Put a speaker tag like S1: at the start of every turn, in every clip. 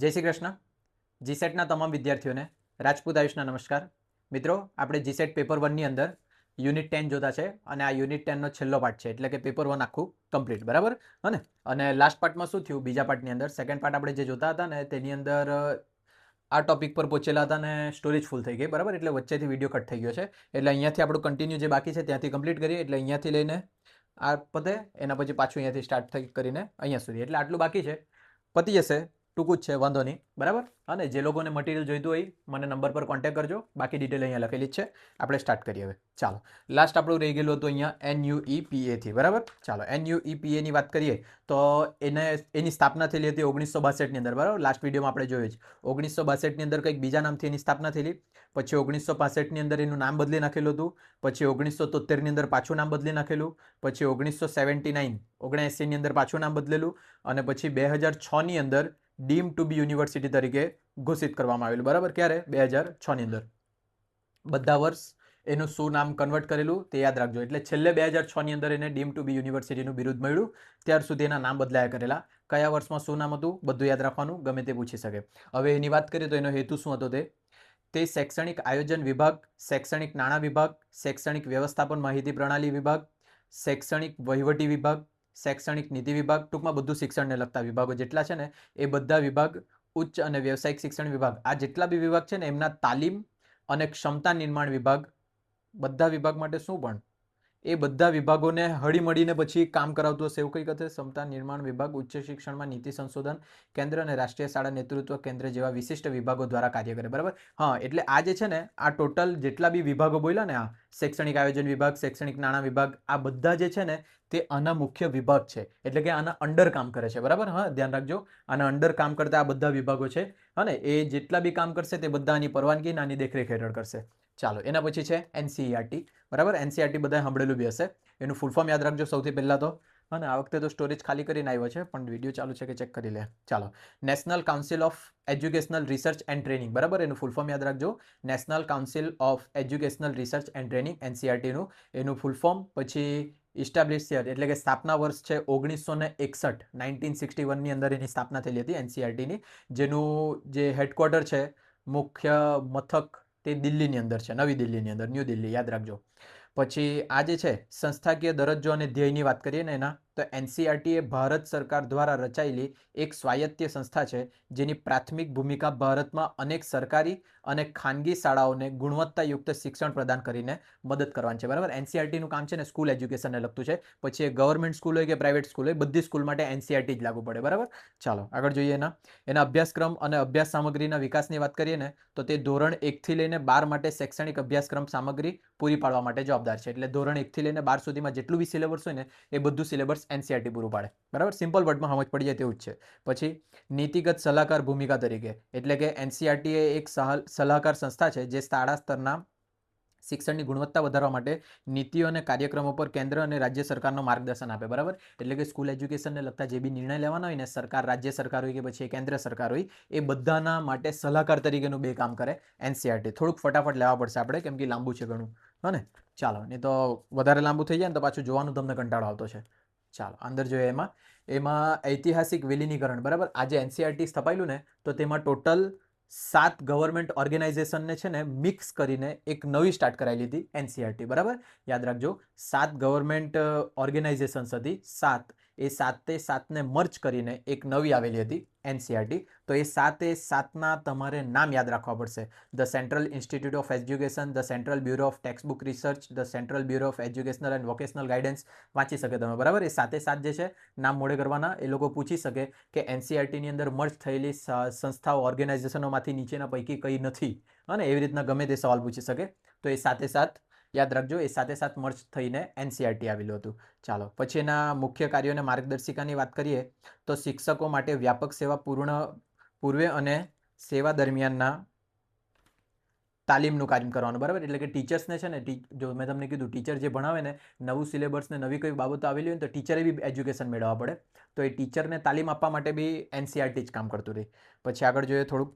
S1: જય શ્રી કૃષ્ણ. જીસેટના તમામ વિદ્યાર્થીઓને રાજપૂત આયુષના નમસ્કાર. મિત્રો, આપણે જીસેટ પેપર 1ની અંદર યુનિટ 10 જોતા છે અને આ યુનિટ 10નો છેલ્લો પાર્ટ છે, એટલે કે પેપર 1 આખું કમ્પ્લીટ, બરાબર? અને લાસ્ટ પાર્ટમાં શું થયું? બીજા પાર્ટની અંદર સેકન્ડ પાર્ટ આપણે જે જોતા હતા ને તેની અંદર આ ટોપિક પર પહોંચેલા હતા ને સ્ટોરેજ ફૂલ થઈ ગઈ, બરાબર? એટલે વચ્ચેથી વિડીયો કટ થઈ ગયો છે, એટલે અહીંયાથી આપણું કન્ટિન્યુ જે બાકી છે ત્યાંથી કમ્પ્લીટ કરીએ. એટલે અહીંયાથી લઈને આ પતે એના પછી પાછું અહીંયાથી સ્ટાર્ટ થઈ કરીને અહીંયા સુધી, એટલે આટલું બાકી છે, પતી જશે. ટૂંકું જ છે, વાંધો નહીં, બરાબર? અને જે લોકોને મટીરિયલ જોઈતું હોય મને નંબર પર કોન્ટેક્ટ કરજો, બાકી ડિટેલ અહીંયા લખેલી જ છે. આપણે સ્ટાર્ટ કરીએ હવે. ચાલો, લાસ્ટ આપણું રહી ગયેલું હતું અહીંયા NUEPA થી, બરાબર? ચાલો, NUEPA ની વાત કરીએ તો એની સ્થાપના થયેલી હતી 1962ની અંદર, બરાબર? લાસ્ટ વિડીયોમાં આપણે જોયું જ 1962ની અંદર કંઈક બીજા નામથી એની સ્થાપના થયેલી, પછી 1965ની અંદર એનું નામ બદલી નાખેલું હતું, પછી 1973ની અંદર પાછું નામ બદલી નાખેલું, પછી 1979 ની અંદર પાછું નામ બદલેલું, અને પછી 2006ની અંદર ડીમ ટુ બી યુનિવર્સિટી તરીકે ઘોષિત કરવામાં આવેલું, બરાબર? ક્યારે? 2006ની અંદર. બધા વર્ષ એનું શું નામ કન્વર્ટ કરેલું તે યાદ રાખજો. એટલે છેલ્લે 2006ની અંદર એને ડીમ ટુ બી યુનિવર્સિટીનું બિરુદ મળ્યું, ત્યાર સુધી એના નામ બદલાયા કરેલા. કયા વર્ષમાં શું નામ હતું બધું યાદ રાખવાનું, ગમે તે પૂછી શકે. હવે એની વાત કરીએ તો એનો હેતુ શું હતો? તે શૈક્ષણિક આયોજન વિભાગ, શૈક્ષણિક નાણાં વિભાગ, શૈક્ષણિક વ્યવસ્થાપન માહિતી પ્રણાલી વિભાગ, શૈક્ષણિક વહીવટી વિભાગ, શૈક્ષણિક નીતિ વિભાગ, ટૂંકમાં બધું શિક્ષણને લગતા વિભાગો જેટલા છે ને એ બધા વિભાગ, ઉચ્ચ અને વ્યવસાયિક શિક્ષણ વિભાગ, આ જેટલા બી વિભાગ છે ને એમના તાલીમ અને ક્ષમતા નિર્માણ વિભાગ, બધા વિભાગ માટે શું પણ એ બધા વિભાગોને હળીમળીને પછી કામ કરાવતું હશે એવું કંઈક હશે. ક્ષમતા નિર્માણ વિભાગ ઉચ્ચ શિક્ષણમાં નીતિ સંશોધન કેન્દ્ર અને રાષ્ટ્રીય શાળા નેતૃત્વ કેન્દ્ર જેવા વિશિષ્ટ વિભાગો દ્વારા કાર્ય કરે, બરાબર? હા, એટલે આ જે છે ને આ ટોટલ જેટલા બી વિભાગો બોલ્યા ને, આ શૈક્ષણિક આયોજન વિભાગ, શૈક્ષણિક નાણાં વિભાગ, આ બધા જે છે ને તે આના મુખ્ય વિભાગ છે, એટલે કે આના અંડર કામ કરે છે, બરાબર? હા, ધ્યાન રાખજો, આના અંડર કામ કરતા આ બધા વિભાગો છે અને એ જેટલા બી કામ કરશે તે બધા આની પરવાનગી અને આની દેખરેખ હેઠળ કરશે. ચાલો, એના પછી છે NCERT, બરાબર? NCERT બધાએ સાંભળેલું બી હશે. એનું ફૂલ ફોર્મ યાદ રાખજો સૌથી પહેલાં તો. અને આ વખતે તો સ્ટોરેજ ખાલી કરીને આવ્યો છે, પણ વિડીયો ચાલુ છે કે ચેક કરી લે. ચાલો, national council of educational research and training, બરાબર? એનું ફૂલ ફોર્મ યાદ રાખજો, national council of educational research and training, NCERTનું એનું ફૂલ ફોર્મ. પછી ઇસ્ટાબ્લિશ યર એટલે કે સ્થાપના વર્ષ છે 1961, 1961ની અંદર એની સ્થાપના થયેલી હતી NCERTની, જેનું જે હેડક્વાર્ટર છે, મુખ્ય મથક તે દિલ્હીની અંદર છે, નવી દિલ્હીની અંદર, ન્યૂ દિલ્હી, યાદ રાખજો. પછી આ જે છે સંસ્થાકીય દરજ્જો અને ધ્યેયની વાત કરીએ ને એના, તો NCERT એ ભારત સરકાર દ્વારા રચાયેલી એક સ્વાયત્ત સંસ્થા છે જેની પ્રાથમિક ભૂમિકા ભારતમાં અનેક સરકારી અને ખાનગી શાળાઓને ગુણવત્તાયુક્ત શિક્ષણ પ્રદાન કરીને મદદ કરવાની છે, બરાબર? NCERTનું કામ છે ને સ્કૂલ એજ્યુકેશનને લગતું છે. પછી એ ગવર્મેન્ટ સ્કૂલ હોય કે પ્રાઇવેટ સ્કૂલ હોય, બધી સ્કૂલ માટે NCERT જ લાગુ પડે, બરાબર? ચાલો, આગળ જોઈએ. એના અભ્યાસક્રમ અને અભ્યાસ સામગ્રીના વિકાસની વાત કરીએ ને તો તે ધોરણ 1થી લઈને 12 માટે શૈક્ષણિક અભ્યાસક્રમ સામગ્રી પૂરી પાડવા માટે જવાબદાર છે. એટલે ધોરણ 1થી લઈને 12 સુધીમાં જેટલું બી સિલેબસ હોય ને એ બધું સિલેબસ NCERT પૂરું પાડે, બરાબર? સિમ્પલ વર્ડમાં સમજ પડી જાય તેવું જ છે. પછી નીતિગત સલાહકાર ભૂમિકા તરીકે, એટલે કે NCERT એ એક સલાહકાર સંસ્થા છે જે શાળા સ્તરના શિક્ષણની ગુણવત્તા વધારવા માટે નીતિઓ અને કાર્યક્રમો પર કેન્દ્ર અને રાજ્ય સરકારનો માર્ગદર્શન આપે, બરાબર? એટલે કે સ્કૂલ એજ્યુકેશનને લગતા જે બી નિર્ણય લેવાના હોય ને, સરકાર, રાજ્ય સરકાર હોય કે પછી કેન્દ્ર સરકાર હોય, એ બધાના માટે સલાહકાર તરીકેનું બે કામ કરે NCERT. થોડુંક ફટાફટ લેવા પડશે આપણે, કેમ કે લાંબુ છે ઘણું, હા ને? ચાલો, નહીં તો વધારે લાંબુ થઈ જાય ને તો પાછું જોવાનું તમને કંટાળો આવતો છે. ચાલો, અંદર જોઈએ. એમાં ઐતિહાસિક વિલીનીકરણ, બરાબર? આજે NCERT સ્થપાયેલું ને તો તેમાં ટોટલ 7 ગવર્મેન્ટ ઓર્ગેનાઇઝેશનને છે ને મિક્સ કરીને એક નવી સ્ટાર્ટ કરાયેલી હતી NCERT, બરાબર? યાદ રાખજો, 7 ગવર્મેન્ટ ઓર્ગેનાઇઝેશન્સ હતી, 7. એ 7ને મર્જ કરીને એક નવી આવેલી હતી NCERT. તો એ 7ના તમારે નામ યાદ રાખવા પડશે. The central institute of education, the central bureau of text book research, the central bureau of educational and vocational guidance. વાંચી શકે તમે, બરાબર? એ 7 જે છે નામ મોડે કરવાના. એ લોકો પૂછી શકે કે NCERTની અંદર મર્જ થયેલી સંસ્થાઓ, ઓર્ગેનાઇઝેશનોમાંથી નીચેના પૈકી કઈ નથી, અને એવી રીતના ગમે તે સવાલ પૂછી શકે. તો એ 7 યાદ રાખજો, એ 7 મર્જ થઈને NCERT આવેલું હતું. ચાલો, પછી એના મુખ્ય કાર્યો અને માર્ગદર્શિકાની વાત કરીએ તો શિક્ષકો માટે વ્યાપક સેવા પૂર્વે અને સેવા દરમિયાનના તાલીમનું કાર્ય કરવાનું, બરાબર? એટલે કે ટીચર્સને છે ને, જો મેં તમને કીધું ટીચર જે ભણાવે ને, નવું સિલેબસ ને નવી કોઈ બાબતો આવેલી હોય ને તો ટીચરે બી એજ્યુકેશન મેળવવા પડે, તો એ ટીચરને તાલીમ આપવા માટે બી NCERT જ કામ કરતું રહે. પછી આગળ જોઈએ થોડુંક.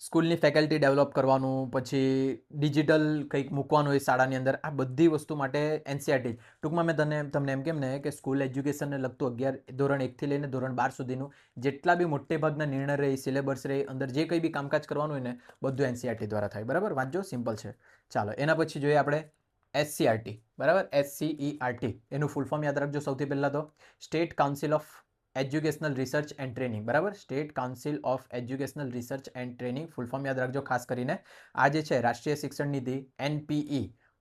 S1: સ્કૂલની ફેકલ્ટી ડેવલપ કરવાનું, પછી ડિજિટલ કંઈક મૂકવાનું હોય શાળાની અંદર, આ બધી વસ્તુ માટે એનસીઆરટી. ટૂંકમાં મેં તમને એમ કેમ ને કે સ્કૂલ એજ્યુકેશનને લગતું ધોરણ 1થી લઈને ધોરણ 12 સુધીનું જેટલા બી મોટે ભાગના નિર્ણય રહે, સિલેબસ રહે, અંદર જે કંઈ બી કામકાજ કરવાનું હોય ને બધું એનસીઆરટી દ્વારા થાય. બરાબર, વાંચજો, સિમ્પલ છે. ચાલો, એના પછી જોઈએ આપણે એસસીઆરટી. બરાબર, SCERT એનું ફૂલ ફોર્મ યાદ રાખજો. સૌથી પહેલાં તો state council of educational research and training. બરાબર, state council of educational research and training full form યાદ રાખજો ખાસ કરીને. આ જે છે રાષ્ટ્રીય શિક્ષણ નીતિ NPE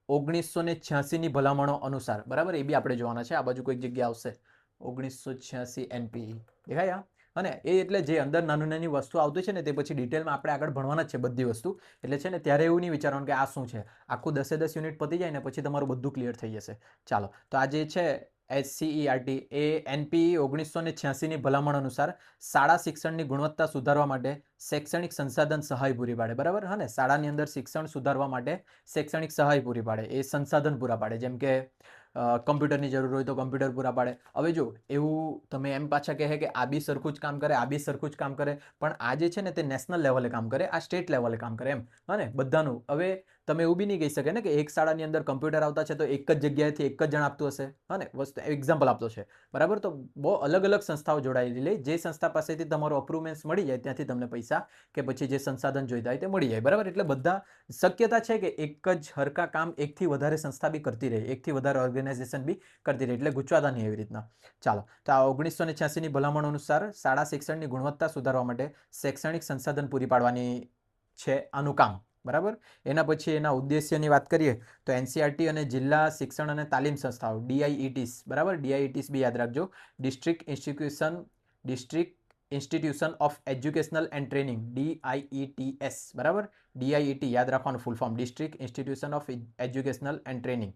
S1: 1986ની ભલામણો અનુસાર. બરાબર, એ બી આપણે જોવાના છે. આ બાજુ કોઈક જગ્યા આવશે 1986 NPE દેખાય. અને એ એટલે જે અંદર નાની વસ્તુ આવતી છે ને તે પછી ડિટેલમાં આપણે આગળ ભણવાના જ છે બધી વસ્તુ. એટલે છે ને ત્યારે એવું નહીં વિચારવાનું કે આ શું છે. આખું 10 યુનિટ પતી જાય ને પછી તમારું બધું ક્લિયર થઈ જશે. ચાલો, તો આ જે છે SCERT એ NPE 1986ની ભલામણ અનુસાર શાળા શિક્ષણની ગુણવત્તા સુધારવા માટે શૈક્ષણિક સંસાધન સહાય પૂરી પાડે. બરાબર, હા ને, શાળાની અંદર શિક્ષણ સુધારવા માટે શૈક્ષણિક સહાય પૂરી પાડે, એ સંસાધન પૂરા પાડે. જેમ કે કમ્પ્યુટરની જરૂર હોય તો કમ્પ્યુટર પૂરા પાડે. હવે જો એવું તમે એમ પાછા કહે કે આ બી સરખું જ કામ કરે, આ બી સરખું જ કામ કરે, પણ આ જે છે ને તે નેશનલ લેવલે કામ કરે, આ સ્ટેટ લેવલે કામ કરે, એમ. હા ને, બધાનું. હવે તમે એવું બી નહીં કહી શકે ને કે એક શાળાની અંદર કમ્પ્યુટર આવતા છે તો એક જ જગ્યાએથી એક જ જણ આપતું હશે. હા ને, વસ્તુ એક્ઝામ્પલ આપતો છે. બરાબર, તો બહુ અલગ અલગ સંસ્થાઓ જોડાયેલી લે. જે સંસ્થા પાસેથી તમારું અપ્રુવમેન્ટ્સ મળી જાય ત્યાંથી તમને પૈસા કે પછી જે સંસાધન જોઈતા હોય તે મળી જાય. બરાબર, એટલે બધા શક્યતા છે કે એક જ હરકા કામ એકથી વધારે સંસ્થા બી કરતી રહે, એકથી વધારે ઓર્ગેનાઇઝેશન બી કરતી રહે, એટલે ગુચવાતા નહીં એવી રીતના. ચાલો, તો આ 1986ની ભલામણ અનુસાર શાળા શિક્ષણની ગુણવત્તા સુધારવા માટે શૈક્ષણિક સંસાધન પૂરી પાડવાની છે આનું કામ. બરાબર, એના પછી એના ઉદ્દેશ્યની વાત કરીએ તો એનસીઆરટી અને જિલ્લા શિક્ષણ અને તાલીમ સંસ્થાઓ DIETs. બરાબર, DIETs બી યાદ રાખજો. District institution of educational and training, DIETS. બરાબર, DIET યાદ રાખવાનું full form, district institution of educational and training.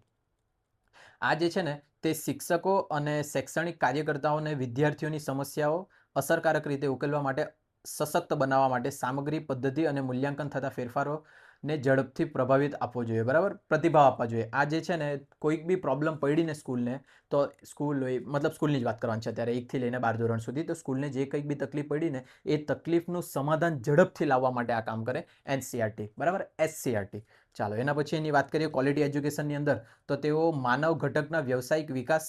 S1: આ જે છે ને તે શિક્ષકો અને શૈક્ષણિક કાર્યકર્તાઓને વિદ્યાર્થીઓની સમસ્યાઓ અસરકારક રીતે ઉકેલવા માટે, સશક્ત બનાવવા માટે સામગ્રી, પદ્ધતિ અને મૂલ્યાંકન થતા ફેરફારોને ઝડપથી પ્રભાવિત આપવો જોઈએ. બરાબર, પ્રતિભાવ આપવા જોઈએ. આ જે છે ને કોઈક બી પ્રોબ્લેમ પડીને સ્કૂલને, તો સ્કૂલ હોય, મતલબ સ્કૂલની જ વાત કરવાની છે અત્યારે, 1થી લઈને 12 ધોરણ સુધી, તો સ્કૂલને જે કંઈક બી તકલીફ પડીને એ તકલીફનું સમાધાન ઝડપથી લાવવા માટે આ કામ કરે એનસીઆરટી. બરાબર, SCRT. ચાલો, એના પછી એની વાત કરીએ ક્વોલિટી એજ્યુકેશનની અંદર, તો તેઓ માનવ ઘટકના વ્યવસાયિક વિકાસ,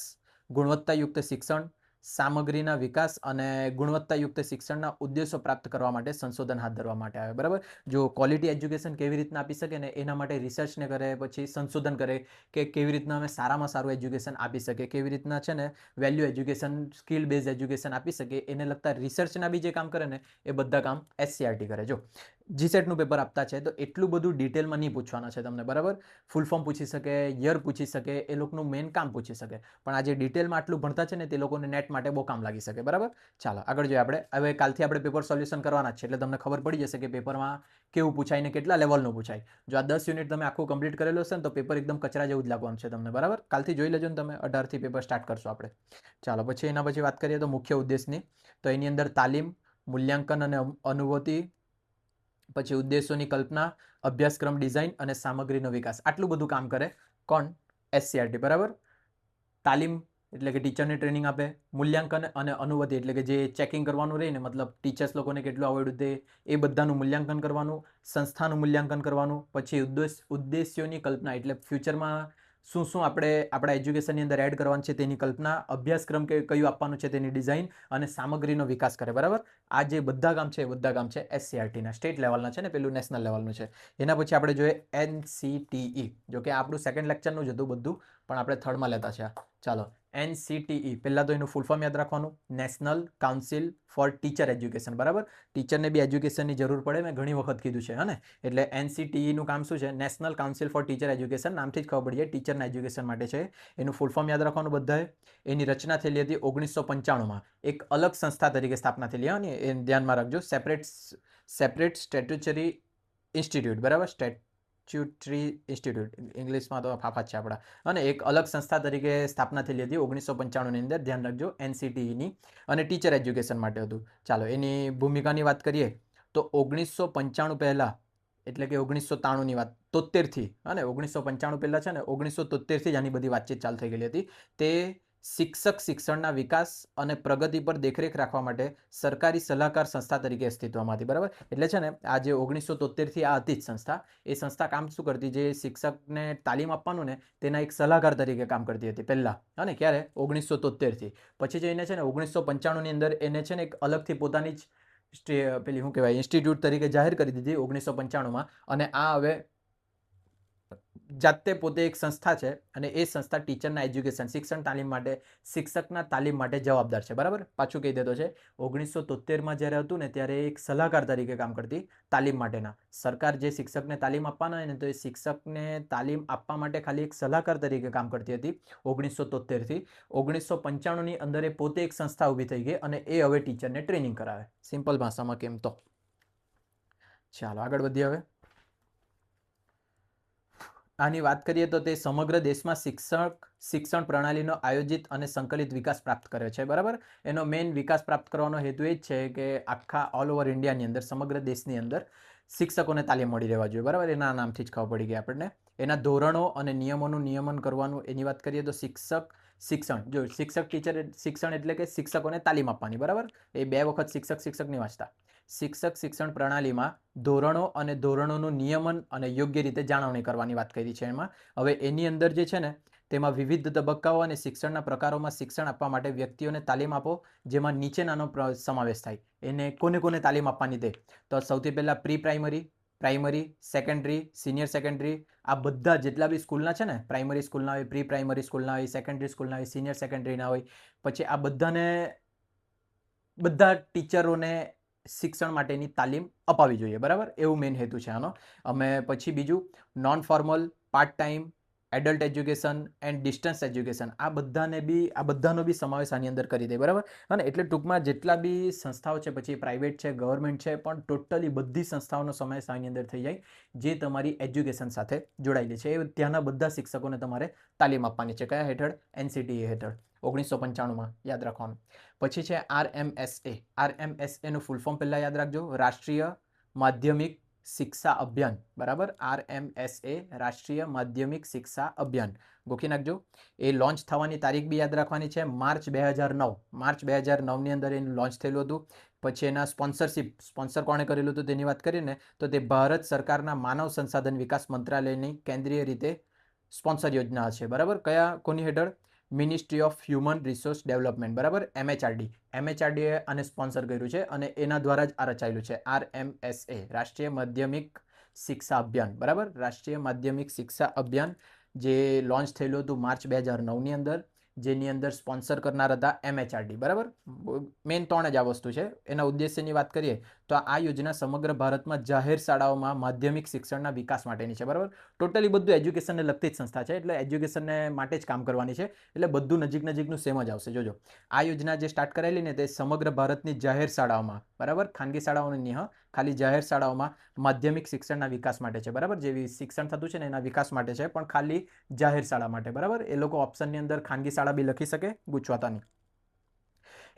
S1: ગુણવત્તાયુક્ત શિક્ષણ, સામગ્રીના વિકાસ અને ગુણવત્તાયુક્ત શિક્ષણના ઉદ્દેશો પ્રાપ્ત કરવા માટે સંશોધન હાથ ધરવા માટે આવે. બરાબર, જો ક્વોલિટી એજ્યુકેશન કેવી રીતના આપી શકે ને એના માટે રિસર્ચને કરે, પછી સંશોધન કરે કે કેવી રીતના અમે સારામાં સારું એજ્યુકેશન આપી શકીએ, કેવી રીતના છે ને value education, skill base education આપી શકીએ, એને લગતા રિસર્ચના બી જે કામ કરે ને એ બધા કામ SCRT કરે. જો જીસેટનું પેપર આપતા છે તો એટલું બધું ડિટેલમાં નહીં પૂછવાના છે તમને. બરાબર, ફૂલ ફોર્મ પૂછી શકે, યર પૂછી શકે, એ લોકોનું મેઇન કામ પૂછી શકે, પણ આ જે ડિટેલમાં આટલું ભણતા છે ને તે લોકોને નેટ માટે બહુ કામ લાગી શકે. બરાબર, ચાલો આગળ જોઈએ આપણે. હવે કાલથી આપણે પેપર સોલ્યુશન કરવાના જ છે, એટલે તમને ખબર પડી જશે કે પેપરમાં કેવું પૂછાય ને કેટલા લેવલનું પૂછાય. જો આ 10 યુનિટ તમે આખું કમ્પ્લીટ કરેલું હશે ને તો પેપર એકદમ કચરા જેવું જ લાગવાનું છે તમને. બરાબર, કાલથી જોઈ લેજો ને તમે. 18થી પેપર સ્ટાર્ટ કરશો આપણે. ચાલો, પછી એના પછી વાત કરીએ તો મુખ્ય ઉદ્દેશની, તો એની અંદર તાલીમ, મૂલ્યાંકન અને અનુભૂતિ, પછી ઉદ્દેશોની કલ્પના, અભ્યાસક્રમ ડિઝાઇન અને સામગ્રીનો વિકાસ, આટલું બધું કામ કરે કોણ? SCRT. બરાબર, તાલીમ એટલે કે ટીચરને ટ્રેનિંગ આપે, મૂલ્યાંકન અને અનુભૂતિ એટલે કે જે ચેકિંગ કરવાનું રહે ને, મતલબ ટીચર્સ લોકોને કેટલું આવડ્યું તે એ બધાનું મૂલ્યાંકન કરવાનું, સંસ્થાનું મૂલ્યાંકન કરવાનું, પછી ઉદ્દેશ્યોની કલ્પના એટલે ફ્યુચરમાં શું શું આપણે આપણા એજ્યુકેશનની અંદર એડ કરવાનું છે તેની કલ્પના, અભ્યાસક્રમ કયું આપવાનું છે તેની ડિઝાઇન અને સામગ્રીનો વિકાસ કરે. બરાબર, આ જે બધા કામ છે એ બધા કામ છે SCRTના, સ્ટેટ લેવલના છે ને, પેલું નેશનલ લેવલનું છે. એના પછી આપણે જોઈએ NCTE. જો કે આપણું સેકન્ડ લેક્ચરનું જ હતું બધું, પણ આપણે થર્ડમાં લેતા છે. ચાલો, NCTE પહેલાં તો એનું ફૂલ ફોર્મ યાદ રાખવાનું, national council four teacher education. બરાબર, ટીચરને બી એજ્યુકેશનની જરૂર પડે, મેં ઘણી વખત કીધું છે. હા ને, એટલે NCTEનું કામ શું છે? National council four teacher education. નામથી જ ખબર પડી જાય ટીચરના એજ્યુકેશન માટે છે. એનું ફૂલ ફોર્મ યાદ રાખવાનું બધાએ. એની રચના થયેલી હતી 1995માં, એક અલગ સંસ્થા તરીકે સ્થાપના થયેલી. હા ને, એ ધ્યાનમાં રાખજો. Separate statutory institute. બરાબર, સ્ટેચ્યુટરી ઇન્સ્ટિટ્યૂટ, ઇંગ્લિશમાં તો ફાફા છે આપણા. અને એક અલગ સંસ્થા તરીકે સ્થાપના થયેલી હતી 1995ની અંદર, ધ્યાન રાખજો, NCTEની. અને ટીચર એજ્યુકેશન માટે હતું. ચાલો, એની ભૂમિકાની વાત કરીએ તો 1995 પહેલાં, એટલે કે 1993ની વાત, 73થી, અને 1995 પહેલાં છે ને 1973થી જ આની બધી વાતચીત ચાલુ થઈ ગયેલી હતી. તે શિક્ષક શિક્ષણના વિકાસ અને પ્રગતિ પર દેખરેખ રાખવા માટે સરકારી સલાહકાર સંસ્થા તરીકે અસ્તિત્વમાં હતી, બરાબર. એટલે છે ને આ જે 1973થી આ હતી જ સંસ્થા, એ સંસ્થા કામ શું કરતી, જે શિક્ષકને તાલીમ આપવાનું ને તેના એક સલાહકાર તરીકે કામ કરતી હતી પહેલા, અને ક્યારે 1973થી. પછી જઈને છે ને 1995ની અંદર એને છે ને એક અલગથી પોતાની જ પેલી શું કહેવાય ઇન્સ્ટિટ્યૂટ તરીકે જાહેર કરી દીધી 1995માં. અને આ હવે જાતે પોતે એક સંસ્થા છે અને એ સંસ્થા ટીચરના એજ્યુકેશન શિક્ષણ તાલીમ માટે શિક્ષકના તાલીમ માટે જવાબદાર છે, બરાબર. પાછું કહી દેતો છે 1973માં જ્યારે હતું ને ત્યારે એક સલાહકાર તરીકે કામ કરતી તાલીમ માટેના. સરકાર જે શિક્ષકને તાલીમ આપવાના હોય ને તો એ શિક્ષકને તાલીમ આપવા માટે ખાલી એક સલાહકાર તરીકે કામ કરતી હતી 1973થી. 1995ની અંદર એ પોતે એક સંસ્થા ઊભી થઈ ગઈ અને એ હવે ટીચરને ટ્રેનિંગ કરાવે. સિમ્પલ ભાષામાં કેમ તો ચાલો આગળ વધીએ હવે. આની વાત કરીએ તો તે સમગ્ર દેશમાં શિક્ષણ પ્રણાલીનો આયોજિત અને સંકલિત વિકાસ પ્રાપ્ત કરે છે, બરાબર. એનો મેઇન વિકાસ પ્રાપ્ત કરવાનો હેતુ એ જ છે કે આખા ઓલ ઓવર ઇન્ડિયાની અંદર સમગ્ર દેશની અંદર શિક્ષકોને તાલીમ મળી રહેવા જોઈએ, બરાબર. એના નામથી જ ખબર પડી ગઈ આપણને. એના ધોરણો અને નિયમોનું નિયમન કરવાનું, એની વાત કરીએ તો શિક્ષણ જો શિક્ષક ટીચર શિક્ષણ એટલે કે શિક્ષકોને તાલીમ આપવાની, બરાબર. એ બે વખત શિક્ષક નહીં વાંચતા. શિક્ષક શિક્ષણ પ્રણાલીમાં ધોરણો અને ધોરણોનું નિયમન અને યોગ્ય રીતે જાળવણી કરવાની વાત કરી છે એમાં. હવે એની અંદર જે છે ને તેમાં વિવિધ તબક્કાઓ અને શિક્ષણના પ્રકારોમાં શિક્ષણ આપવા માટે વ્યક્તિઓને તાલીમ આપો, જેમાં નીચેનાનો સમાવેશ થાય. એને કોને કોને તાલીમ આપવાની તે તો સૌથી પહેલાં pre primary, primary, secondary, senior secondary, આ બધા જેટલા બી સ્કૂલના છે ને, પ્રાઇમરી સ્કૂલના હોય, પ્રી પ્રાઇમરી સ્કૂલના હોય, સેકન્ડરી સ્કૂલના હોય, સિનિયર સેકન્ડરીના હોય, પછી આ બધા ટીચરોને શિક્ષણ માટેની તાલીમ અપાવી જોઈએ, બરાબર. એવું મેઇન હેતુ છે આનો. અમે પછી બીજું non formal, part time, adult education and distance education, આ બધાનો બી સમાવેશ આની અંદર કરી દે, બરાબર. અને એટલે ટૂંકમાં જેટલા બી સંસ્થાઓ છે, પછી પ્રાઇવેટ છે, ગવર્મેન્ટ છે, પણ ટોટલી બધી સંસ્થાઓનો સમાવેશ આની અંદર થઈ જાય જે તમારી એજ્યુકેશન સાથે જોડાયેલી છે. એ ત્યાંના બધા શિક્ષકોને તમારે તાલીમ આપવાની છે. કયા હેઠળ? NCTA હેઠળ 1995માં, યાદ રાખવાનું. પછી છે RMSA. RMSAનું ફૂલ ફોર્મ પહેલાં યાદ રાખજો, રાષ્ટ્રીય માધ્યમિક શિક્ષા અભિયાન, બરાબર. RMSA રાષ્ટ્રીય માધ્યમિક શિક્ષા અભિયાન ગોખી નાખજો. એ લોન્ચ થવાની તારીખ બી યાદ રાખવાની છે, માર્ચ 2009. માર્ચ 2009ની અંદર એનું લોન્ચ થયેલું હતું. પછી એના સ્પોન્સર કોણે કરેલું હતું તેની વાત કરીએ ને તો તે ભારત સરકારના માનવ સંસાધન વિકાસ મંત્રાલયની કેન્દ્રીય રીતે સ્પોન્સર યોજના છે, બરાબર. કોની હેઠળ? Ministry of human resource development, બરાબર. MHRD આને સ્પોન્સર કર્યું છે અને એના દ્વારા જ આ રચાયેલું છે. RMSA રાષ્ટ્રીય માધ્યમિક શિક્ષા અભિયાન, બરાબર. રાષ્ટ્રીય માધ્યમિક શિક્ષા અભિયાન જે લોન્ચ થયેલું હતું માર્ચ 2009ની અંદર, જેની અંદર સ્પોન્સર કરનાર હતા MHRD, બરાબર. મેઇન 3 જ આ વસ્તુ છે. એના ઉદ્દેશ્યની વાત કરીએ તો આ યોજના સમગ્ર ભારતમાં જાહેર શાળાઓમાં માધ્યમિક શિક્ષણના વિકાસ માટેની છે, બરાબર. ટોટલી બધું એજ્યુકેશનને લગતી જ સંસ્થા છે, એટલે એજ્યુકેશનને માટે જ કામ કરવાની છે, એટલે બધું નજીકનું સેમ જ આવશે. જોજો આ યોજના જે સ્ટાર્ટ કરાયેલી ને તે સમગ્ર ભારતની જાહેર શાળાઓમાં, બરાબર, ખાનગી શાળાઓની નહીં, ખાલી જાહેર શાળાઓમાં માધ્યમિક શિક્ષણના વિકાસ માટે છે, બરાબર. જેવી શિક્ષણ થતું છે ને એના વિકાસ માટે છે, પણ ખાલી જાહેર શાળા માટે, બરાબર. એ લોકો ઓપ્શનની અંદર ખાનગી શાળા બી લખી શકે, ગુચવાતા નહીં.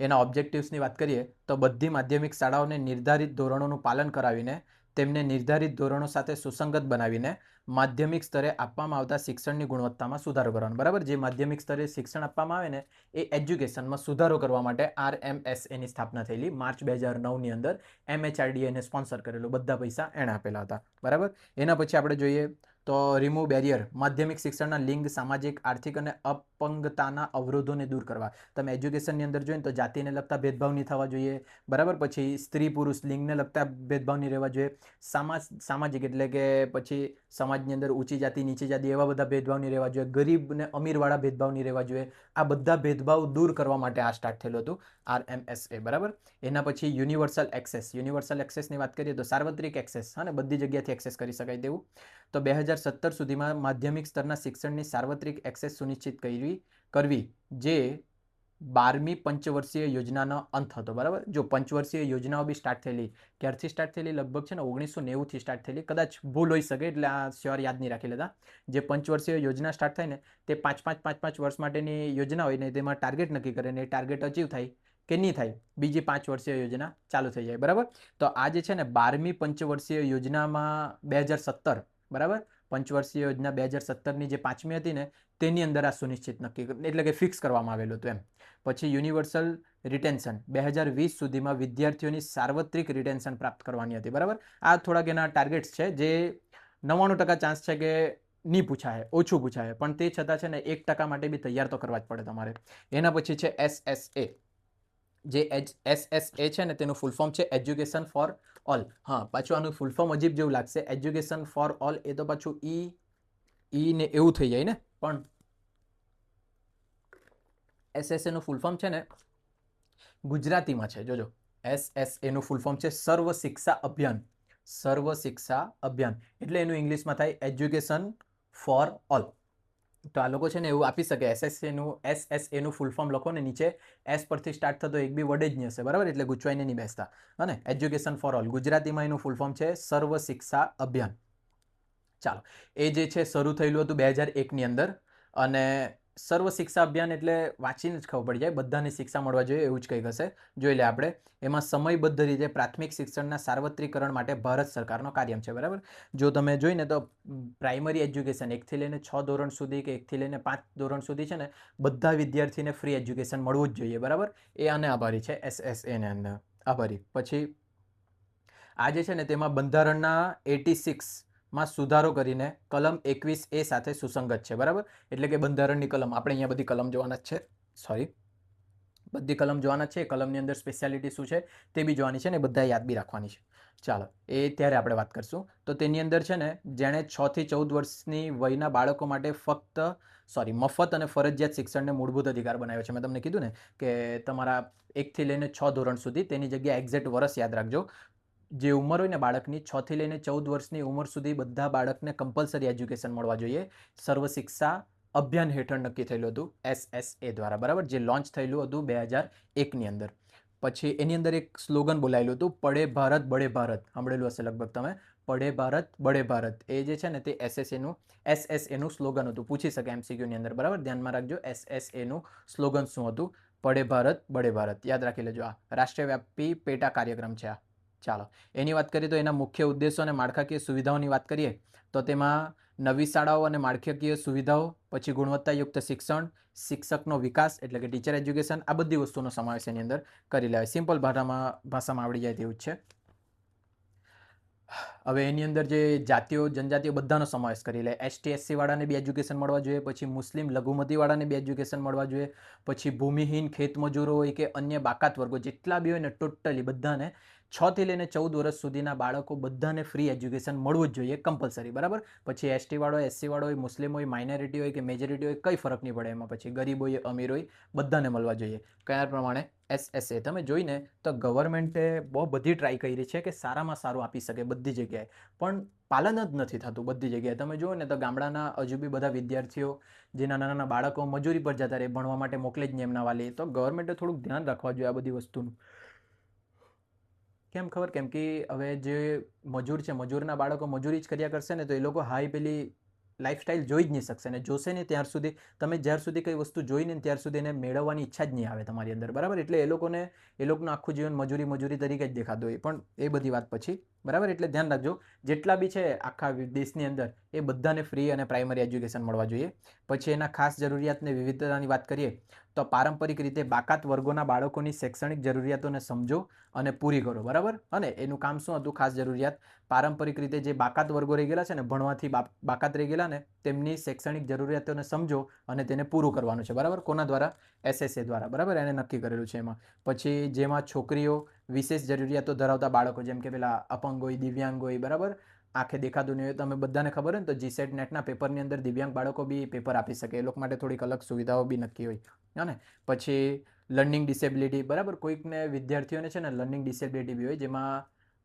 S1: એના ઓબ્જેક્ટિવ્સની વાત કરીએ તો બધી માધ્યમિક શાળાઓને નિર્ધારિત ધોરણોનું પાલન કરાવીને તેમને નિર્ધારિત ધોરણો સાથે સુસંગત બનાવીને માધ્યમિક સ્તરે આપવામાં આવતા શિક્ષણની ગુણવત્તામાં સુધારો કરવાનો, બરાબર. જે માધ્યમિક સ્તરે શિક્ષણ આપવામાં આવે ને એ એજ્યુકેશનમાં સુધારો કરવા માટે RMSAની સ્થાપના થયેલી માર્ચ 2009ની અંદર. MHRD એને સ્પોન્સર કરેલું, બધા પૈસા એણે આપેલા હતા, બરાબર. એના પછી આપણે જોઈએ તો રિમૂવ બેરિયર, માધ્યમિક શિક્ષણના લિંગ, સામાજિક, આર્થિક અને અપંગતાના અવરોધોને દૂર કરવા. તમે એજ્યુકેશનની અંદર જોઈએ તો જાતિને લગતા ભેદભાવ નહીં થવા જોઈએ, બરાબર. પછી સ્ત્રી પુરુષ લિંગને લગતા ભેદભાવ નહીં રહેવા જોઈએ. સામાજિક એટલે કે પછી સમાજની અંદર ઊંચી જાતિ નીચી જાતિ એવા બધા ભેદભાવ નહીં રહેવા જોઈએ. ગરીબ ને અમીરવાળા ભેદભાવ નહીં રહેવા જોઈએ. આ બધા ભેદભાવ દૂર કરવા માટે આ સ્ટાર્ટ થયેલું હતું RMSA, બરાબર. એના પછી યુનિવર્સલ એક્સેસની વાત કરીએ તો સાર્વત્રિક એક્સેસ, હા ને, બધી જગ્યાથી એક્સેસ કરી શકાય તેવું. તો 2017 સુધીમાં માધ્યમિક સ્તરના શિક્ષણની સાર્વત્રિક એક્સેસ સુનિશ્ચિત કરવી જે 12મી પંચવર્ષીય યોજનાનો અંત હતો, બરાબર. જો પંચવર્ષીય યોજનાઓ બી સ્ટાર્ટ થયેલી, ક્યારથી સ્ટાર્ટ થયેલી? લગભગ છે ને 1990થી સ્ટાર્ટ થયેલી, કદાચ ભૂલ હોઈ શકે એટલે આ શ્યોર યાદ નહીં રાખી લેતા. જે પંચવર્ષીય યોજના સ્ટાર્ટ થાય ને તે 5 વર્ષ માટેની યોજના હોય ને તેમાં ટાર્ગેટ નક્કી કરે ને એ ટાર્ગેટ અચીવ થાય કે નહીં થાય, બીજી 5 વર્ષીય યોજના ચાલુ થઈ જાય, બરાબર. તો આ જે છે ને 12મી પંચવર્ષીય યોજનામાં 2017, બરાબર, પંચવર્ષીય યોજના 2017ની જે 5મી હતી ને તેની અંદર આ સુનિશ્ચિત નક્કી એટલે કે ફિક્સ કરવામાં આવેલું હતું એમ. પછી યુનિવર્સલ રિટેન્શન 2020 સુધીમાં વિદ્યાર્થીઓની સાર્વત્રિક રિટેન્શન પ્રાપ્ત કરવાની હતી, બરાબર. આ થોડાક એના ટાર્ગેટ્સ છે જે 99% ચાન્સ છે કે નહીં પૂછાય, ઓછું પૂછાય, પણ તે છતાં છે ને 1% માટે બી તૈયાર તો કરવા જ પડે તમારે. એના પછી છે SSA. જે SSA છે ને તેનું ફૂલ ફોર્મ છે એજ્યુકેશન ફોર ઓલ. હા, પાછું આનું ફૂલ ફોર્મ અજીબ જેવું લાગશે, એજ્યુકેશન ફોર ઓલ, એ તો પાછું ઈ ને એવું થઈ જાય ને, પણ SSA નું ફૂલ ફોર્મ છે ને ગુજરાતીમાં છે, જોજો. SSA નું ફૂલ ફોર્મ છે સર્વ શિક્ષા અભિયાન. સર્વ શિક્ષા અભિયાન એટલે એનું ઇંગ્લિશમાં થાય એજ્યુકેશન ફોર ઓલ. તો આ લોકો છે ને એવું આપી શકે, SSA નું ફૂલ ફોર્મ લખો ને નીચે S પરથી સ્ટાર્ટ થતો એક બી વર્ડ જ નહીં હશે, બરાબર, એટલે ગૂંચવાઈને નહીં બેસતા. અને એજ્યુકેશન ફોર ઓલ ગુજરાતીમાં એનું ફૂલ ફોર્મ છે સર્વ શિક્ષા અભિયાન. ચાલો, એ જે છે શરૂ થયેલું હતું 2001ની અંદર, અને સર્વ શિક્ષા અભિયાન એટલે વાંચીને જ ખબર પડી જાય, બધાને શિક્ષા મળવા જોઈએ એવું જ કંઈક હશે. જોઈ લે આપણે. એમાં સમયબદ્ધ રીતે પ્રાથમિક શિક્ષણના સાર્વત્રિકરણ માટે ભારત સરકારનો કાર્યક્રમ છે, બરાબર. જો તમે જોઈને તો પ્રાઇમરી એજ્યુકેશન 1 થી લઈને 6 ધોરણ સુધી કે 1 થી લઈને 5 ધોરણ સુધી છે ને બધા વિદ્યાર્થીને ફ્રી એજ્યુકેશન મળવું જ જોઈએ, બરાબર. એ આને આભારી છે, SSA ને અંદર આભારી. પછી આ જે છે ને તેમાં બંધારણના 86 માં સુધારો કરીને કલમ 21A સાથે સુસંગત છે, બરાબર. એટલે કે બંધારણની કલમ, આપણે અહીંયા બધી કલમ જોવાના જ છે, બધી કલમ જોવાના છે. કલમની અંદર સ્પેશિયાલિટી શું છે તે બી જોવાની છે ને બધા યાદ બી રાખવાની છે. ચાલો, એ ત્યારે આપણે વાત કરશું. તો તેની અંદર છે ને જેણે 6 થી 14 વર્ષની વયના બાળકો માટે મફત અને ફરજિયાત શિક્ષણને મૂળભૂત અધિકાર બનાવ્યો છે. મેં તમને કીધું ને કે તમારા 1 થી લઈને 6 ધોરણ સુધી, તેની જગ્યાએ એક્ઝેક્ટ વર્ષ યાદ રાખજો. જે ઉંમર હોય ને બાળકની 6 થી લઈને 14 વર્ષની ઉંમર સુધી બધા બાળકને કમ્પલસરી એજ્યુકેશન મળવા જોઈએ. સર્વ શિક્ષા અભિયાન હેઠળ નક્કી થયેલું હતું SSA દ્વારા, બરાબર, જે લોન્ચ થયેલું હતું 2001ની અંદર. પછી એની અંદર એક સ્લોગન બોલાયેલું હતું, પડે ભારત બડે ભારત. સાંભળેલું હશે લગભગ તમે, પડે ભારત બડે ભારત. એ જે છે ને તે SSA નું સ્લોગન હતું. પૂછી શકે MCQ ની અંદર, બરાબર. ધ્યાનમાં રાખજો SSA નું સ્લોગન શું હતું, પડે ભારત બડે ભારત. યાદ રાખી લેજો. આ રાષ્ટ્રવ્યાપી પેટા કાર્યક્રમ છે આ. ચાલો, એની વાત કરીએ તો એના મુખ્ય ઉદ્દેશો અને માળખાકીય સુવિધાઓની વાત કરીએ તો તેમાં નવી શાળાઓ અને માળખાકીય સુવિધાઓ, પછી ગુણવત્તાયુક્ત શિક્ષણ, શિક્ષકનો વિકાસ એટલે કે ટીચર એજ્યુકેશન, આ બધી વસ્તુનો સમાવેશ એની અંદર કરી લેવાય. સિમ્પલ ભાષામાં આવડી જાય તેવું જ છે. હવે એની અંદર જે જાતિઓ જનજાતિઓ બધાનો સમાવેશ કરી લે. ST SC વાળાને બી એજ્યુકેશન મળવા જોઈએ, પછી મુસ્લિમ લઘુમતી વાળાને બી એજ્યુકેશન મળવા જોઈએ, પછી ભૂમિહીન ખેતમજૂરો હોય કે અન્ય બાકાત વર્ગો જેટલા બી હોય ને ટોટલી બધાને 6 થી લઈને 14 વર્ષ સુધીના બાળકો બધાને ફ્રી એજ્યુકેશન મળવું જ જોઈએ, કમ્પલસરી, બરાબર. પછી ST વાળો હોય, SC વાળો હોય, મુસ્લિમ હોય, માઇનોરિટી હોય કે મેજોરિટી હોય, કંઈ ફરક નહીં પડે એમાં. પછી ગરીબ હોય, અમીર હોય, બધાને મળવા જોઈએ. કયા પ્રમાણે SSA તમે જોઈને તો ગવર્મેન્ટે બહુ બધી ટ્રાય કરી છે કે સારામાં સારું આપી શકે બધી જગ્યાએ, પણ પાલન જ નથી થતું બધી જગ્યાએ. તમે જુઓ ને તો ગામડાના હજુ બી બધા વિદ્યાર્થીઓ જે નાના નાના બાળકો મજૂરી પર જતા રહે, ભણવા માટે મોકલે જ નહીં એમના વાલી. તો ગવર્મેન્ટે થોડુંક ધ્યાન રાખવા જોઈએ આ બધી વસ્તુનું. કેમ ખબર? કેમ કે હવે જે મજૂર છે, મજૂરના બાળકો મજૂરી જ કર્યા કરશે ને તો એ લોકો હાઈ પેલી લાઈફસ્ટાઈલ જોઈ જ નહીં શકશે, ને જોશે ને ત્યાર સુધી, તમે જ્યાર સુધી કઈ વસ્તુ જોઈ ને ત્યાર સુધી એને મેળવવાની ઈચ્છા જ નહીં આવે તમારી અંદર, બરાબર. એટલે એ લોકોનું આખું જીવન મજૂરી તરીકે જ દેખાતું હોય. પણ એ બધી વાત પછી, બરાબર. એટલે ધ્યાન રાખજો, જેટલા બી છે આખા દેશની અંદર એ બધાને ફ્રી અને પ્રાઇમરી એજ્યુકેશન મળવા જોઈએ. પછી એના ખાસ જરૂરિયાત ને વિવિધતાની વાત કરીએ તો પારંપરિક રીતે બાકાત વર્ગોના બાળકોની શૈક્ષણિક જરૂરિયાતોને સમજો અને પૂરી કરો, બરાબર. અને એનું કામ શું હતું? ખાસ જરૂરિયાત, પારંપરિક રીતે જે બાકાત વર્ગો રહી ગયેલા છે ને, ભણવાથી બાકાત રહી ગયેલા ને, તેમની શૈક્ષણિક જરૂરિયાતોને સમજો અને તેને પૂરું કરવાનું છે, બરાબર. કોના દ્વારા? SSA દ્વારા, બરાબર. એને નક્કી કરેલું છે એમાં. પછી જેમાં છોકરીઓ વિશેષ જરૂરિયાતો ધરાવતા બાળકો, જેમ કે પેલા અપંગ હોય, દિવ્યાંગ હોય, બરાબર, આંખે દેખાતું નહીં હોય, તમે બધાને ખબર હોય ને તો GSET નેટના પેપરની અંદર દિવ્યાંગ બાળકો બી પેપર આપી શકે. એ લોકો માટે થોડીક અલગ સુવિધાઓ બી નક્કી હોય, ને. પછી લર્નિંગ ડિસેબિલિટી, બરાબર. કોઈકને વિદ્યાર્થીઓને છે ને લર્નિંગ ડિસેબિલિટી બી હોય, જેમાં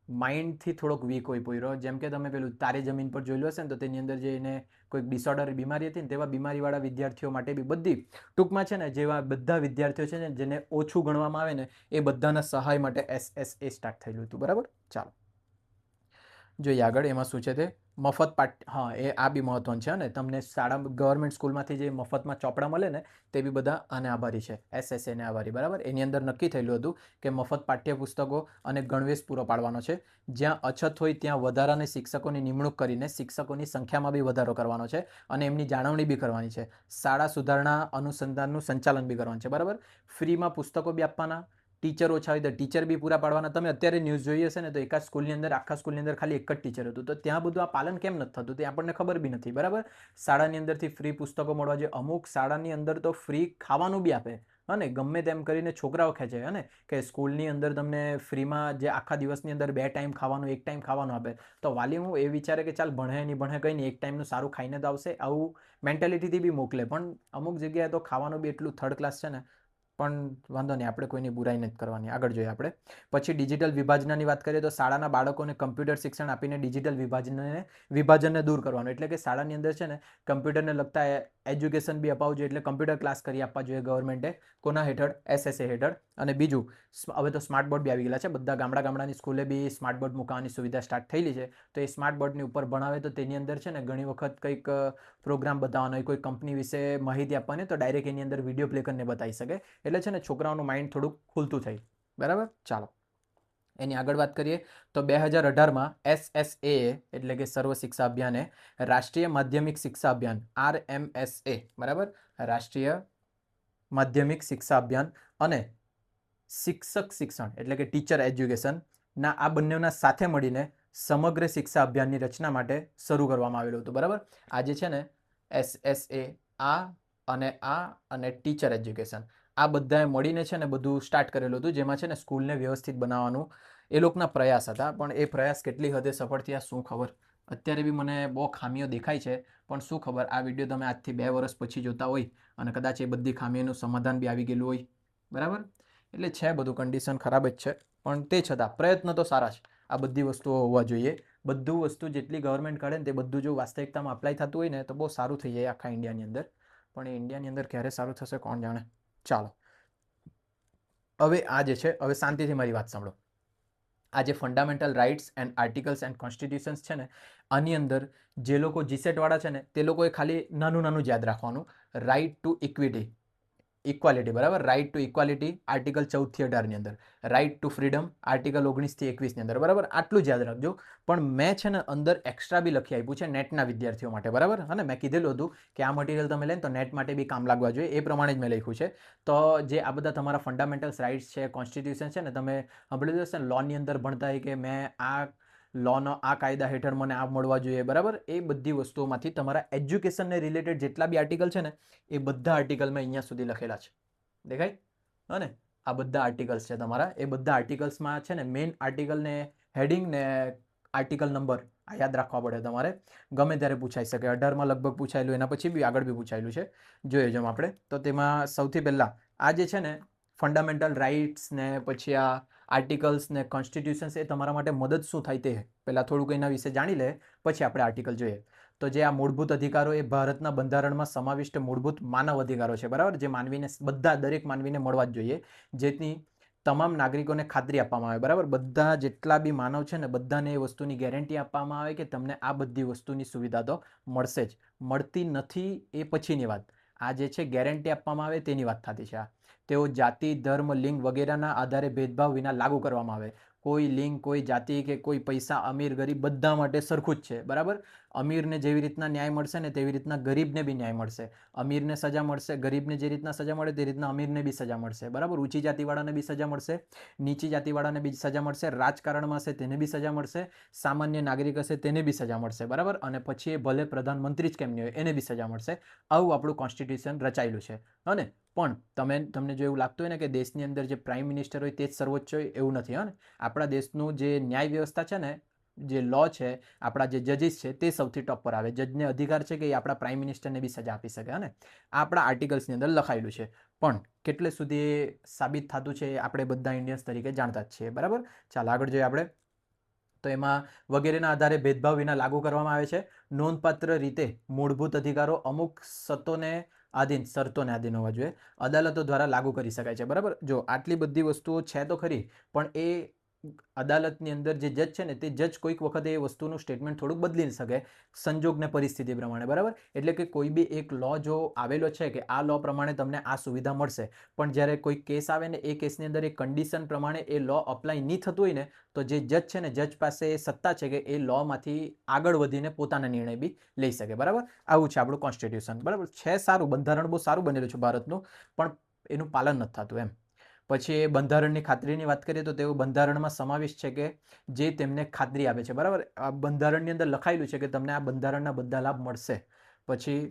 S1: માઇન્ડથી થોડોક વીક હોય પોયરો. જેમ કે તમે પેલું તારે જમીન પર જોયેલું હશે ને, તો તેની અંદર જે એને કોઈક ડિસઓર્ડર બીમારી હતી ને, તેવા બીમારીવાળા વિદ્યાર્થીઓ માટે બી બધી ટૂંકમાં છે ને જેવા બધા વિદ્યાર્થીઓ છે ને જેને ઓછું ગણવામાં આવે ને એ બધાના સહાય માટે SSA સ્ટાર્ટ થયેલું હતું, બરાબર. ચાલો જોઈએ આગળ એમાં શું છે તે. મફત પાઠ હા એ આ બી મહત્વનું છે ને તમને શાળા ગવર્મેન્ટ સ્કૂલમાંથી જે મફતમાં ચોપડા મળે ને તે બી બધા આને આભારી છે SSAને આભારી બરાબર એની અંદર નક્કી થયેલું હતું કે મફત પાઠ્યપુસ્તકો અને ગણવેશ પૂરો પાડવાનો છે જ્યાં અછત હોય ત્યાં વધારાની શિક્ષકોની નિમણૂક કરીને શિક્ષકોની સંખ્યામાં બી વધારો કરવાનો છે અને એમની જાળવણી બી કરવાની છે શાળા સુધારણા અનુસંધાનનું સંચાલન બી કરવાનું છે બરાબર ફ્રીમાં પુસ્તકો બી આપવાના ટીચર ઓછા હોય તો ટીચર બી પૂરા પાડવાના તમે અત્યારે ન્યૂઝ જોઈ હશે ને તો એકાદ સ્કૂલની અંદર આખા સ્કૂલની અંદર ખાલી એક જ ટીચર હતું તો ત્યાં બધું આ પાલન કેમ નથી થતું તે આપણને ખબર બી નથી બરાબર શાળાની અંદરથી ફ્રી પુસ્તકો મળવા જોઈએ અમુક શાળાની અંદર તો ફ્રી ખાવાનું બી આપે અને ગમે તેમ કરીને છોકરાઓ ખેંચે અને કે સ્કૂલની અંદર તમને ફ્રીમાં જે આખા દિવસની અંદર 2 ટાઈમ ખાવાનું 1 ટાઈમ ખાવાનું આપે તો વાલી હું એ વિચારે કે ચાલ ભણે નહીં ભણે કંઈ નહીં 1 ટાઈમનું સારું ખાઈને તો આવશે આવું મેન્ટેલિટીથી બી મોકલે પણ અમુક જગ્યાએ તો ખાવાનું બી એટલું થર્ડ ક્લાસ છે ને પણ વાંધો નહીં આપણે કોઈની બુરાઈ નથી કરવાની આગળ જોઈએ આપણે પછી ડિજિટલ વિભાજનની વાત કરીએ તો શાળાના બાળકોને કમ્પ્યુટર શિક્ષણ આપીને ડિજિટલ વિભાજનને દૂર કરવાનું એટલે કે શાળાની અંદર છે ને કમ્પ્યુટરને લગતા એજ્યુકેશન બી અપાવવું જોઈએ એટલે કમ્પ્યુટર ક્લાસ કરી આપવા જોઈએ ગવર્મેન્ટે કોના હેઠળ SSA હેઠળ અને બીજું હવે તો સ્માર્ટ બોર્ડ બી આવી ગયેલા છે બધા ગામડાની સ્કૂલે બી સ્માર્ટ બોર્ડ મૂકવાની સુવિધા સ્ટાર્ટ થયેલી છે તો એ સ્માર્ટ બોર્ડની ઉપર ભણાવે તો તેની અંદર છે ને ઘણી વખત કંઈક પ્રોગ્રામ બતાવવાનો હોય કોઈ કંપની વિશે માહિતી આપવાની તો ડાયરેક્ટ એની અંદર વિડીયો પ્લે કરીને બતાવી શકે એટલે છે ને છોકરાઓનું માઇન્ડ થોડુંક ખુલતું થાય બરાબર ચાલો એની આગળ વાત કરીએ તો 2018માં SSA એટલે કે સર્વ શિક્ષા અભિયાને રાષ્ટ્રીય માધ્યમિક શિક્ષા અભિયાન RMSA બરાબર રાષ્ટ્રીય માધ્યમિક શિક્ષા અભિયાન અને શિક્ષક શિક્ષણ એટલે કે ટીચર એજ્યુકેશનના આ બંનેના સાથે મળીને સમગ્ર શિક્ષા અભિયાનની રચના માટે શરૂ કરવામાં આવેલું હતું બરાબર આજે છે ને SSA અને ટીચર એજ્યુકેશન આ બધાએ મળીને છે ને બધું સ્ટાર્ટ કરેલું હતું જેમાં છે ને સ્કૂલને વ્યવસ્થિત બનાવવાનું એ લોકોના પ્રયાસ હતા પણ એ પ્રયાસ કેટલી હદે સફળ થયા શું ખબર અત્યારે બી મને બહુ ખામીઓ દેખાય છે પણ શું ખબર આ વિડીયો તમે આજથી 2 વર્ષ પછી જોતા હોય અને કદાચ એ બધી ખામીઓનું સમાધાન બી આવી ગયેલું હોય બરાબર એટલે છે બધું કન્ડિશન ખરાબ જ છે પણ તે છતાં પ્રયત્ન તો સારા છે આ બધી વસ્તુઓ હોવા જોઈએ બધું વસ્તુ જેટલી ગવર્મેન્ટ કાઢે ને તે બધું જો વાસ્તવિકતામાં અપ્લાય થતું હોય ને તો બહુ સારું થઈ જાય આખા ઇન્ડિયાની અંદર પણ એ ઇન્ડિયાની અંદર ક્યારે સારું થશે કોણ જાણે ચાલો હવે આ જે છે હવે શાંતિથી મારી વાત સાંભળો આ જે fundamental rights and articles and constitutions છે ને આની અંદર જે લોકો જીસેટ વાળા છે ને તે લોકોએ ખાલી નાનું જ યાદ રાખવાનું રાઇટ ટુ ઇક્વાલિટી બરાબર રાઇટ ટુ ઇક્વાલિટી આર્ટિકલ 14-18 અંદર રાઇટ ટુ ફ્રીડમ આર્ટિકલ 19-21 અંદર બરાબર આટલું જ યાદ રાખજો પણ મેં છે ને અંદર એક્સ્ટ્રા બી લખી આપ્યું છે નેટના વિદ્યાર્થીઓ માટે બરાબર અને મેં કીધેલું હતું કે આ મટીરિયલ તમે લે તો નેટ માટે બી કામ લાગવા જોઈએ એ પ્રમાણે જ મેં લખ્યું છે તો જે આ બધા તમારા ફંડામેન્ટલ્સ રાઇટ્સ છે કોન્સ્ટિટ્યુશન છે ને તમે સાંભળ્યું હશે ને લોની અંદર ભણતા હોય કે મેં આ લોનો આ કાયદા હેઠળ મને આ મળવા જોઈએ બરાબર એ બધી વસ્તુઓમાંથી તમારા એજ્યુકેશનને રિલેટેડ જેટલા બી આર્ટિકલ છે ને એ બધા આર્ટિકલ મેં અહીંયા સુધી લખેલા છે દેખાય અને આ બધા આર્ટિકલ્સ છે તમારા એ બધા આર્ટિકલ્સમાં છે ને મેઇન આર્ટિકલને હેડિંગ ને આર્ટિકલ નંબર આ યાદ રાખવા પડે તમારે ગમે ત્યારે પૂછાઈ શકે 18માં લગભગ પૂછાયેલું એના પછી બી આગળ બી પૂછાયેલું છે જોઈએ જેમ આપણે તો તેમાં સૌથી પહેલાં આ જે છે ને ફંડામેન્ટલ રાઇટ્સ ને પછી આ આર્ટિકલ્સ ને કોન્સ્ટિટ્યુશન્સ એ તમારા માટે મદદ શું થાય તે પહેલાં થોડુંક એના વિશે જાણી લે પછી આપણે આર્ટિકલ જોઈએ તો જે આ મૂળભૂત અધિકારો એ ભારતના બંધારણમાં સમાવિષ્ટ મૂળભૂત માનવ અધિકારો છે બરાબર જે માનવીને દરેક માનવીને મળવા જ જોઈએ જેથી તમામ નાગરિકોને ખાતરી આપવામાં આવે બરાબર બધા જેટલા બી માનવ છે ને બધાને એ વસ્તુની ગેરંટી આપવામાં આવે કે તમને આ બધી વસ્તુની સુવિધા તો મળશે જ મળતી નથી એ પછીની વાત આ જે છે ગેરંટી આપવામાં આવે તેની વાત થતી છે આ તેઓ જાતિ ધર્મ લિંગ વગેરેના આધારે ભેદભાવ વિના લાગુ કરવામાં આવે કોઈ લિંગ કોઈ જાતિ કે કોઈ પૈસા અમીર ગરીબ બધા માટે સરખું જ છે બરાબર અમીરને જેવી રીતના ન્યાય મળશે ને તેવી રીતના ગરીબને બી ન્યાય મળશે અમીરને સજા મળશે ગરીબને જે રીતના સજા મળે તે રીતના અમીરને બી સજા મળશે બરાબર ઊંચી જાતિવાળાને બી સજા મળશે નીચી જાતિવાળાને બી સજા મળશે રાજકારણમાં હશે તેને બી સજા મળશે સામાન્ય નાગરિક હશે તેને બી સજા મળશે બરાબર અને પછી એ ભલે પ્રધાનમંત્રી જ કેમ નહીં હોય એને બી સજા મળશે આવું આપણું કોન્સ્ટિટ્યુશન રચાયેલું છે અને પણ તમને જો એવું લાગતું હોય ને કે દેશની અંદર જે પ્રાઇમ મિનિસ્ટર હોય તે જ સર્વોચ્ચ હોય એવું નથી હા ને આપણા દેશનું જે ન્યાય વ્યવસ્થા છે ને જે લો છે આપણા જે જજીસ છે તે સૌથી ટોપ પર આવે જજને અધિકાર છે કે એ આપણા પ્રાઇમ મિનિસ્ટરને બી સજા આપી શકે અને આ આપણા આર્ટિકલ્સની અંદર લખાયેલું છે પણ કેટલે સુધી સાબિત થતું છે આપણે બધા ઇન્ડિયન્સ તરીકે જાણતા જ છીએ બરાબર ચાલ આગળ જોઈએ આપણે તો એમાં વગેરેના આધારે ભેદભાવ વિના લાગુ કરવામાં આવે છે નોંધપાત્ર રીતે મૂળભૂત અધિકારો અમુક શરતોને આધીન હોવા જોઈએ અદાલતો દ્વારા લાગુ કરી શકાય છે બરાબર જો આટલી બધી વસ્તુઓ છે તો ખરી પણ એ અદાલતની અંદર જે જજ છે ને તે જજ કોઈક વખતે એ વસ્તુનું સ્ટેટમેન્ટ થોડુંક બદલી શકે સંજોગને પરિસ્થિતિ પ્રમાણે, બરાબર. એટલે કે કોઈ બી એક લો જો આવેલો છે કે આ લો પ્રમાણે તમને આ સુવિધા મળશે, પણ જ્યારે કોઈ કેસ આવે ને એ કેસની અંદર એ કન્ડિશન પ્રમાણે એ લો અપ્લાય નહીં થતું હોય ને, તો જે જજ છે ને જજ પાસે એ સત્તા છે કે એ લોમાંથી આગળ વધીને પોતાના નિર્ણય બી લઈ શકે, બરાબર. આવું છે આપણું કોન્સ્ટિટ્યુશન, બરાબર છે. સારું, બંધારણ બહુ સારું બનેલું છે ભારતનું, પણ એનું પાલન નથી થતું એમ. પછી એ બંધારણની ખાતરીની વાત કરીએ તો તેઓ બંધારણમાં સમાવેશ છે કે જે તેમને ખાતરી આપે છે, બરાબર. આ બંધારણની અંદર લખાયેલું છે કે તમને આ બંધારણના બધા લાભ મળશે. પછી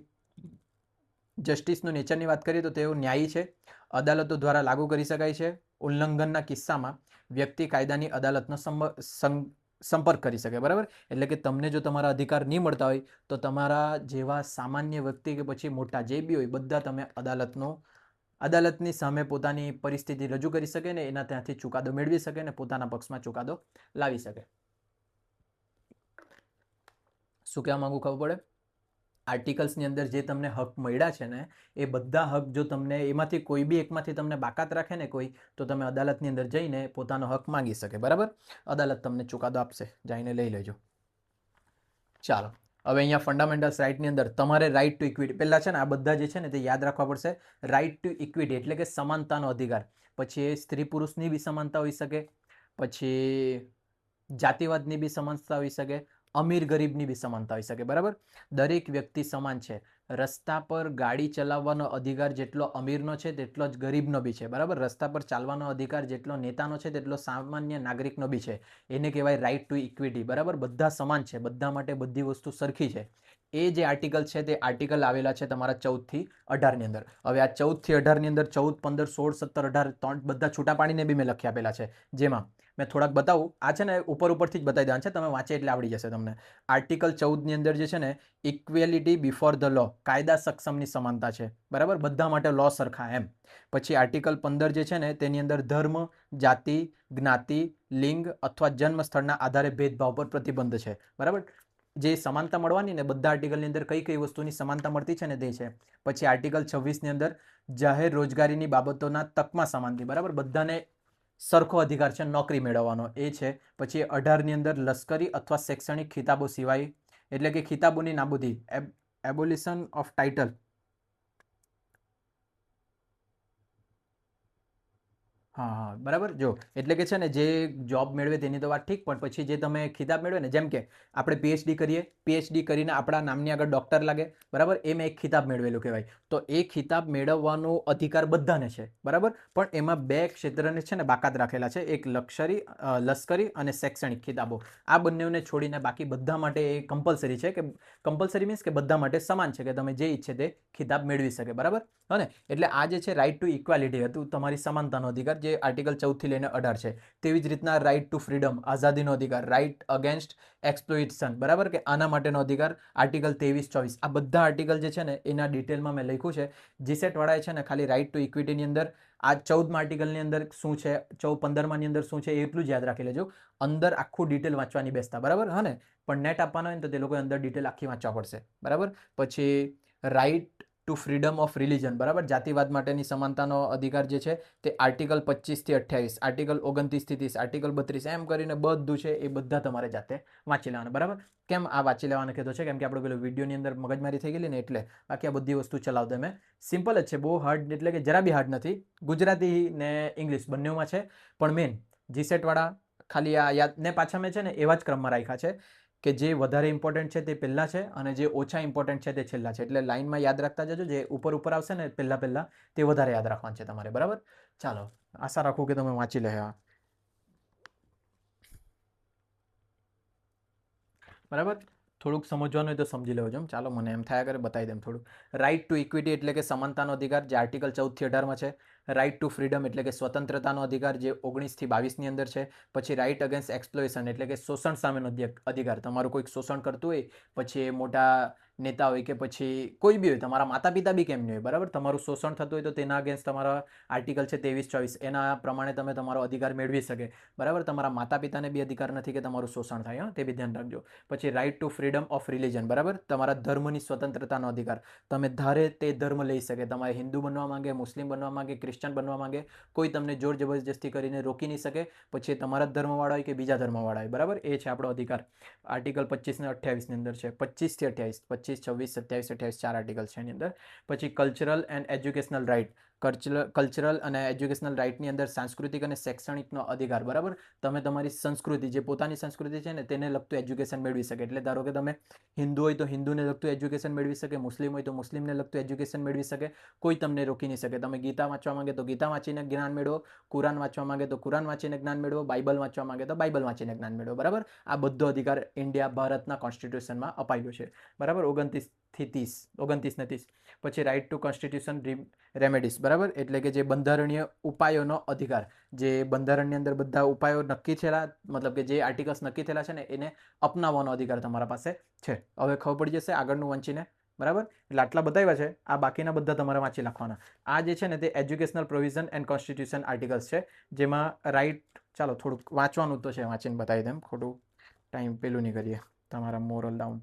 S1: જસ્ટિસનું નેચરની વાત કરીએ તો તેઓ ન્યાયી છે, અદાલતો દ્વારા લાગુ કરી શકાય છે. ઉલ્લંઘનના કિસ્સામાં વ્યક્તિ કાયદાની અદાલતનો સંપર્ક કરી શકે, બરાબર. એટલે કે તમને જો તમારા અધિકાર નહીં મળતા હોય તો તમારા જેવા સામાન્ય વ્યક્તિ કે પછી મોટા જે બી હોય બધા તમે અદાલતની સામે પોતાની પરિસ્થિતિ રજૂ કરી શકે ને એના ત્યાંથી ચુકાદો મેળવી શકે ને પોતાના પક્ષમાં ચુકાદો લાવી શકે. શું કહેવા માંગુ ખબર પડે? આર્ટિકલ્સની અંદર જે તમને હક મળ્યા છે ને એ બધા હક જો તમને એમાંથી કોઈ બી એકમાંથી તમને બાકાત રાખે ને કોઈ, તો તમે અદાલતની અંદર જઈને પોતાનો હક માંગી શકે, બરાબર. અદાલત તમને ચુકાદો આપશે, જઈને લઈ લેજો. ચાલો, હવે અહીંયા ફંડામેન્ટલ્સ રાઇટની અંદર તમારે રાઇટ ટુ ઇક્વિટી, પહેલાં છે ને આ બધા જે છે ને તે યાદ રાખવા પડશે. રાઇટ ટુ ઇક્વિટી એટલે કે સમાનતાનો અધિકાર. પછી એ સ્ત્રી પુરુષની બી સમાનતા હોઈ શકે, પછી જાતિવાદની બી સમાનતા હોઈ શકે, અમીર ગરીબની બી સમાનતા હોઈ શકે, બરાબર. દરેક વ્યક્તિ સમાન છે. રસ્તા પર ગાડી ચલાવવાનો અધિકાર જેટલો અમીરનો છે તેટલો જ ગરીબનો બી છે, બરાબર. રસ્તા પર ચાલવાનો અધિકાર જેટલો નેતાનો છે તેટલો સામાન્ય નાગરિકનો બી છે. એને કહેવાય રાઇટ ટુ ઇક્વિટી, બરાબર. બધા સમાન છે, બધા માટે બધી વસ્તુ સરખી છે. એ જે આર્ટિકલ છે તે આર્ટિકલ આવેલા છે તમારા 14 થી 18ની અંદર. હવે આ 14 થી 18ની અંદર 14, 15, 16, 17, 18 બધા છૂટા પાડીને બી મેં લખી આપેલા છે. જેમાં મેં થોડાક બતાવું, આ છે ને ઉપરથી જ બતાવી દેવાનું છે, તમે વાંચે એટલે આવડી જશે તમને. આર્ટિકલ 14ની અંદર જે છે ને ઇક્વેલિટી બિફોર ધ લો, કાયદા સક્ષમની સમાનતા છે, બરાબર. બધા માટે લો સરખા એમ. પછી આર્ટિકલ 15 જે છે ને તેની અંદર ધર્મ, જાતિ, જ્ઞાતિ, લિંગ અથવા જન્મ સ્થળના આધારે ભેદભાવ પર પ્રતિબંધ છે, બરાબર. જે સમાનતા મળવાની ને બધા આર્ટિકલની અંદર કઈ કઈ વસ્તુની સમાનતા મળતી છે ને તે છે. પછી આર્ટિકલ 26ની અંદર જાહેર રોજગારીની બાબતોના તકમાં સમાનતા, બરાબર. બધાને સરખો અધિકાર છે નોકરી મેળવવાનો, એ છે. પછી 18ની અંદર લશ્કરી અથવા શૈક્ષણિક ખિતાબો સિવાય, એટલે કે ખિતાબોની નાબૂદી, એબોલિશન ઓફ ટાઇટલ. હા, બરાબર. જો એટલે કે છે ને જે જોબ મેળવે તેની તો વાત ઠીક, પણ પછી જે તમે ખિતાબ મેળવે ને, જેમ કે આપણે પીએચડી કરીએ, પીએચડી કરીને આપણા નામની આગળ ડૉક્ટર લાગે, બરાબર. એ મેં એક ખિતાબ મેળવેલું કહેવાય. તો એ ખિતાબ મેળવવાનો અધિકાર બધાને છે, બરાબર. પણ એમાં બે ક્ષેત્રને છે ને બાકાત રાખેલા છે, એક લશ્કરી અને શૈક્ષણિક ખિતાબો. આ બંનેને છોડીને બાકી બધા માટે એ કમ્પલસરી છે, કે કમ્પલસરી મીન્સ કે બધા માટે સમાન છે, કે તમે જે ઈચ્છે તે ખિતાબ મેળવી શકે, બરાબર. અને એટલે આ જે છે રાઇટ ટુ ઇક્વાલિટી હતું, તમારી સમાનતાનો અધિકાર, જે આર્ટિકલ 14 થી લઈને 18 છે. તેવી જ રીતના રાઇટ ટુ ફ્રીડમ, આઝાદીનો અધિકાર, રાઇટ અગેન્સ્ટ એક્સપ્લોઇટેશન, બરાબર, કે આના માટેનો અધિકાર આર્ટિકલ 23, 24. આ બધા આર્ટિકલ જે છે ને એના ડિટેલમાં મેં લખ્યું છે. જીસેટ વાળાએ છે ને ખાલી રાઇટ ટુ ઇક્વિટીની અંદર આ 14મા આર્ટિકલની અંદર શું છે, 15માની અંદર શું છે એટલું જ યાદ રાખી લેજો. અંદર આખું ડિટેલ વાંચવાની બેસતા, બરાબર. હા ને, પણ નેટ આપવાનો હોય ને તો તે લોકોએ અંદર ડિટેલ આખી વાંચવા પડશે, બરાબર. પછી right to freedom of religion, બરાબર. જાતિવાદ માટેની સમાનતાનો અધિકાર જે છે તે આર્ટિકલ 25 થી 28, આર્ટિકલ 29 થી 30, આર્ટિકલ 32, એમ કરીને બધું છે એ બધા તમારે જાતે વાંચી લેવાના, બરાબર. કેમ આ વાંચી લેવાને કીધો છે? કેમ કે આપણે પેલો વિડીયોની અંદર મગજમારી થઈ ગયેલી ને એટલે. બાકી આ બધી વસ્તુ ચલાવતા મેં સિમ્પલ જ છે, બહુ હાર્ડ એટલે કે જરા બી હાર્ડ નથી. ગુજરાતી ને ઇંગ્લિશ બંનેમાં છે, પણ મેન જીસેટ વાળા ખાલી આ યાદ ને પાછા મેં છે ને એવા જ ક્રમમાં રાખ્યા છે કે જે વધારે ઇમ્પોર્ટન્ટ છે તે પહેલાં છે અને જે ઓછા ઇમ્પોર્ટન્ટ છે તે છેલ્લા છે. એટલે લાઇનમાં યાદ રાખતા જજો, જે ઉપર આવશે ને પહેલાં તે વધારે યાદ રાખવાનું છે તમારે, બરાબર. ચાલો, આશા રાખું કે તમે વાંચી લે, બરાબર. થોડુંક સમજવાનું હોય તો સમજી લેવો છો. ચાલો, મને એમ થયા કરે બતાવી દેમ થોડું. રાઇટ ટુ ઇક્વિટી એટલે કે સમાનતાનો અધિકાર, જે આર્ટિકલ 14 થી 18માં છે. રાઇટ ટુ ફ્રીડમ એટલે કે સ્વતંત્રતાનો અધિકાર, જે 19 થી 22ની અંદર છે. પછી રાઇટ અગેન્સ્ટ એક્સપ્લોઇટેશન એટલે કે શોષણ સામેનો અધિકાર, તમારું કોઈક શોષણ કરતું હોય, પછી એ મોટા નેતા હોય કે પછી કોઈ બી હોય, તમારા માતા પિતા બી કેમ નહીં હોય, બરાબર, તમારું શોષણ થતું હોય તો તેના અગેન્સ્ટ તમારા આર્ટિકલ છે 23-24 એના પ્રમાણે તમે તમારો અધિકાર મેળવી શકે, બરાબર. તમારા માતા પિતાને બી અધિકાર નથી કે તમારું શોષણ થાય, તે બી ધ્યાન રાખજો. પછી right to freedom of religion, બરાબર, તમારા ધર્મની સ્વતંત્રતાનો અધિકાર, તમે ધારે તે ધર્મ લઈ શકે, તમારે હિન્દુ બનવા માંગે, મુસ્લિમ બનવા માંગે, ક્રિશ્ચન બનવા માંગે, કોઈ તમને જોર જબરજસ્તી કરીને રોકી નહીં શકે, પછી તમારા જ ધર્મવાળા હોય કે બીજા ધર્મવાળા હોય, બરાબર, એ છે આપણો અધિકાર. આર્ટિકલ 25 ને 28ની અંદર છે, 25 થી 28, 25, 26, 27, 28 4 આર્ટિકલ છે એની અંદર. પછી cultural and educational right, cultural અને એજ્યુકેશનલ રાઇટની અંદર સાંસ્કૃતિક અને શૈક્ષણિકનો અધિકાર, બરાબર. તમે તમારી સંસ્કૃતિ, જે પોતાની સંસ્કૃતિ છે ને તેને લગતું એજ્યુકેશન મેળવી શકે. એટલે ધારો કે તમે હિન્દુ હોય તો હિન્દુને લગતું એજ્યુકેશન મેળવી શકે, મુસ્લિમ હોય તો મુસ્લિમને લગતું એજ્યુકેશન મેળવી શકે, કોઈ તમને રોકી નહીં શકે. તમે ગીતા વાંચવા માંગે તો ગીતા વાંચીને જ્ઞાન મેળવો, કુરાન વાંચવા માંગે તો કુરાન વાંચીને જ્ઞાન મેળવો, બાઇબલ વાંચવા માંગે તો બાઇબલ વાંચીને જ્ઞાન મેળવો, બરાબર. આ બધો અધિકાર ઇન્ડિયા ભારતના કોન્સ્ટિટ્યુશનમાં અપાયેલો છે, બરાબર. 29 થી 30, 29 ને 30. પછી રાઇટ ટુ કોન્સ્ટિટ્યુશન રેમેડીઝ, બરાબર, એટલે કે જે બંધારણીય ઉપાયોનો અધિકાર, જે બંધારણની અંદર બધા ઉપાયો નક્કી થયેલા, મતલબ કે જે આર્ટિકલ્સ નક્કી થયેલા છે ને એને અપનાવવાનો અધિકાર તમારા પાસે છે. હવે ખબર પડી જશે આગળનું વાંચીને, બરાબર. એટલે આટલા બતાવ્યા છે, આ બાકીના બધા તમારે વાંચી નાખવાના. આ જે છે ને તે educational provision and constitution articles છે, જેમાં રાઇટ, ચાલો થોડુંક વાંચવાનું તો છે, વાંચીને બતાવી દેમ, ખોટું ટાઈમ પેલું નહીં કરીએ તમારા મોરલ ડાઉન,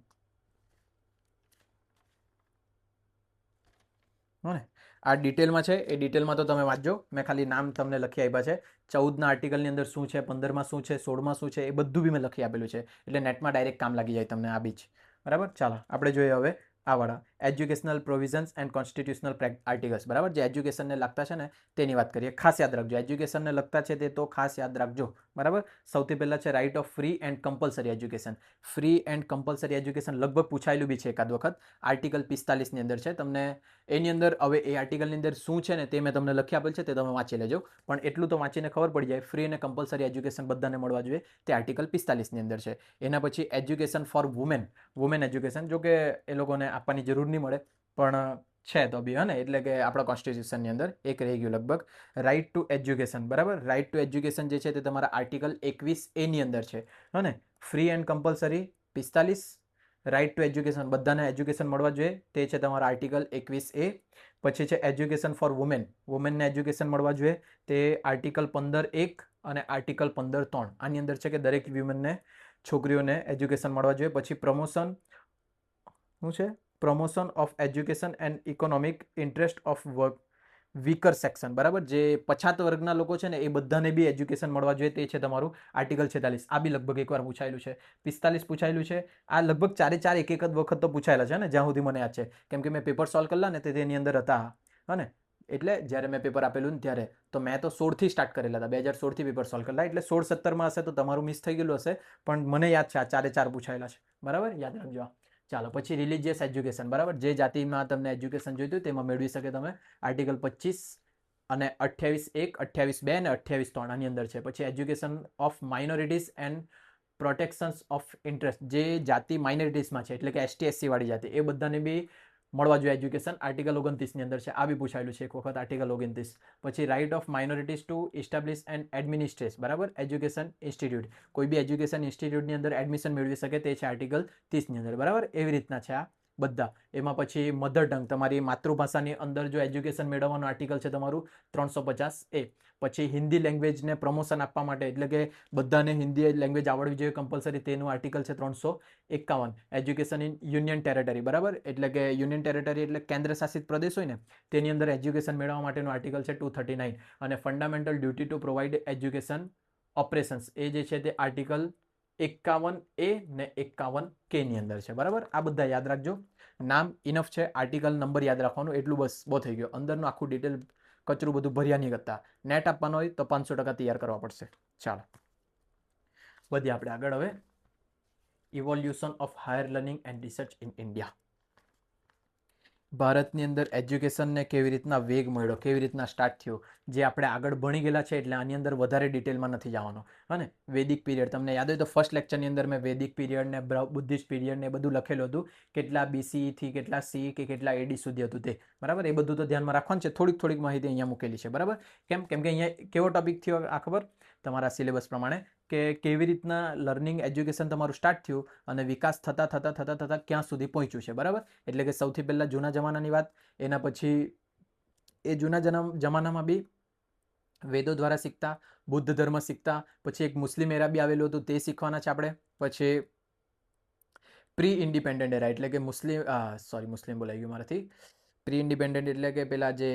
S1: હો ને. આ ડિટેલમાં છે, એ ડિટેલમાં તો તમે વાંચજો, મેં ખાલી નામ તમને લખી આપ્યા છે. 14ના આર્ટિકલની અંદર શું છે, 15માં શું છે, 16માં શું છે, એ બધું બી મેં લખી આપેલું છે, એટલે નેટમાં ડાયરેક્ટ કામ લાગી જાય તમને આ બીચ, બરાબર. ચાલો આપણે જોઈએ હવે આ વાળા educational provisions and constitutional articles, બરાબર, જે એજ્યુકેશનને લગતા છે ને તેની વાત કરીએ. ખાસ યાદ રાખજો, એજ્યુકેશનને લગતા છે તે તો ખાસ યાદ રાખજો, બરાબર. સૌથી પહેલાં છે right of free and compulsory education. Free and compulsory education લગભગ પૂછાયેલું બી છે એકાદ વખત, આર્ટિકલ 45ની અંદર છે. તમને એની અંદર હવે એ આર્ટિકલની અંદર શું છે ને તે મેં તમને લખી આપેલ છે, તે તમે વાંચી લેજો. પણ એટલું તો વાંચીને ખબર પડી જાય, ફ્રી અને કમ્પલસરી એજ્યુકેશન બધાને મળવા જોઈએ, તે આર્ટિકલ 45ની અંદર છે. એના પછી education for women, women education, જો કે એ લોકોને આપવાની જરૂર નહીં મળે પણ છે તો બી, હે, એટલે કે આપણા કોન્સ્ટિટ્યુશનની અંદર એક રહી ગયું લગભગ. રાઇટ ટુ એજ્યુકેશન, બરાબર, રાઇટ ટુ એજ્યુકેશન જે છે તે તમારા આર્ટિકલ 21A ની અંદર છે, હે. Free and compulsory 45, right to education બધાને એજ્યુકેશન મળવા જોઈએ, તે છે તમારા આર્ટિકલ 21A. પછી છે એજ્યુકેશન ફોર વુમેન, વુમેનને એજ્યુકેશન મળવા જોઈએ, તે આર્ટિકલ 15(1) અને આર્ટિકલ 15(3). આની અંદર છે કે દરેક વુમેનને, છોકરીઓને એજ્યુકેશન મળવા જોઈએ. પછી પ્રમોશન, શું છે, promotion of education and economic interest of work weaker section, બરાબર, જે પછાત વર્ગના લોકો છે ને એ બધાને બી એજ્યુકેશન મળવા જોઈએ, તે છે તમારું આર્ટિકલ 46. આ બી લગભગ એકવાર પૂછાયેલું છે. 45 પૂછાયેલું છે. આ લગભગ 4 એક જ વખત તો પૂછાયેલા છે ને, જ્યાં સુધી મને યાદ છે, કેમ કે મેં પેપર સોલ્વ કરેલા ને તે તેની અંદર હતા, હા. એટલે જ્યારે મેં પેપર આપેલું ને ત્યારે તો મેં તો 16થી સ્ટાર્ટ કરેલા હતા, 2016થી પેપર સોલ્વ કરેલા, એટલે 16-17માં હશે તો તમારું મિસ થઈ ગયેલું હશે, પણ મને યાદ છે આ 4 પૂછાયેલા છે, બરાબર, યાદ રાખજો. ચાલો, પછી રિલિજિયસ એજ્યુકેશન, બરાબર, જે જાતિમાં તમને એજ્યુકેશન જોઈતું તેમાં મેળવી શકે તમે, આર્ટિકલ 25 અને 28(1), 28(2) અને 28(3) આની અંદર છે. પછી education of minorities and protections of interest, જે જાતિ માઇનોરિટીઝમાં છે, એટલે કે ST/SC વાળી જાતિ, એ બધાને બી મળવા જોઈએ એજ્યુકેશન, આર્ટિકલ 29ની અંદર છે. આ બી પૂછાયેલું છે એક વખત, આર્ટિકલ 29. પછી right of minorities to establish and administrate, બરાબર, એજ્યુકેશન ઇન્સ્ટિટ્યૂટ, કોઈ બી એજ્યુકેશન ઇન્સ્ટિટ્યૂટની અંદર એડમિશન મેળવી શકે, તે છે આર્ટિકલ 30ની અંદર, બરાબર. એવી રીતના છે આ બધા. એમાં પછી મધર ટંગ, તમારી માતૃભાષાની અંદર જો એજ્યુકેશન મેળવવાનું આર્ટિકલ છે તમારું 350A. પછી હિન્દી લેંગ્વેજને પ્રમોશન આપવા માટે, એટલે કે બધાને હિન્દી લેંગ્વેજ આવડવી જોઈએ કમ્પલસરી, તેનું આર્ટિકલ છે 351. એજ્યુકેશન ઇન યુનિયન ટેરેટરી, બરાબર, એટલે કે યુનિયન ટેરેટરી એટલે કેન્દ્ર શાસિત પ્રદેશ હોય ને, તેની અંદર એજ્યુકેશન મેળવવા માટેનું આર્ટિકલ છે 239. અને fundamental duty to provide education operations, એ જે છે તે આર્ટિકલ 51A ને 51K ની અંદર છે, બરાબર. આ બધા યાદ રાખજો, નામ ઇનફ છે, આર્ટિકલ નંબર યાદ રાખવાનું, એટલું બસ બહુ થઈ ગયું. અંદરનું આખું ડિટેલ કચરું બધું ભર્યા નહીં કરતા. નેટ આપવાનો હોય તો 500% તૈયાર કરવા પડશે. ચાલો, વધીએ આપણે આગળ હવે. Evolution of higher learning and research in India. ભારતની અંદર એજ્યુકેશનને કેવી રીતના વેગ મળ્યો, કેવી રીતના સ્ટાર્ટ થયો, જે આપણે આગળ ભણી ગયેલા છે, એટલે આની અંદર વધારે ડિટેલમાં નથી જવાનો, હા. વૈદિક પીરિયડ તમને યાદ હોય તો ફર્સ્ટ લેક્ચરની અંદર મેં વૈદિક પીરિયડ ને બુદ્ધિસ્ટ પીરિયડ ને બધું લખેલું હતું, કેટલા BC થી કેટલા C કે કેટલા AD સુધી હતું તે, બરાબર. એ બધું તો ધ્યાનમાં રાખવાનું છે. થોડીક માહિતી અહીંયા મૂકેલી છે, બરાબર. કેમ કે અહીંયા કેવો ટોપિક થયો આ ખબર, તમારા સિલેબસ પ્રમાણે કે કેવી રીતના લર્નિંગ એજ્યુકેશન તમારું સ્ટાર્ટ થયું અને વિકાસ થતાં ક્યાં સુધી પહોંચ્યું છે, બરાબર. એટલે કે સૌથી પહેલાં જૂના જમાનાની વાત, એના પછી એ જૂના જમાનામાં બી વેદો દ્વારા શીખતા, બુદ્ધ ધર્મ શીખતા, પછી એક મુસ્લિમ એરા બી આવેલું હતું તે શીખવાના છે આપણે. પછી પ્રી ઇન્ડિપેન્ડન્ટ એરા એટલે કે મુસ્લિમ બોલાઈ ગયું મારાથી. પ્રી ઇન્ડિપેન્ડન્ટ એટલે કે પેલા જે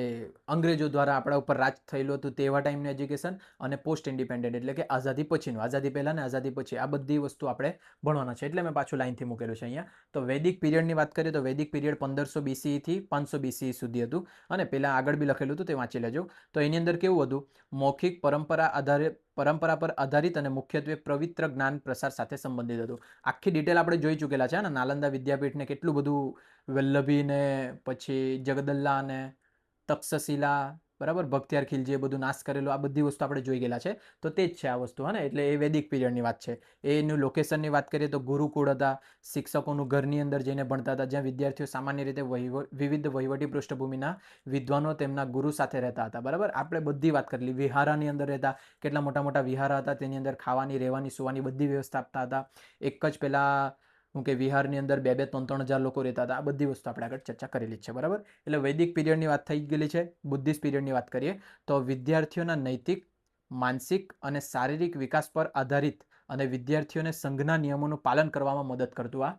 S1: અંગ્રેજો દ્વારા આપણા ઉપર રાજ થયેલું હતું તેવા ટાઈમનું એજ્યુકેશન, અને પોસ્ટ ઇન્ડિપેન્ડન્ટ એટલે કે આઝાદી પછીનું, આઝાદી પહેલાં ને આઝાદી પછી, આ બધી વસ્તુ આપણે ભણવાના છે. એટલે મેં પાછું લાઈનથી મૂકેલું છે અહીંયા. તો વૈદિક પીરિયડની વાત કરીએ તો વૈદિક પીરિયડ 1500 BCE થી 500 BCE સુધી હતું, અને પહેલાં આગળ બી લખેલું હતું તે વાંચી લેજો. તો એની અંદર કેવું હતું, મૌખિક પરંપરા પર આધારિત અને મુખ્યત્વે પવિત્ર જ્ઞાન પ્રસાર સાથે સંબંધિત હતું. આખી ડિટેલ આપણે જોઈ ચૂકેલા છે ને, નાલંદા વિદ્યાપીઠને કેટલું બધું, વલ્લભીને પછી જગદલ્લા ને તક્ષશિલા, બરાબર, બખ્તિયાર ખિલજીએ બધું નાશ કરેલો, આ બધી વસ્તુ આપણે જોઈ ગયેલા છે. તો તે જ છે આ વસ્તુ, હા ને. એટલે એ વૈદિક પીરિયડની વાત છે. એનું લોકેશનની વાત કરીએ તો ગુરુકુળ હતા, શિક્ષકોનું ઘરની અંદર જઈને ભણતા હતા, જ્યાં વિદ્યાર્થીઓ સામાન્ય રીતે વિવિધ વહીવટી પૃષ્ઠભૂમિના વિદ્વાનો તેમના ગુરુ સાથે રહેતા હતા, બરાબર. આપણે બધી વાત કરી લીધી. વિહારાની અંદર રહેતા, કેટલા મોટા મોટા વિહારા હતા, તેની અંદર ખાવાની, રહેવાની, સુવાની બધી વ્યવસ્થા આપતા હતા. એક જ પેલા હું કે વિહારની અંદર 2-3 લોકો રહેતા હતા. આ બધી વસ્તુ આપણે આગળ ચર્ચા કરેલી જ છે, બરાબર. એટલે વૈદિક પીરિયડની વાત થઈ ગયેલી છે. બુદ્ધિસ્ટ પીરિયડની વાત કરીએ તો વિદ્યાર્થીઓના નૈતિક, માનસિક અને શારીરિક વિકાસ પર આધારિત અને વિદ્યાર્થીઓને સંઘના નિયમોનું પાલન કરવામાં મદદ કરતું આ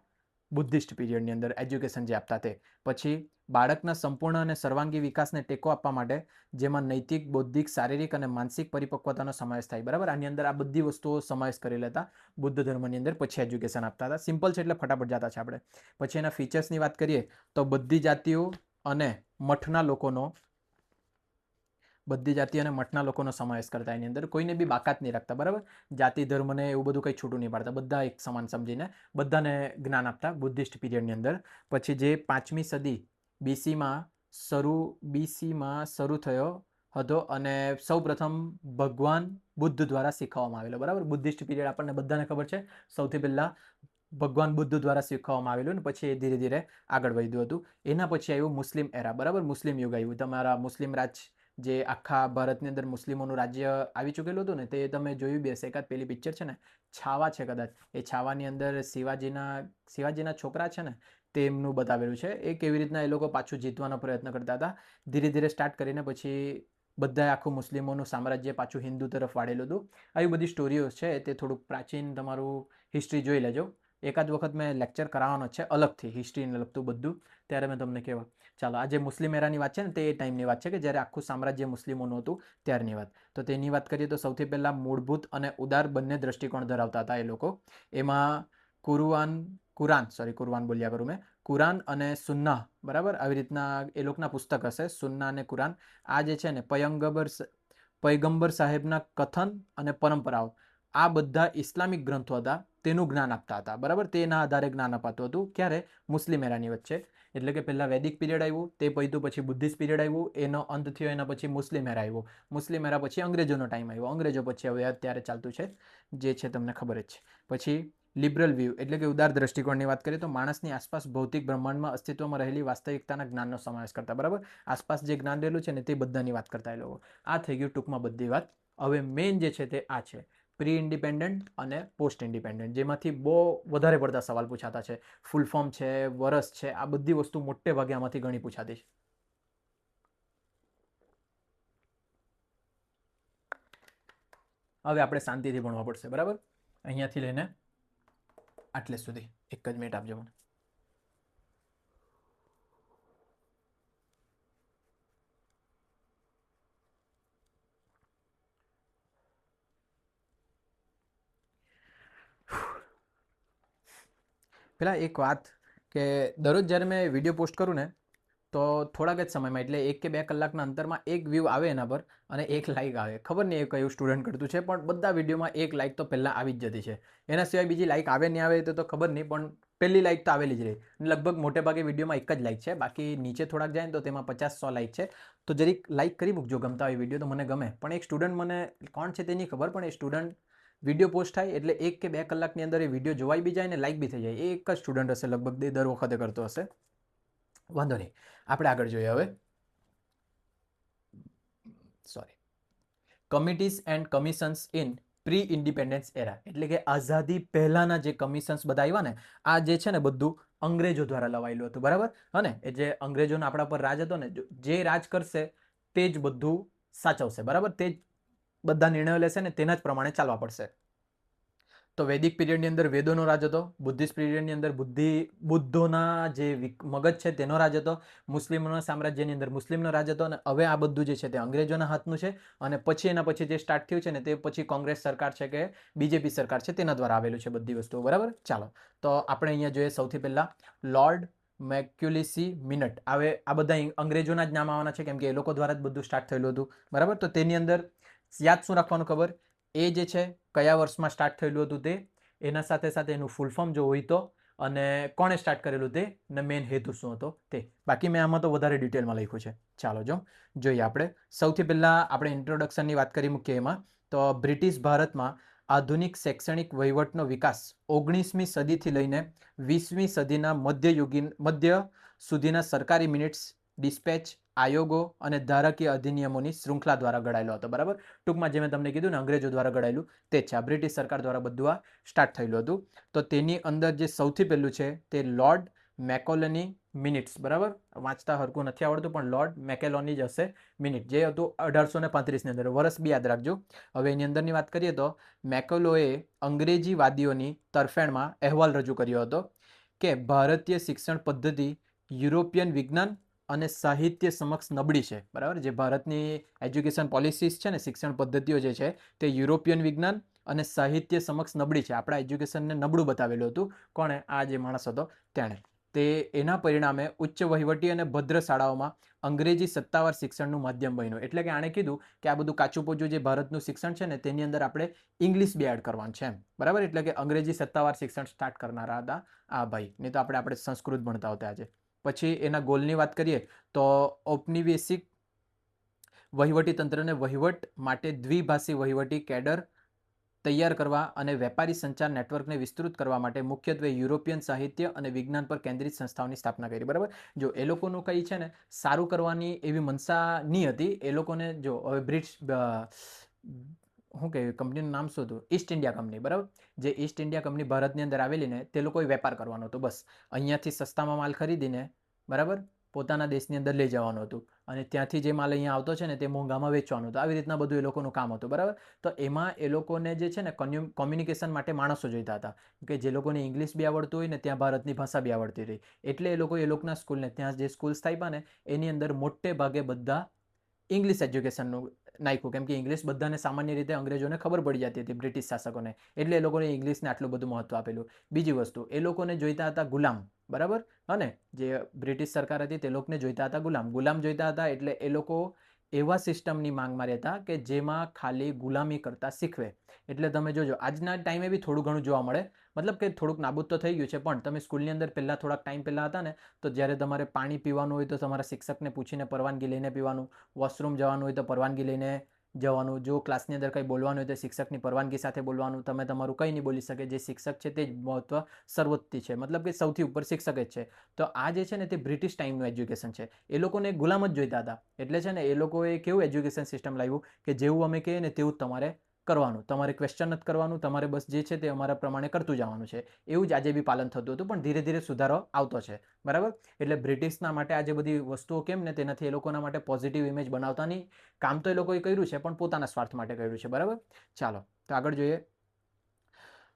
S1: બુદ્ધિસ્ટ પીરિયડની અંદર એજ્યુકેશન જે આપતા તે. પછી બાળકના સંપૂર્ણ અને સર્વાંગી વિકાસને ટેકો આપવા માટે, જેમાં નૈતિક, બૌદ્ધિક, શારીરિક અને માનસિક પરિપક્વતાનો સમાવેશ થાય, બરાબર. આની અંદર આ બધી વસ્તુઓ સમાવેશ કરી લેતા બુદ્ધ ધર્મની અંદર પછી એજ્યુકેશન આપતા હતા. સિમ્પલ છે એટલે ફટાફટ જતા છે આપણે. પછી એના ફીચર્સની વાત કરીએ તો બધી જાતિઓ અને મઠના લોકોનો સમાવેશ કરતા એની અંદર, કોઈને બી બાકાત નહીં રાખતા, બરાબર. જાતિ, ધર્મને એવું બધું કંઈ છૂટું નહીં પાડતા, બધા એક સમાન સમજીને બધાને જ્ઞાન આપતા બુદ્ધિસ્ટ પીરિયડની અંદર. પછી જે 5મી સદી બીસીમાં શરૂ થયો હતો અને સૌ પ્રથમ ભગવાન બુદ્ધ દ્વારા શીખવવામાં આવેલો, બરાબર. બુદ્ધિસ્ટ પીરિયડ આપણને બધાને ખબર છે, સૌથી પહેલાં ભગવાન બુદ્ધ દ્વારા શીખવવામાં આવેલું, ને પછી એ ધીરે ધીરે આગળ વધ્યું હતું. એના પછી આવ્યું મુસ્લિમ એરા, બરાબર. મુસ્લિમ યુગ આવ્યું. તમારા મુસ્લિમ રાજ, જે આખા ભારતની અંદર મુસ્લિમોનું રાજ્ય આવી ચૂકેલું હતું ને, તે તમે જોયું બી હશે. એકાદ પેલી પિક્ચર છે ને, છાવા છે કદાચ, એ છાવાની અંદર શિવાજીના છોકરા છે ને, તેમનું બતાવેલું છે. એ કેવી રીતના એ લોકો પાછું જીતવાનો પ્રયત્ન કરતા હતા, ધીરે ધીરે સ્ટાર્ટ કરીને પછી બધાએ આખું મુસ્લિમોનું સામ્રાજ્ય પાછું હિન્દુ તરફ વાળેલું હતું. આવી બધી સ્ટોરીઓ છે, તે થોડુંક પ્રાચીન તમારું હિસ્ટ્રી જોઈ લેજો. એકાદ વખત મેં લેક્ચર કરાવવાનો છે અલગથી, હિસ્ટ્રીને લગતું બધું, ત્યારે મેં તમને કહેવા. ચાલો, આ જે મુસ્લિમ એરાની વાત છે ને, તે એ ટાઈમની વાત છે કે જ્યારે આખું સામ્રાજ્ય મુસ્લિમોનું હતું ત્યારની વાત. તો તેની વાત કરીએ તો સૌથી પહેલાં મૂળભૂત અને ઉદાર બંને દ્રષ્ટિકોણ ધરાવતા હતા એ લોકો. એમાં કુરાન અને સુન્નાહ, બરાબર. આવી રીતના એ લોકોના પુસ્તક હશે, સુન્ના અને કુરાન. આ જે છે ને, પયગંબર સાહેબના કથન અને પરંપરાઓ, આ બધા ઇસ્લામિક ગ્રંથો હતા, તેનું જ્ઞાન આપતા હતા, બરાબર. તેના આધારે જ્ઞાન અપાતું હતું. ક્યારે? મુસ્લિમ એરાની વચ્ચે. એટલે કે પહેલાં વૈદિક પીરિયડ આવ્યું, તે પૈતું પછી બુદ્ધિસ્ટ પીરિયડ આવ્યું, એનો અંત થયો, એના પછી મુસ્લિમ એરા આવ્યો. મુસ્લિમ એરા પછી અંગ્રેજોનો ટાઈમ આવ્યો. અંગ્રેજો પછી હવે અત્યારે ચાલતું છે જે છે તમને ખબર જ છે. પછી લિબરલ વ્યૂ એટલે કે ઉદાર દ્રષ્ટિકોણની વાત કરીએ તો માણસની આસપાસ ભૌતિક બ્રહ્માંડમાં અસ્તિત્વમાં રહેલી વાસ્તવિકતાના જ્ઞાનનો સમાવેશ કરતા, બરાબર. આસપાસ જે જ્ઞાન રહેલું છે ને, તે બધાની વાત કરતા એ લોકો. આ થઈ ગયું ટૂંકમાં બધી વાત. હવે મેઇન જે છે તે આ છે, પ્રી ઇન્ડિપેન્ડન્ટ અને પોસ્ટ ઇન્ડિપેન્ડન્ટ, જેમાંથી બહુ વધારે પડતા સવાલ પૂછાતા છે. ફૂલ ફોર્મ છે, વરસ છે, આ બધી વસ્તુ મોટે ભાગે આમાંથી ઘણી પૂછાતી છે. હવે આપણે શાંતિથી ભણવા પડશે, બરાબર. અહીંયાથી લઈને આટલે સુધી એક જ મિનિટ આપજો મને. પેલા એક વાત કે દરરોજ જ્યારે મેં વિડીયો પોસ્ટ કરું ને, તો થોડાક જ સમયમાં, એટલે 1 કે 2 કલાકના અંતરમાં એક વ્યૂ આવે એના પર અને 1 લાઇક આવે. ખબર નહીં એ કયું સ્ટુડન્ટ કરતું છે, પણ બધા વિડીયોમાં 1 લાઇક તો પહેલાં આવી જ જતી છે. એના સિવાય બીજી લાઇક આવે નહીં આવે તો ખબર નહીં, પણ પહેલી લાઇક તો આવેલી જ રહી. લગભગ મોટે ભાગે વિડીયોમાં એક જ લાઇક છે, બાકી નીચે થોડાક જાય ને તો તેમાં 50-100 લાઇક છે. તો જરીક લાઇક કરી મૂકજો, ગમતા હોય વિડીયો તો મને ગમે. પણ એક સ્ટુડન્ટ, મને કોણ છે તે નહીં ખબર, પણ એ સ્ટુડન્ટ વિડીયો પોસ્ટ થાય એટલે 1 કે 2 કલાકની અંદર એ વિડીયો જોવાઈ બી જાય ને લાઇક બી થઈ જાય. એ એક જ સ્ટુડન્ટ હશે લગભગ, દર વખતે કરતો હશે. વાંધો નહીં, આપણે આગળ જોઈએ હવે. Committees and commissions in pre independence era, એટલે કે આઝાદી પહેલાના જે કમિશન્સ બધા આવ્યા ને, આ જે છે ને બધું અંગ્રેજો દ્વારા લવાયેલું હતું, બરાબર. અને એ જે અંગ્રેજોનો આપણા પર રાજ હતો ને, જે રાજ કરશે તે જ બધું સાચવશે, બરાબર. તે જ બધા નિર્ણયો લેશે ને તેના જ પ્રમાણે ચાલવા પડશે. તો વૈદિક પીરિયડની અંદર વેદોનો રાજ હતો, બુદ્ધિસ્ટ પીરિયડની અંદર બુદ્ધોના જે મગજ છે તેનો રાજ હતો, મુસ્લિમોના સામ્રાજ્યની અંદર મુસ્લિમનો રાજ હતો. અને હવે આ બધું જે છે તે અંગ્રેજોના હાથનું છે. અને પછી એના પછી જે સ્ટાર્ટ થયું છે ને તે પછી કોંગ્રેસ સરકાર છે કે બીજેપી સરકાર છે તેના દ્વારા આવેલું છે બધી વસ્તુઓ, બરાબર. ચાલો, તો આપણે અહીંયા જોઈએ સૌથી પહેલા લોર્ડ મેક્યુલેસી મિનટ. હવે આ બધા અંગ્રેજોના જ નામ આવવાના છે કેમ કે એ લોકો દ્વારા જ બધું સ્ટાર્ટ થયેલું હતું, બરાબર. તો તેની અંદર યાદ શું રાખવાનું ખબર, એ જે છે કયા વર્ષમાં સ્ટાર્ટ થયેલું હતું તે, એના સાથે સાથે એનું ફૂલ ફોર્મ જો હોય તો, અને કોણે સ્ટાર્ટ કરેલું તે, અને મેઇન હેતુ શું હતો તે. બાકી મેં આમાં તો વધારે ડિટેલમાં લખ્યું છે. ચાલો જોઈએ આપણે. સૌથી પહેલાં આપણે ઇન્ટ્રોડક્શનની વાત કરી મૂકીએ એમાં. તો બ્રિટિશ ભારતમાં આધુનિક શૈક્ષણિક વહીવટનો વિકાસ 19મી સદીથી લઈને 20મી સદીના મધ્ય સુધીના સરકારી મિનિટ્સ, ડિસ્પેચ, આયોગો અને ધારાકીય અધિનિયમોની શૃંખલા દ્વારા ઘડાયેલો હતો, બરાબર. ટૂંકમાં જે મેં તમને કીધું ને અંગ્રેજો દ્વારા ઘડાયેલું તે જ છે. બ્રિટિશ સરકાર દ્વારા બધું આ સ્ટાર્ટ થયેલું હતું. તો તેની અંદર જે સૌથી પહેલું છે તે લોર્ડ મેકોલેની મિનિટ્સ, બરાબર. વાંચતા હરકું નથી આવડતું પણ લોર્ડ મેકેલોની જ હશે મિનિટ, જે હતું 1835ની અંદર. વર્ષ બી યાદ રાખજો. હવે એની અંદરની વાત કરીએ તો મેકોલોએ અંગ્રેજીવાદીઓની તરફેણમાં અહેવાલ રજૂ કર્યો હતો કે ભારતીય શિક્ષણ પદ્ધતિ યુરોપિયન વિજ્ઞાન અને સાહિત્ય સમક્ષ નબળી છે, બરાબર. જે ભારતની એજ્યુકેશન પોલિસીસ છે ને, શિક્ષણ પદ્ધતિઓ જે છે તે યુરોપિયન વિજ્ઞાન અને સાહિત્ય સમક્ષ નબળી છે. આપણા એજ્યુકેશનને નબળું બતાવેલું હતું. કોણે? આ જે માણસ હતો તેણે. તે એના પરિણામે ઉચ્ચ વહીવટી અને ભદ્ર શાળાઓમાં અંગ્રેજી સત્તાવાર શિક્ષણનું માધ્યમ બન્યું. એટલે કે આણે કીધું કે આ બધું કાચું પોચું જે ભારતનું શિક્ષણ છે ને તેની અંદર આપણે ઇંગ્લિશ બી એડ કરવાનું છે એમ, બરાબર. એટલે કે અંગ્રેજી સત્તાવાર શિક્ષણ સ્ટાર્ટ કરનારા હતા આ ભાઈ. નહીં તો આપણે સંસ્કૃત ભણતા હતા આજે. પછી એના ગોલની વાત કરીએ તો ઔપનિવેશિક વહીવટી તંત્રને વહીવટ માટે દ્વિભાષી વહીવટી કેડર તૈયાર કરવા અને વેપારી સંચાર નેટવર્કને વિસ્તૃત કરવા માટે મુખ્યત્વે યુરોપિયન સાહિત્ય અને વિજ્ઞાન પર કેન્દ્રિત સંસ્થાઓની સ્થાપના કરી, બરાબર. જો એ લોકોનું કંઈ છે ને સારું કરવાની એવી મનસા નહીં હતી. એ લોકોને જો હવે શું કહે કંપનીનું નામ શું હતું? ઈસ્ટ ઇન્ડિયા કંપની, બરાબર. જે ઈસ્ટ ઇન્ડિયા કંપની ભારતની અંદર આવેલી ને તે લોકોએ વેપાર કરવાનો હતો બસ. અહીંયાથી સસ્તામાં માલ ખરીદીને, બરાબર, પોતાના દેશની અંદર લઈ જવાનું હતું. અને ત્યાંથી જે માલ અહીંયા આવતો છે ને તે મોંઘામાં વેચવાનું હતું. આવી રીતના બધું એ લોકોનું કામ હતું, બરાબર. તો એમાં એ લોકોને જે છે ને કોમ્યુનિકેશન માટે માણસો જોઈતા હતા કે જે લોકોને ઇંગ્લિશ બી આવડતું હોય ને ત્યાં ભારતની ભાષા બી આવડતી રહી. એટલે એ લોકો એ લોકોના સ્કૂલને, ત્યાં જે સ્કૂલ સ્થાપ્યા ને એની અંદર મોટે ભાગે બધા ઇંગ્લિશ એજ્યુકેશનનું નાખ્યું. કેમ કે ઇંગ્લિશ બધાને સામાન્ય રીતે અંગ્રેજોને ખબર પડી જતી હતી, બ્રિટિશ શાસકોને. એટલે એ લોકોને ઇંગ્લિશને આટલું બધું મહત્વ આપેલું. બીજી વસ્તુ, એ લોકોને જોઈતા હતા ગુલામ, બરાબર. અને જે બ્રિટિશ સરકાર હતી તે લોકોને જોઈતા હતા ગુલામ જોઈતા હતા. એટલે એ લોકો એવા સિસ્ટમની માંગમાં રહેતા કે જેમાં ખાલી ગુલામી કરતા શીખવે. એટલે તમે જોજો આજના ટાઈમે બી થોડું ઘણું જોવા મળે. મતલબ કે થોડુંક નાબૂદ તો થઈ ગયું છે પણ તમે સ્કૂલની અંદર પહેલાં થોડાક ટાઈમ પહેલાં હતા ને તો જ્યારે તમારે પાણી પીવાનું હોય તો તમારા શિક્ષકને પૂછીને પરવાનગી લઈને પીવાનું, વોશરૂમ જવાનું હોય તો પરવાનગી લઈને જવાનું, જો ક્લાસની અંદર કંઈ બોલવાનું હોય તો શિક્ષકની પરવાનગી સાથે બોલવાનું. તમે તમારું કંઈ નહીં બોલી શકે. જે શિક્ષક છે તે જ મહત્વ સર્વોચ્ચ છે, મતલબ કે સૌથી ઉપર શિક્ષક જ છે. તો આ જે છે ને તે બ્રિટિશ ટાઈમનું એજ્યુકેશન છે. એ લોકોને ગુલામ જ જોઈતા હતા. એટલે છે ને એ લોકોએ કેવું એજ્યુકેશન સિસ્ટમ લાવ્યું કે જેવું અમે કહીએ ને તેવું જ તમારે કરવાનું. તમારે ક્વેશ્ચન નથી કરવાનું. તમારે બસ જે છે તે અમારા પ્રમાણે કરતું જવાનું છે. એવું જ આજે બી પાલન થતું હતું પણ ધીરે ધીરે સુધારો આવતો છે, બરાબર. એટલે બ્રિટિશના માટે આજે બધી વસ્તુઓ કેમ ને તેનાથી એ લોકોના માટે પોઝિટિવ ઇમેજ બનાવતા નહીં. કામ તો એ લોકોએ કર્યું છે પણ પોતાના સ્વાર્થ માટે કર્યું છે, બરાબર. ચાલો તો આગળ જોઈએ.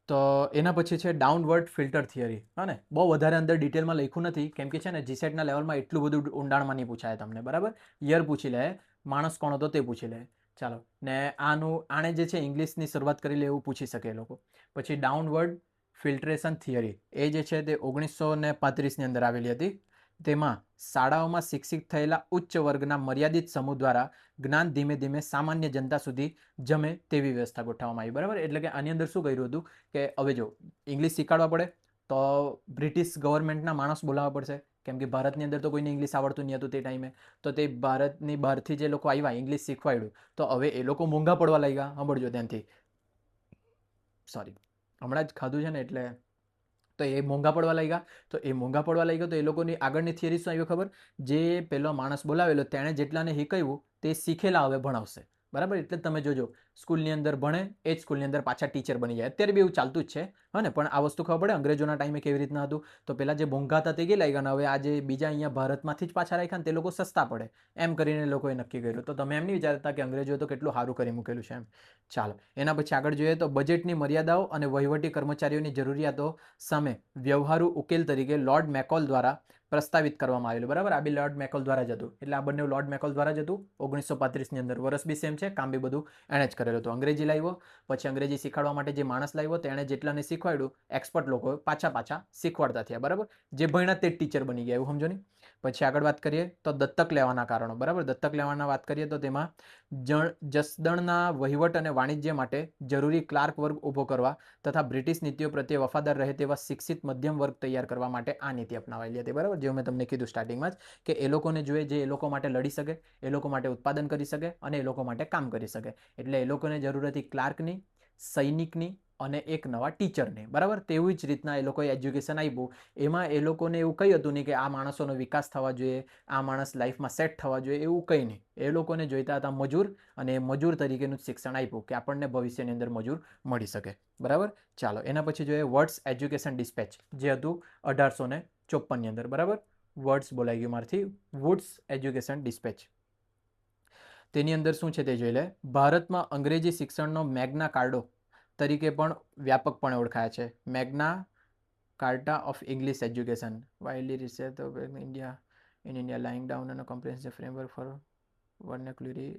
S1: તો એના પછી છે ડાઉનવર્ડ ફિલ્ટર થિયરી. હા ને, બહુ વધારે અંદર ડિટેલમાં લખ્યું નથી કેમ કે છે ને જીસેટના લેવલમાં એટલું બધું ઊંડાણમાં નહીં પૂછાય તમને, બરાબર. યર પૂછી લે, માણસ કોણ હતો તે પૂછી લે. ચાલો, ને આણે જે છે ઇંગ્લિશની શરૂઆત કરી લે એવું પૂછી શકે એ લોકો. પછી ડાઉનવર્ડ ફિલ્ટ્રેશન થિયરી, એ જે છે તે 1935ની અંદર આવેલી હતી. તેમાં શાળાઓમાં શિક્ષિત થયેલા ઉચ્ચ વર્ગના મર્યાદિત સમૂહ દ્વારા જ્ઞાન ધીમે ધીમે સામાન્ય જનતા સુધી જમે તેવી વ્યવસ્થા ગોઠવવામાં આવી, બરાબર. એટલે કે આની અંદર શું કર્યું હતું કે હવે જો ઇંગ્લિશ શીખવાડવા પડે તો બ્રિટિશ ગવર્મેન્ટના માણસ બોલાવવા પડશે. કેમ કે ભારતની અંદર તો કોઈને ઇંગ્લિશ આવડતું નહીં હતું તે ટાઈમે. તો તે ભારતની બહારથી જે લોકો આવ્યા ઇંગ્લિશ શીખવાડ્યું તો હવે એ લોકો મોંઘા પડવા લાગ્યા. સાંભળજો ત્યાંથી, સોરી, હમણાં જ ખાધું છે ને એટલે તો એ મોંઘા પડવા લાગ્યા. તો એ મોંઘા પડવા લાગ્યો તો એ લોકોની આગળની થિયરી શું આવ્યું ખબર? જે પેલો માણસ બોલાવેલો તેણે જેટલાને શીખવ્યું તે શીખેલા હવે ભણાવશે, બરાબર. એટલે તમે જોજો સ્કૂલની અંદર ભણે એ જ સ્કૂલની અંદર પાછા ટીચર બની જાય. અત્યારે બી એવું ચાલતું જ છે. હા ને, પણ આ વસ્તુ ખબર પડે અંગ્રેજોના ટાઈમે કેવી રીતના હતું. તો પહેલાં જે મોંઘા હતા તે ગયેલા ગયા, અને હવે આ જે બીજા અહીંયા ભારતમાંથી જ પાછા રાખ્યા ને તે લોકો સસ્તા પડે એમ કરીને લોકોએ નક્કી કર્યું. તો તમે એમ નહીં વિચારતા કે અંગ્રેજોએ તો કેટલું સારું કરી મૂકેલું છે એમ. ચાલો, એના પછી આગળ જોઈએ તો બજેટની મર્યાદાઓ અને વહીવટી કર્મચારીઓની જરૂરિયાતો સામે વ્યવહારુ ઉકેલ તરીકે લોર્ડ મેકોલ દ્વારા પ્રસ્તાવિત કરવામાં આવેલું. બરાબર, આ બી લોર્ડ મેકોલ દ્વારા જ હતું. એટલે આ બંને લોર્ડ મેકોલ દ્વારા જ હતું 1935ની અંદર. વર્ષ બી સેમ છે, કામ બી બધું એણે જ કરેલું હતું. અંગ્રેજી લાવ્યો, પછી અંગ્રેજી શીખવાડવા માટે જે માણસ લાવ્યો તેણે જેટલાને શીખવાડ્યું એક્સપર્ટ લોકો પાછા શીખવાડતા થયા. બરાબર, જે ભણ્યા તે ટીચર બની ગયા, એવું સમજો ને. પછી આગળ વાત કરીએ તો દત્તક લેવાના કારણો. બરાબર, દત્તક લેવાના વાત કરીએ તો તેમાં જસદણના વહીવટ અને વાણિજ્ય માટે જરૂરી ક્લાર્ક વર્ગ ઊભો કરવા તથા બ્રિટિશ નીતિઓ પ્રત્યે વફાદાર રહે તેવા શિક્ષિત મધ્યમ વર્ગ તૈયાર કરવા માટે આ નીતિ અપનાવાયેલી હતી. બરાબર, જે મેં તમને કીધું સ્ટાર્ટિંગમાં જ કે એ લોકોને જોઈએ જે એ લોકો માટે લડી શકે, એ લોકો માટે ઉત્પાદન કરી શકે અને એ લોકો માટે કામ કરી શકે. એટલે એ લોકોને જરૂર હતી ક્લાર્કની, સૈનિકની અને એક નવા ટીચરની. બરાબર, તેવી જ રીતના એ લોકોએ એજ્યુકેશન આપ્યું. એમાં એ લોકોને એવું કંઈ હતું નહીં કે આ માણસોનો વિકાસ થવા જોઈએ, આ માણસ લાઈફમાં સેટ થવા જોઈએ, એવું કંઈ નહીં. એ લોકોને જોઈતા હતા મજૂર, અને મજૂર તરીકેનું જ શિક્ષણ આપ્યું કે આપણને ભવિષ્યની અંદર મજૂર મળી શકે. બરાબર, ચાલો એના પછી જોઈએ વર્ડ્સ એજ્યુકેશન ડિસ્પેચ, જે હતું 1854ની અંદર. બરાબર, વર્ડ્સ બોલાઈ ગયું મારથી, વુડ્સ એજ્યુકેશન ડિસ્પેચ. તેની અંદર શું છે તે જોઈ લે. ભારતમાં અંગ્રેજી શિક્ષણનો મેગ્ના કાર્ડો તરીકે પણ વ્યાપકપણે ઓળખાય છે. Magna Carta of English education widely research India laying down અને કોમ્પ્રિહેન્સિવ ફ્રેમવર્ક ફોર વર્નેક્યુલરી.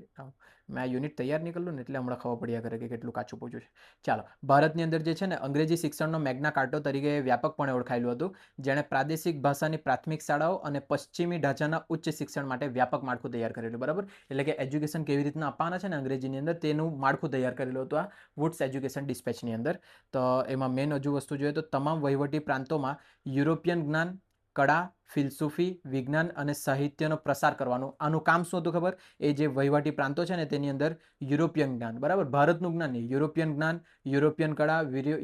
S1: મેં આ યુનિટ તૈયાર નહીં કરેલું ને એટલે હમણાં ખબર પડ્યા કરે કે કેટલું કાચું પૂછ્યું છે. ચાલો, ભારતની અંદર જે છે ને અંગ્રેજી શિક્ષણનો મેગ્ના કાર્ટો તરીકે વ્યાપકપણે ઓળખાયેલું હતું, જેણે પ્રાદેશિક ભાષાની પ્રાથમિક શાળાઓ અને પશ્ચિમી ઢાંચાના ઉચ્ચ શિક્ષણ માટે વ્યાપક માળખું તૈયાર કરેલું. બરાબર, એટલે કે એજ્યુકેશન કેવી રીતના આપવાના છે ને અંગ્રેજીની અંદર તેનું માળખું તૈયાર કરેલું હતું આ વુડ્સ એજ્યુકેશન ડિસ્પેચની અંદર. તો એમાં મેન હજુ વસ્તુ જોઈએ તો તમામ વહીવટી પ્રાંતોમાં યુરોપિયન જ્ઞાન, કળા, ફિલસૂફી, વિજ્ઞાન અને સાહિત્યનો પ્રસાર કરવાનું. આનું કામ શું હતું ખબર? એ જે વહીવટી પ્રાંતો છે ને તેની અંદર યુરોપિયન જ્ઞાન, બરાબર, ભારતનું જ્ઞાન નહીં, યુરોપિયન જ્ઞાન, યુરોપિયન કળા,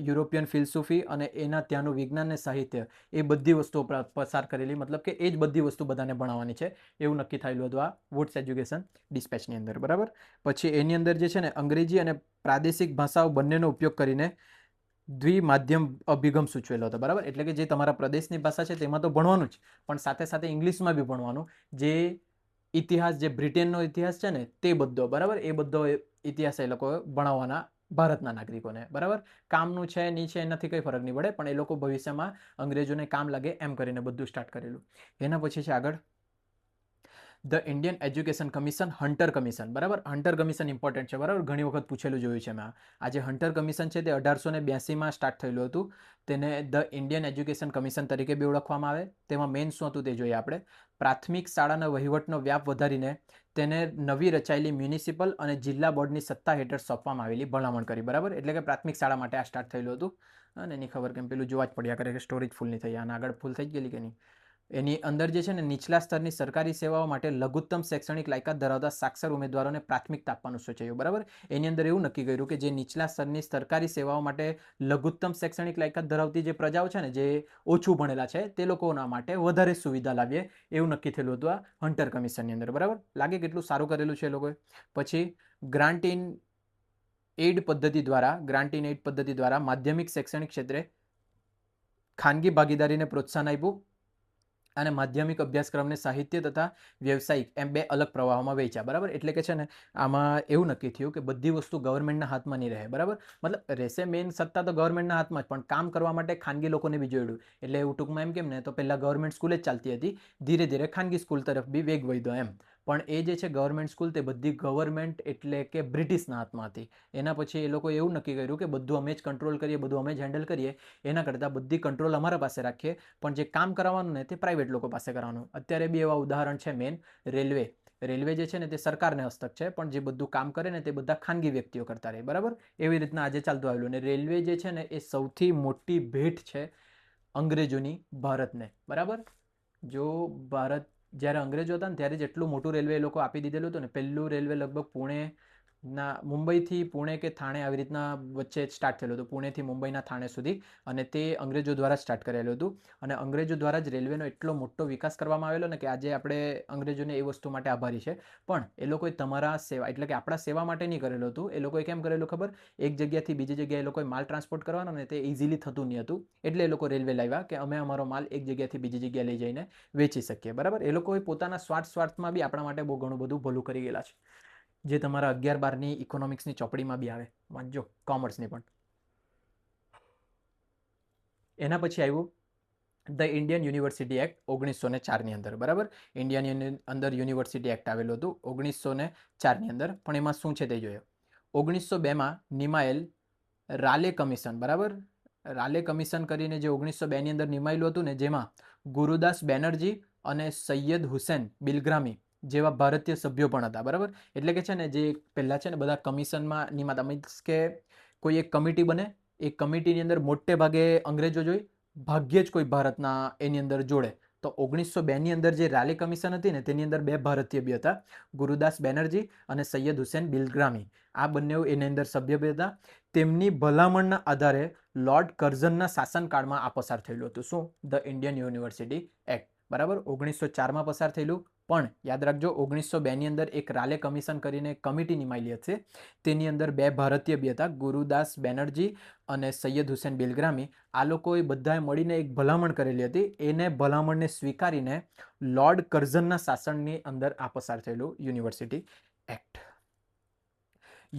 S1: યુરોપિયન ફિલસૂફી અને એના ત્યાંનું વિજ્ઞાન અને સાહિત્ય, એ બધી વસ્તુઓ પસાર કરેલી. મતલબ કે એ જ બધી વસ્તુ બધાને ભણાવવાની છે એવું નક્કી થયેલું હતું આ વુડ્સ એજ્યુકેશન ડિસ્પેચની અંદર. બરાબર, પછી એની અંદર જે છે ને અંગ્રેજી અને પ્રાદેશિક ભાષાઓ બંનેનો ઉપયોગ કરીને દ્વિમાધ્યમ અભિગમ સૂચવેલો હતો. બરાબર, એટલે કે જે તમારા પ્રદેશની ભાષા છે તેમાં તો ભણવાનું જ, પણ સાથે સાથે ઇંગ્લિશમાં બી ભણવાનું. જે ઇતિહાસ, જે બ્રિટનનો ઇતિહાસ છે ને તે બધો, બરાબર, એ બધો ઇતિહાસ એ લોકો ભણાવવાના ભારતના નાગરિકોને. બરાબર, કામનું છે નહીં છે એનાથી કંઈ ફરક નહીં પડે, પણ એ લોકો ભવિષ્યમાં અંગ્રેજોને કામ લાગે એમ કરીને બધું સ્ટાર્ટ કરેલું. એના પછી છે આગળ the Indian education commission, hunter commission. બરાબર, હન્ટર કમિશન ઇમ્પોર્ટન્ટ છે. બરાબર, ઘણી વખત પૂછેલું જોયું છે મેં. આ જે હન્ટર કમિશન છે તે 1882માં સ્ટાર્ટ થયેલું હતું. તેને ધ ઇન્ડિયન એજ્યુકેશન કમિશન તરીકે બી ઓળખવામાં આવે. તેમાં મેઇન શું હતું તે જોઈએ આપણે. પ્રાથમિક શાળાના વહીવટનો વ્યાપ વધારીને તેને નવી રચાયેલી મ્યુનિસિપલ અને જિલ્લા બોર્ડની સત્તા હેઠળ સોંપવામાં આવેલી ભલામણ કરી. બરાબર, એટલે કે પ્રાથમિક શાળા માટે આ સ્ટાર્ટ થયેલું હતું. અને એની ખબર કેમ પેલું જોવા જ પડ્યા કરે કે સ્ટોરેજ ફૂલ નહીં થઈ, અને આગળ ફૂલ થઈ ગયેલી કે નહીં. એની અંદર જે છે ને નીચલા સ્તરની સરકારી સેવાઓ માટે લઘુત્તમ શૈક્ષણિક લાયકાત ધરાવતા સાક્ષર ઉમેદવારોને પ્રાથમિકતા આપવાનું સૂચવ્યું. બરાબર, એની અંદર એવું નક્કી કર્યું કે જે નીચલા સ્તરની સરકારી સેવાઓ માટે લઘુત્તમ શૈક્ષણિક લાયકાત ધરાવતી જે પ્રજાઓ છે ને, જે ઓછું ભણેલા છે તે લોકોના માટે વધારે સુવિધા લાવીએ એવું નક્કી થયેલું હતું આ હન્ટર કમિશનની અંદર. બરાબર, લાગે કેટલું સારું કરેલું છે એ લોકોએ. પછી ગ્રાન્ટ ઇન એડ પદ્ધતિ દ્વારા માધ્યમિક શૈક્ષણિક ક્ષેત્રે ખાનગી ભાગીદારીને પ્રોત્સાહન આપ્યું અને માધ્યમિક અભ્યાસક્રમને સાહિત્ય તથા વ્યવસાયિક એમ બે અલગ પ્રવાહોમાં વહેંચ્યા. બરાબર, એટલે કે છે ને આમાં એવું નક્કી થયું કે બધી વસ્તુ ગવર્મેન્ટના હાથમાં નહીં રહે. બરાબર, મતલબ રહેશે મેઇન સત્તા તો ગવર્મેન્ટના હાથમાં જ, પણ કામ કરવા માટે ખાનગી લોકોને બી જોડ્યું. એટલે એવું ટૂંકમાં એમ કેમ ને તો પહેલાં ગવર્મેન્ટ સ્કૂલ જ ચાલતી હતી, ધીરે ધીરે ખાનગી સ્કૂલ તરફ બી વેગ વધ્યો એમ. પણ એ જે છે ગવર્મેન્ટ સ્કૂલ તે બધી ગવર્મેન્ટ એટલે કે બ્રિટિશના હાથમાં હતી. એના પછી એ લોકોએ એવું નક્કી કર્યું કે બધું અમે જ કંટ્રોલ કરીએ, બધું અમે જ હેન્ડલ કરીએ, એના કરતાં બધી કંટ્રોલ અમારા પાસે રાખીએ, પણ જે કામ કરાવવાનું ને તે પ્રાઇવેટ લોકો પાસે કરાવવાનું. અત્યારે બી એવા ઉદાહરણ છે. મેન રેલવે જે છે ને તે સરકારને હસ્તક છે, પણ જે બધું કામ કરે ને તે બધા ખાનગી વ્યક્તિઓ કરતા રહે. બરાબર, એવી રીતના આજે ચાલતું આવેલું. અને રેલવે જે છે ને એ સૌથી મોટી ભેટ છે અંગ્રેજોની ભારતને. બરાબર, જો ભારત જ્યારે અંગ્રેજો હતા ને ત્યારે જેટલું મોટું રેલવે એ લોકો આપી દીધેલું હતું ને, પહેલું રેલવે લગભગ પુણે ના, મુંબઈથી પુણે કે થાણે આવી રીતના વચ્ચે સ્ટાર્ટ થયેલું હતું, પુણેથી મુંબઈના થાણે સુધી. અને તે અંગ્રેજો દ્વારા સ્ટાર્ટ કરેલું હતું. અને અંગ્રેજો દ્વારા જ રેલવેનો એટલો મોટો વિકાસ કરવામાં આવેલો ને કે આજે આપણે અંગ્રેજોને એ વસ્તુ માટે આભારી છે. પણ એ લોકોએ તમારા સેવા એટલે કે આપણા સેવા માટે નહીં કરેલું હતું. એ લોકોએ કેમ કરેલું ખબર? એક જગ્યાથી બીજી જગ્યાએ એ લોકોએ માલ ટ્રાન્સપોર્ટ કરવાનો ને તે ઇઝીલી થતું નહીં હતું. એટલે એ લોકો રેલવે લાવ્યા કે અમે અમારો માલ એક જગ્યાથી બીજી જગ્યાએ લઈ જઈને વેચી શકીએ. બરાબર? એ લોકોએ પોતાના સ્વાર્થમાં બી આપણા માટે બહુ ઘણું બધું ભલું કરી ગયેલા છે, જે તમારા 11-12ની ઇકોનોમિક્સની ચોપડીમાં બી આવે, વાંચજો, કોમર્સની પણ. એના પછી આવ્યું ધ ઇન્ડિયન યુનિવર્સિટી એક્ટ 1904ની અંદર. બરાબર? ઇન્ડિયન અંદર યુનિવર્સિટી એક્ટ આવેલું હતું 1904ની અંદર. પણ એમાં શું છે તે જોઈએ. 1902માં નિમાયેલ રાલે કમિશન. બરાબર? રાલે કમિશન કરીને જે 1902ની અંદર નિમાયેલું હતું ને, જેમાં ગુરુદાસ બેનર્જી અને સૈયદ હુસેન બિલગ્રામી જેવા ભારતીય સભ્યો પણ હતા. બરાબર? એટલે કે છે ને, જે પહેલાં છે ને બધા કમિશનમાં નિમાતા, મીન્સ કે કોઈ એક કમિટી બને, એ કમિટીની અંદર મોટે ભાગે અંગ્રેજો જોઈ, ભાગ્યે જ કોઈ ભારતના એની અંદર જોડે. તો 1902ની અંદર જે રાલે કમિશન હતી ને, તેની અંદર 2 ભારતીય બી હતા, ગુરુદાસ બેનર્જી અને સૈયદ હુસેન બિલગ્રામી. આ બંને એની અંદર સભ્ય બી હતા. તેમની ભલામણના આધારે લોર્ડ કર્ઝનના શાસનકાળમાં આ પસાર થયેલું હતું. શું? The Indian university act. બરાબર? 1904માં પસાર થયેલું. પણ યાદ રાખજો, 1902ની અંદર એક રાલે કમિશન કરીને કમિટી નિમાયેલી હતી. તેની અંદર 2 ભારતીય બી હતા, ગુરુદાસ બેનર્જી અને સૈયદ હુસેન બિલગ્રામી. આ લોકોએ બધાએ મળીને એક ભલામણ કરેલી હતી. એને ભલામણને સ્વીકારીને લોર્ડ કર્ઝનના શાસનની અંદર આ પસાર થયેલું યુનિવર્સિટી એક્ટ.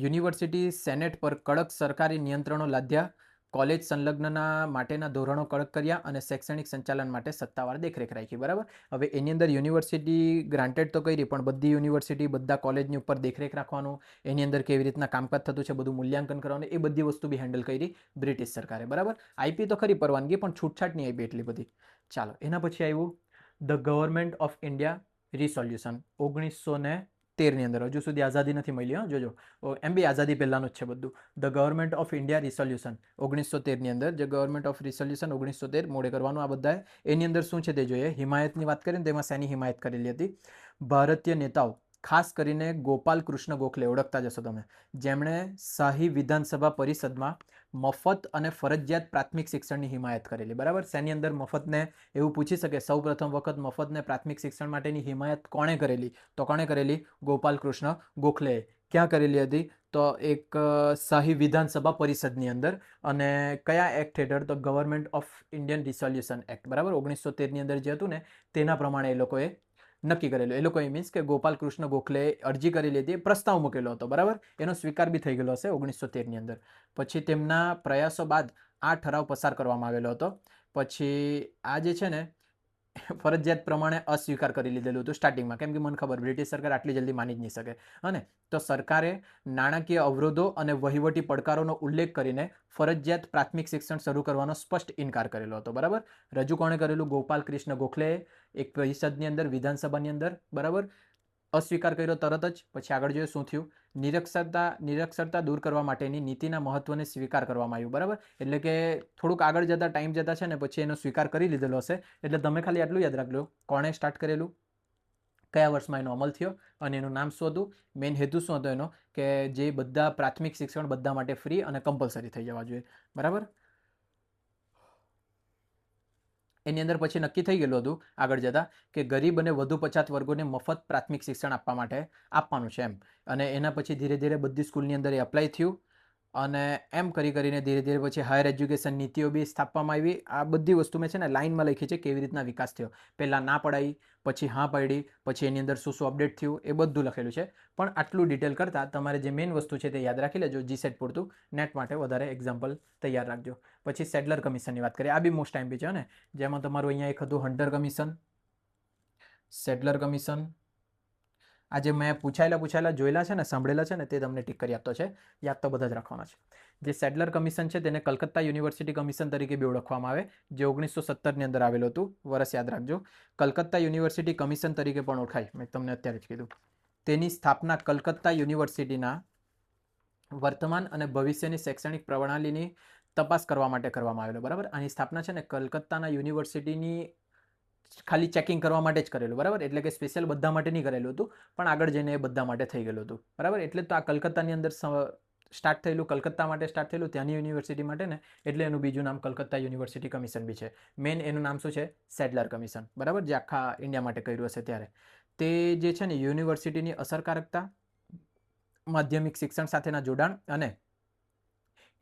S1: યુનિવર્સિટી સેનેટ પર કડક સરકારી નિયંત્રણો લાદ્યા, કોલેજ સંલગ્નના માટેના ધોરણો કડક કર્યા અને શૈક્ષણિક સંચાલન માટે સત્તાવાર દેખરેખ રાખી. બરાબર? હવે એની અંદર યુનિવર્સિટી ગ્રાન્ટેડ તો કરી, પણ બધી યુનિવર્સિટી બધા કોલેજની ઉપર દેખરેખ રાખવાનું, એની અંદર કેવી રીતના કામકાજ થતું છે બધું મૂલ્યાંકન કરવાનું, એ બધી વસ્તુ બી હેન્ડલ કરી બ્રિટિશ સરકારે. બરાબર? આઈપી તો ખરી પરવાનગી, પણ છૂટછાટ નહીં આપી એટલી બધી. ચાલો, એના પછી આવ્યું the government of India resolution 1913ની અંદર. હજુ સુધી આઝાદી નથી મળી, હા, જોજો. એમ બી આઝાદી પહેલાંનું જ છે બધું. The government of India resolution 1913ની અંદર. જે ગવર્મેન્ટ ઓફ રિસોલ્યુશન 1913 મોડે કરવાનું આ બધાએ. એની અંદર શું છે તે જોઈએ. હિમાયતની વાત કરીએ ને, તેમાં શેની હિમાયત કરેલી હતી? ભારતીય નેતાઓ, ખાસ કરીને ગોપાલ કૃષ્ણ ગોખલે, ઓળખતા જશો તમે, જેમણે શાહી વિધાનસભા પરિષદમાં મફત અને ફરજિયાત પ્રાથમિક શિક્ષણની હિમાયત કરેલી. બરાબર? શેની અંદર મફતને એવું પૂછી શકે, સૌ પ્રથમ વખત મફતને પ્રાથમિક શિક્ષણ માટેની હિમાયત કોણે કરેલી? તો કોણે કરેલી? ગોપાલ કૃષ્ણ ગોખલે. ક્યાં કરેલી હતી? તો એક શાહી વિધાનસભા પરિષદની અંદર. અને કયા એક્ટ હેઠળ? તો government of Indian resolution act. બરાબર? 1913ની અંદર જે હતું ને, તેના પ્રમાણે એ લોકોએ નક્કી કરેલું. એ લોકોએ મીન્સ કે ગોપાલ કૃષ્ણ ગોખલે અરજી કરેલી હતી, પ્રસ્તાવ મૂકેલો હતો. બરાબર? એનો સ્વીકાર બી થઈ ગયેલો હશે 1913ની અંદર. પછી તેમના પ્રયાસો બાદ આ ઠરાવ પસાર કરવામાં આવેલો હતો. પછી આ જે છે ને, ફરજિયાત પ્રમાણે અસ્વીકાર કરી લીધેલું હતું સ્ટાર્ટિંગમાં, કેમ કે મને ખબર બ્રિટિશ સરકાર આટલી જલ્દી માની જ નહીં શકે. અને તો સરકારે નાણાકીય અવરોધો અને વહીવટી પડકારોનો ઉલ્લેખ કરીને ફરજિયાત પ્રાથમિક શિક્ષણ શરૂ કરવાનો સ્પષ્ટ ઇનકાર કરેલો હતો. બરાબર? રજૂ કોણે કરેલું? ગોપાલ કૃષ્ણ ગોખલે, એક પરિષદની અંદર, વિધાનસભાની અંદર. બરાબર? અસ્વીકાર કર્યો તરત જ. પછી આગળ જોઈએ શું થયું. નિરક્ષરતા દૂર કરવા માટેની નીતિના મહત્વને સ્વીકાર કરવામાં આવ્યું. બરાબર? એટલે કે થોડુંક આગળ જતા, ટાઈમ જતા છે ને, પછી એનો સ્વીકાર કરી લીધેલો હશે. એટલે તમે ખાલી આટલું યાદ રાખજો, કોણે સ્ટાર્ટ કરેલું, કયા વર્ષમાં એનો અમલ થયો, અને એનું નામ શું હતું, મેઇન હેતુ શું હતો એનો, કે જે બધા પ્રાથમિક શિક્ષણ બધા માટે ફ્રી અને કમ્પલસરી થઈ જવા જોઈએ. બરાબર? એની અંદર પછી નક્કી થઈ ગયેલું હતું આગળ જતા કે ગરીબ અને વધુ પછાત વર્ગોને મફત પ્રાથમિક શિક્ષણ આપવા માટે આપવાનું છે એમ. અને એના પછી ધીરે ધીરે બધી સ્કૂલની અંદર એ અપ્લાય થયું. અને એમ કરી કરીને ધીરે ધીરે પછી હાયર એજ્યુકેશન નીતિઓ બી સ્થાપવામાં આવી. આ બધી વસ્તુ મેં છે ને લાઇનમાં લખી છે, કેવી રીતના વિકાસ થયો. પહેલાં ના પડાઈ, પછી હા પડી, પછી એની અંદર શું શું અપડેટ થયું, એ બધું લખેલું છે. પણ આટલું ડિટેલ કરતાં તમારે જે મેઇન વસ્તુ છે તે યાદ રાખી લેજો. જીસેટ પૂરતું, નેટ માટે વધારે એક્ઝામ્પલ તૈયાર રાખજો. પછી સેડલર કમિશનની વાત કરીએ. આ બી મોસ્ટ ટાઈમ બી છે ને, જેમાં તમારું અહીંયા એક હતું હન્ટર કમિશન, સેડલર કમિશન. આ જે મેં પૂછાયેલા જોયેલા છે ને, સાંભળેલા છે ને, તે તમને ટીક કરી આપતો છે. યાદ તો બધા જ રાખવાના છે. જે સેડલર કમિશન છે તેને કલકત્તા યુનિવર્સિટી કમિશન તરીકે બી ઓળખવામાં આવે, જે 1917ની અંદર આવેલું હતું. વર્ષ યાદ રાખજો. કલકત્તા યુનિવર્સિટી કમિશન તરીકે પણ ઓળખાય, મેં તમને અત્યારે જ કીધું. તેની સ્થાપના કલકત્તા યુનિવર્સિટીના વર્તમાન અને ભવિષ્યની શૈક્ષણિક પ્રણાલીની તપાસ કરવા માટે કરવામાં આવેલો. બરાબર? આની સ્થાપના છે ને કલકત્તાના યુનિવર્સિટીની ખાલી ચેકિંગ કરવા માટે જ કરેલું, બરાબર, એટલે કે સ્પેશિયલ બધા માટે નહીં કરેલું હતું, પણ આગળ જઈને એ બધા માટે થઈ ગયેલું હતું, બરાબર. એટલે તો આ કલકત્તાની અંદર સ્ટાર્ટ થયેલું, કલકત્તા માટે સ્ટાર્ટ થયેલું, ત્યાંની યુનિવર્સિટી માટે ને, એટલે એનું બીજું નામ કલકત્તા યુનિવર્સિટી કમિશન બી છે. મેઇન એનું નામ શું છે? સેડલર કમિશન, બરાબર, જે આખા ઇન્ડિયા માટે કર્યું હશે ત્યારે. તે જે છે ને યુનિવર્સિટીની અસરકારકતા, માધ્યમિક શિક્ષણ સાથેના જોડાણ અને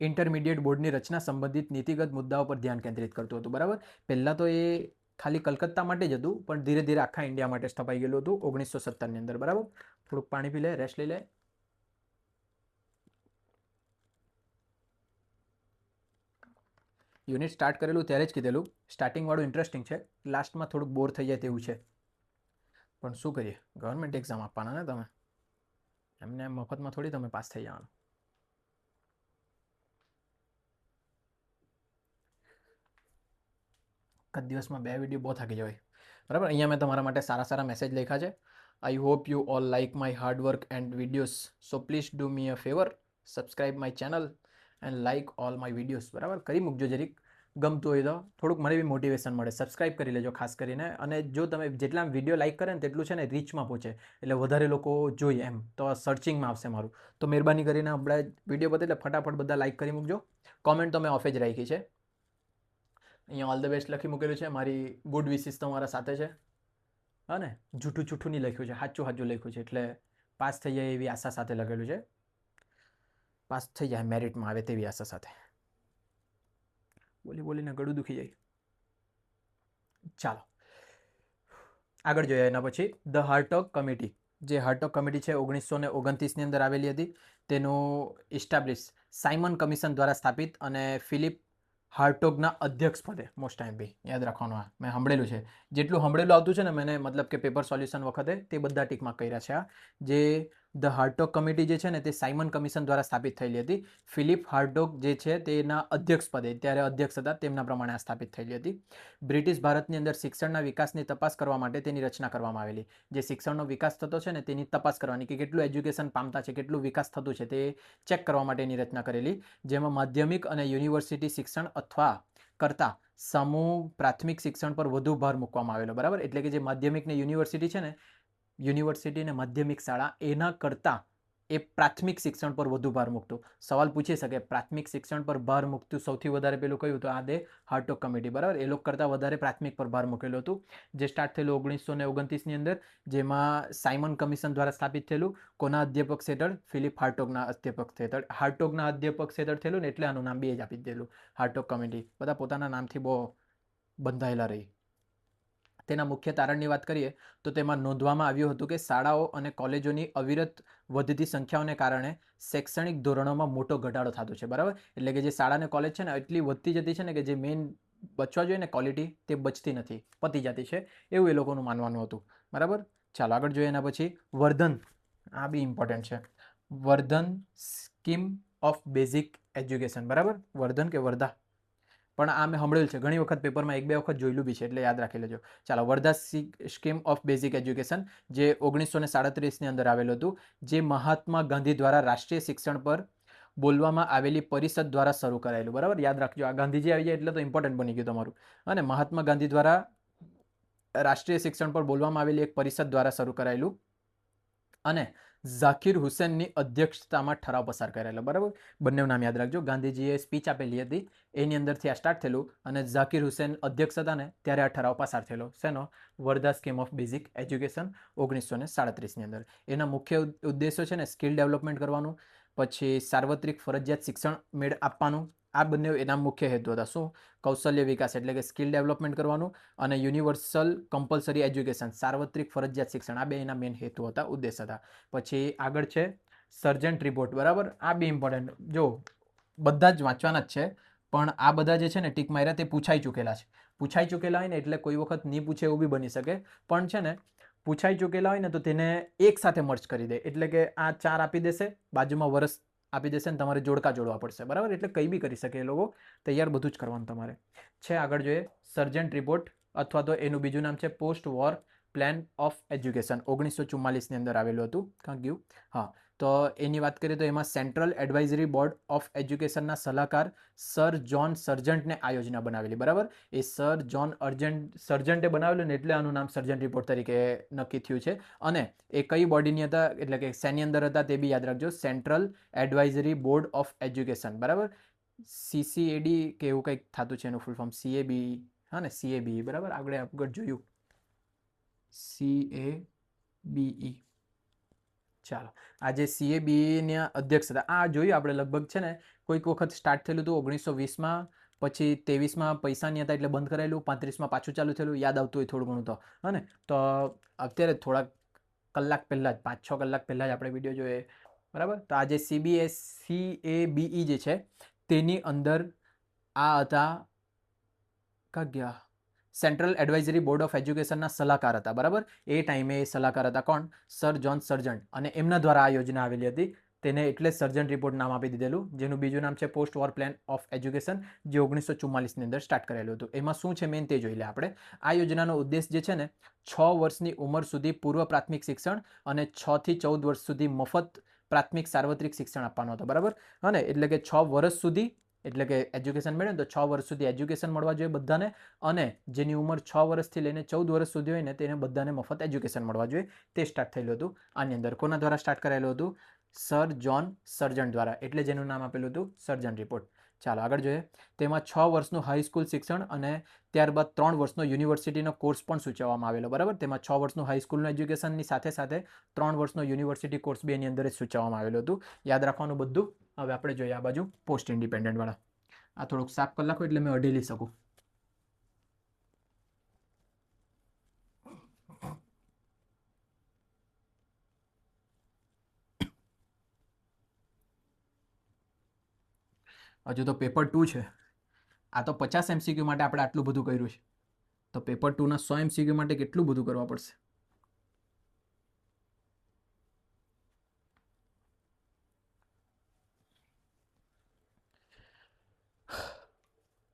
S1: ઇન્ટરમીડિયેટ બોર્ડની રચના સંબંધિત નીતિગત મુદ્દાઓ પર ધ્યાન કેન્દ્રિત કરતું હતું, બરાબર. પહેલાં તો એ ખાલી કલકત્તા માટે જ હતું, પણ ધીરે ધીરે આખા ઇન્ડિયા માટે સ્થપાઈ ગયેલું હતું 1917ની અંદર, બરાબર. થોડુંક પાણી પી લે, રેસ્ટ લઈ લે. યુનિટ સ્ટાર્ટ કરેલું ત્યારે જ કીધેલું, સ્ટાર્ટિંગવાળું ઇન્ટરેસ્ટિંગ છે, લાસ્ટમાં થોડુંક બોર થઈ જાય તેવું છે, પણ શું કરીએ, ગવર્મેન્ટ એક્ઝામ આપવાના ને તમે, એમને મફતમાં થોડી તમે પાસ થઈ જવાનું. એક દિવસમાં 2 વિડીયો બહુ થાકી જવાય, બરાબર. અહીંયા મેં તમારા માટે સારા સારા મેસેજ લખ્યા છે. I hope you all like my hard work and videos, so please do me a favour, subscribe my channel and like all my videos, બરાબર. કરી મૂકજો જરીક, ગમતું હોય તો થોડુંક મને બી મોટિવેશન મળે. સબસ્ક્રાઇબ કરી લેજો ખાસ કરીને, અને જો તમે જેટલા વિડીયો લાઇક કરે ને તેટલું છે ને રીચમાં પહોંચે, એટલે વધારે લોકો જોઈએ એમ, તો સર્ચિંગમાં આવશે મારું. તો મહેરબાની કરીને આપણે વિડીયો બદલે ફટાફટ બધા લાઇક કરી મૂકજો. કોમેન્ટ તો મેં ઓફ જ રાખી છે. અહીંયા ઓલ ધ બેસ્ટ લખી મૂકેલું છે, મારી ગુડ વિશિસ તમારા સાથે છે. હા ને, જૂઠું જૂઠું નહીં લખ્યું છે, સાચું સાચું લખ્યું છે, એટલે પાસ થઈ જાય એવી આશા સાથે લખેલું છે. પાસ થઈ જાય, મેરિટમાં આવે તેવી આશા સાથે. બોલી બોલીને ગળું દુખી જાય. ચાલો આગળ જોઈએ. એના પછી ધ હાર્ટોગ કમિટી, જે હાર્ટોગ કમિટી છે 1929ની અંદર આવેલી હતી. તેનું ઇસ્ટાબ્લિશ સાયમન કમિશન દ્વારા સ્થાપિત અને ફિલિપ હાર્ટોગના અધ્યક્ષ પદે, મોસ્ટ ટાઈમ બી યાદ રાખવાનું, આ મેં સાંભળેલું છે, જેટલું સાંભળેલું આવતું છે ને મેં, મતલબ કે પેપર સોલ્યુશન વખતે તે બધા ટીકમાં કર્યા છે. આ જે ધ હાર્ટોગ કમિટી જે છે ને તે સાયમન કમિશન દ્વારા સ્થાપિત થયેલી હતી. ફિલિપ હાર્ટોગ જે છે તેના અધ્યક્ષ પદે, ત્યારે અધ્યક્ષ હતા, તેમના પ્રમાણે આ સ્થાપિત થયેલી હતી. બ્રિટિશ ભારતની અંદર શિક્ષણના વિકાસની તપાસ કરવા માટે તેની રચના કરવામાં આવેલી. જે શિક્ષણનો વિકાસ થતો છે ને તેની તપાસ કરવાની, કે કેટલું એજ્યુકેશન પામતા છે, કેટલું વિકાસ થતું છે તે ચેક કરવા માટેની રચના કરેલી. જેમાં માધ્યમિક અને યુનિવર્સિટી શિક્ષણ અથવા કરતા સમૂહ પ્રાથમિક શિક્ષણ પર વધુ ભાર મૂકવામાં આવેલો, બરાબર. એટલે કે જે માધ્યમિક ને યુનિવર્સિટી છે ને, યુનિવર્સિટી ને માધ્યમિક શાળા, એના કરતાં એ પ્રાથમિક શિક્ષણ પર વધુ ભાર મૂકતું. સવાલ પૂછી શકે, પ્રાથમિક શિક્ષણ પર ભાર મૂકતું સૌથી વધારે પેલું કયું? તો આ દે હાર્ટોગ કમિટી, બરાબર. એ લોકો કરતાં વધારે પ્રાથમિક પર ભાર મૂકેલું હતું, જે સ્ટાર્ટ થયેલું 1929ની અંદર, જેમાં સાયમન કમિશન દ્વારા સ્થાપિત થયેલું. કોના અધ્યાપક હેઠળ? ફિલિપ હાર્ટોગના અધ્યાપક હેઠળ. હાર્ટોગના અધ્યાપક હેઠળ થયેલું ને એટલે આનું નામ બી જ આપી દીધેલું, હાર્ટોગ કમિટી. બધા પોતાના નામથી બહુ બંધાયેલા રહી. તેના મુખ્ય તારણની વાત કરીએ તો તેમાં નોંધવામાં આવ્યું હતું કે શાળાઓ અને કોલેજોની અવિરત વધતી સંખ્યાઓને કારણે શૈક્ષણિક ધોરણોમાં મોટો ઘટાડો થતો છે, બરાબર. એટલે કે જે શાળા અને કોલેજ છે ને એટલી વધતી જતી છે ને કે જે મેઇન બચવા જોઈએ ને ક્વોલિટી, તે બચતી નથી, પતી જતી છે, એવું એ લોકોનું માનવાનું હતું, બરાબર. ચાલો આગળ જોઈએ. એના પછી વર્ધન, આ બી ઇમ્પોર્ટન્ટ છે, વર્ધન સ્કીમ ઓફ બેઝિક એજ્યુકેશન, બરાબર. વર્ધન કે વર્ધા, પણ આ મેં સાંભળેલું છે ઘણી વખત, પેપરમાં 1-2 વખત જોયેલું બી છે, એટલે યાદ રાખી લેજો. ચાલો, Wardha scheme of basic education, જે 1937ની અંદર આવેલું હતું, જે મહાત્મા ગાંધી દ્વારા રાષ્ટ્રીય શિક્ષણ પર બોલવામાં આવેલી પરિષદ દ્વારા શરૂ કરાયેલું, બરાબર. યાદ રાખજો, આ ગાંધીજી આવી જાય એટલે તો ઇમ્પોર્ટન્ટ બની ગયું તમારું. અને મહાત્મા ગાંધી દ્વારા રાષ્ટ્રીય શિક્ષણ પર બોલવામાં આવેલી એક પરિષદ દ્વારા શરૂ કરાયેલું, અને ઝાકિર હુસેનની અધ્યક્ષતામાં ઠરાવ પસાર કરેલો, બરાબર. બંને નામ યાદ રાખજો. ગાંધીજીએ સ્પીચ આપેલી હતી, એની અંદરથી આ સ્ટાર્ટ થયેલું, અને ઝાકિર હુસેન અધ્યક્ષ હતા ને ત્યારે આ ઠરાવ પસાર થયેલો. શેનો? Wardha scheme of basic education 1937ની અંદર. એના મુખ્ય ઉદ્દેશો છે ને સ્કિલ ડેવલપમેન્ટ કરવાનું, પછી સાર્વત્રિક ફરજિયાત શિક્ષણ મેળ આપવાનું. આ બંને એના મુખ્ય હેતુ હતા. શું? કૌશલ્ય વિકાસ એટલે કે સ્કિલ ડેવલપમેન્ટ કરવાનું, અને યુનિવર્સલ કમ્પલસરી એજ્યુકેશન, સાર્વત્રિક ફરજિયાત શિક્ષણ. આ બે એના મેઇન હેતુ હતા, ઉદ્દેશ હતા. પછી આગળ છે સર્જન્ટ રિપોર્ટ, બરાબર. આ બી ઇમ્પોર્ટન્ટ, જો બધા જ વાંચવાના જ છે, પણ આ બધા જે છે ને ટીક માર્યા તે પૂછાઈ ચૂકેલા છે. પૂછાઈ ચૂકેલા હોય ને એટલે કોઈ વખત નહીં પૂછે એવું બી બની શકે, પણ છે ને પૂછાઈ ચૂકેલા હોય ને તો તેને એક સાથે મર્જ કરી દે, એટલે કે આ 4 આપી દેશે, બાજુમાં વર્ષ આપી દેશે, ને તમારે જોડકા જોડવા પડશે, બરાબર. એટલે કંઈ બી કરી શકે એ લોકો, તૈયાર બધું જ કરવાનું તમારે છે. આગળ જોઈએ સર્જન્ટ રિપોર્ટ, અથવા તો એનું બીજું નામ છે post war plan of education, 1944ની અંદર આવેલું હતું. કાં ગયું? હા, તો એની વાત કરીએ તો એમાં સેન્ટ્રલ એડવાઇઝરી બોર્ડ ઓફ એજ્યુકેશનના સલાહકાર સર જોન સર્જન્ટને આ યોજના બનાવેલી, બરાબર. એ સર જોન સર્જન્ટે બનાવેલું ને એટલે આનું નામ સર્જન્ટ રિપોર્ટ તરીકે નક્કી થયું છે. અને એ કઈ બોડીની હતા એટલે કે શેની અંદર હતા તે બી યાદ રાખજો, central advisory board of education, બરાબર. CCAD કે એવું કંઈક થતું છે એનું ફૂલ ફોર્મ, CAB, હા ને, CABE, બરાબર. આગળ જોયું CABE. ચાલો, આ જે CABEના અધ્યક્ષ હતા આ જોયું આપણે લગભગ છે ને કોઈક વખત સ્ટાર્ટ થયેલું હતું 1920માં, પછી 23માં પૈસા નહીં હતા એટલે બંધ કરાયેલું, 35માં પાછું ચાલુ થયેલું, યાદ આવતું હોય થોડું ઘણું તો, હા ને. તો અત્યારે થોડાક કલાક પહેલાં જ 5-6 કલાક પહેલાં જ આપણે વિડીયો જોઈએ, બરાબર. તો આ જે CABE જે છે તેની અંદર આ હતા કા ગયા સેન્ટ્રલ એડવાઇઝરી બોર્ડ ઓફ એજ્યુકેશનના સલાહકાર હતા, બરાબર. એ ટાઈમે એ સલાહકાર હતા કોણ? Sir John Sargent. અને એમના દ્વારા આ યોજના આવેલી હતી, તેને એટલે સર્જન્ટ રિપોર્ટ નામ આપી દીધેલું, જેનું બીજું નામ છે post war plan of education, જે 1944ની અંદર સ્ટાર્ટ કરેલું હતું. એમાં શું છે મેન તે જોઈ લે આપણે. આ યોજનાનો ઉદ્દેશ જે છે ને 6 વર્ષની ઉંમર સુધી પૂર્વ પ્રાથમિક શિક્ષણ અને 6 થી 14 વર્ષ સુધી મફત પ્રાથમિક સાર્વત્રિક શિક્ષણ આપવાનો હતો, બરાબર. અને એટલે કે 6 વર્ષ સુધી એટલે કે એજ્યુકેશન મળે ને તો 6 વર્ષ સુધી એજ્યુકેશન મળવા જોઈએ બધાને, અને જેની ઉંમર 6 વર્ષથી લઈને 14 વર્ષ સુધી હોય ને તેને બધાને મફત એજ્યુકેશન મળવા જોઈએ. તે સ્ટાર્ટ થયેલું હતું આની અંદર. કોના દ્વારા સ્ટાર્ટ કરાયેલું હતું? સર જોન સર્જન્ટ દ્વારા, એટલે જેનું નામ આપેલું હતું સર્જન્ટ રિપોર્ટ. ચાલો આગળ જોઈએ. તેમાં 6 વર્ષનું હાઈસ્કૂલ શિક્ષણ અને ત્યારબાદ 3 વર્ષનો યુનિવર્સિટીનો કોર્સ પણ સૂચવવામાં આવેલો, બરાબર. તેમાં 6 વર્ષનું હાઈસ્કૂલનું એજ્યુકેશનની સાથે સાથે 3 વર્ષનો યુનિવર્સિટી કોર્સ બી એની અંદર જ સૂચવવામાં આવેલું હતું. યાદ રાખવાનું બધું. હવે આપણે જોઈએ આ બાજુ પોસ્ટ ઇન્ડિપેન્ડન્ટ વાળા. આ થોડુંક સાફ કરી નાખો એટલે મેં અઢેલી શકું. હજુ તો પેપર 2 છે. આ તો 50 MCQ માટે આપણે આટલું બધું કર્યું છે, તો પેપર 2ના 100 MCQ માટે કેટલું બધું કરવા પડશે.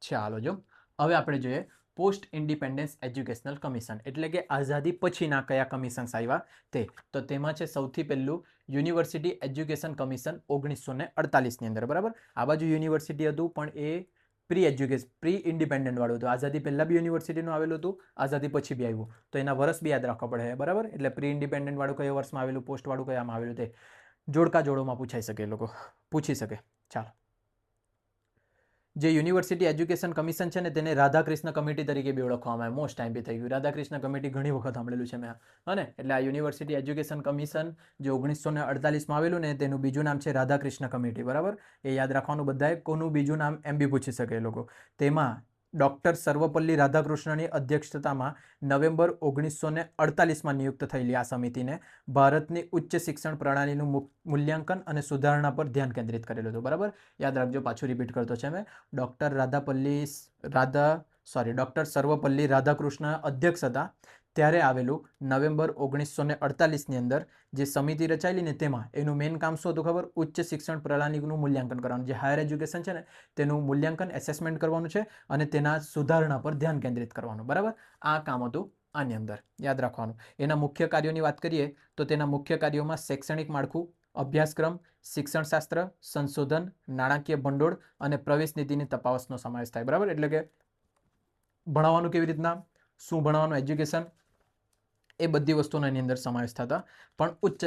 S1: ચાલો જો હવે આપણે જોઈએ પોસ્ટ ઇન્ડિપેન્ડન્સ એજ્યુકેશનલ કમિશન, એટલે કે આઝાદી પછીના કયા કમિશન્સ આવ્યા તે. તો તેમાં છે સૌથી પહેલું યુનિવર્સિટી એજ્યુકેશન કમિશન 1948ની અંદર, બરાબર. આ બાજુ યુનિવર્સિટી હતું પણ એ પ્રી ઇન્ડિપેન્ડન્ટ વાળું હતું. આઝાદી પહેલાં બી યુનિવર્સિટીનું આવેલું હતું, આઝાદી પછી બી આવ્યું, તો એના વર્ષ બી યાદ રાખવા પડે, બરાબર. એટલે પ્રી ઇન્ડિપેન્ડન્ટ વાળું કયા વર્ષમાં આવેલું, પોસ્ટ વાળું કયામાં આવેલું, તે જોડકા જોડોમાં પૂછાઈ શકે, એ લોકો પૂછી શકે. ચાલો, જે યુનિવર્સિટી એજ્યુકેશન કમિશન છે ને તેને રાધાકૃષ્ણ કમિટી તરીકે બી ઓળખવામાં આવે. મોસ્ટ ટાઈમ બી થઈ ગયું, રાધાકૃષ્ણ કમિટી ઘણી વખત સાંભળેલું છે મેં, અને એટલે આ યુનિવર્સિટી એજ્યુકેશન કમિશન જે 1948માં આવેલું ને તેનું બીજું નામ છે રાધાકૃષ્ણ કમિટી, બરાબર. એ યાદ રાખવાનું બધાએ. કોનું બીજું નામ એમ બી પૂછી શકે એ લોકો. તેમાં ડૉક્ટર સર્વપલ્લી રાધાકૃષ્ણની અધ્યક્ષતામાં નવેમ્બર 1948માં નિયુક્ત થયેલી આ સમિતિને ભારતની ઉચ્ચ શિક્ષણ પ્રણાલીનું મૂલ્યાંકન અને સુધારણા પર ધ્યાન કેન્દ્રિત કરેલું હતું, બરાબર. યાદ રાખજો, પાછું રિપીટ કરતો છે મેં. ડૉક્ટર સર્વપલ્લી રાધાકૃષ્ણ અધ્યક્ષ હતા ત્યારે આવેલું નવેમ્બર 1948ની અંદર જે સમિતિ રચાયેલી ને તેમાં એનું મેઇન કામ શું હતું ખબર? ઉચ્ચ શિક્ષણ પ્રણાલીનું મૂલ્યાંકન કરવાનું. જે હાયર એજ્યુકેશન છે ને તેનું મૂલ્યાંકન એસેસમેન્ટ કરવાનું છે અને તેના સુધારણા પર ધ્યાન કેન્દ્રિત કરવાનું, બરાબર. આ કામ હતું આની અંદર, યાદ રાખવાનું. એના મુખ્ય કાર્યોની વાત કરીએ તો તેના મુખ્ય કાર્યોમાં શૈક્ષણિક માળખું, અભ્યાસક્રમ, શિક્ષણશાસ્ત્ર, સંશોધન, નાણાકીય ભંડોળ અને પ્રવેશ નીતિની તપાસનો સમાવેશ થાય, બરાબર. એટલે કે ભણાવવાનું કેવી રીતના, શું ભણાવવાનું, એજ્યુકેશન, એ બધી વસ્તુનો એની અંદર સમાવેશ થતા. પણ ઉચ્ચ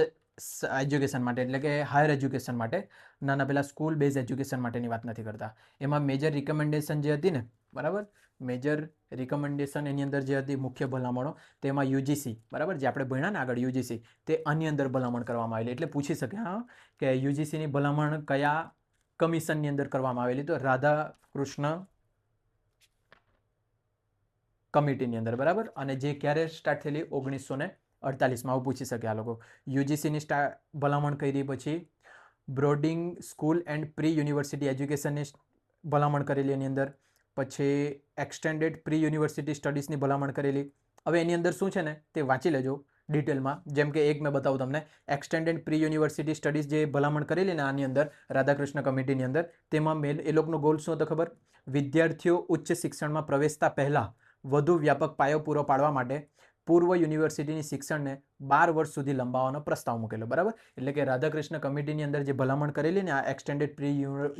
S1: એજ્યુકેશન માટે એટલે કે હાયર એજ્યુકેશન માટે, નાના પેલા સ્કૂલ બેઝ એજ્યુકેશન માટેની વાત નથી કરતા. એમાં મેજર રિકમેન્ડેશન જે હતી ને, બરાબર, મેજર રિકમેન્ડેશન એની અંદર જે હતી મુખ્ય ભલામણો, તેમાં UGC, બરાબર, જે આપણે ભણ્યા ને આગળ UGC, તે આની અંદર ભલામણ કરવામાં આવેલી. એટલે પૂછી શકે હા કે UGCની ભલામણ કયા કમિશનની અંદર કરવામાં આવેલી? તો રાધાકૃષ્ણ કમિટીની અંદર, બરાબર. અને જે ક્યારે સ્ટાર્ટ થયેલી? 1948માં. આવું પૂછી શકે આ લોકો. UGCની ભલામણ કરી, પછી બ્રોડિંગ સ્કૂલ એન્ડ પ્રી યુનિવર્સિટી એજ્યુકેશનની ભલામણ કરેલી એની અંદર, પછી એક્સટેન્ડેડ પ્રી યુનિવર્સિટી સ્ટડીઝની ભલામણ કરેલી. હવે એની અંદર શું છે ને તે વાંચી લેજો ડિટેલમાં. જેમ કે એક મેં બતાવું તમને, એક્સટેન્ડેડ પ્રી યુનિવર્સિટી સ્ટડીઝ જે ભલામણ કરેલી ને આની અંદર રાધાકૃષ્ણ કમિટીની અંદર, તેમાં એ લોકોનો ગોલ શું હતો ખબર? વિદ્યાર્થીઓ ઉચ્ચ શિક્ષણમાં પ્રવેશતા પહેલાં વધુ વ્યાપક પાયો પૂરો પાડવા માટે પૂર્વ યુનિવર્સિટીની શિક્ષણને 12 વર્ષ સુધી લંબાવવાનો પ્રસ્તાવ મૂકેલો, બરાબર. એટલે કે રાધાકૃષ્ણ કમિટીની અંદર જે ભલામણ કરેલી ને આ એક્સટેન્ડેડ પ્રી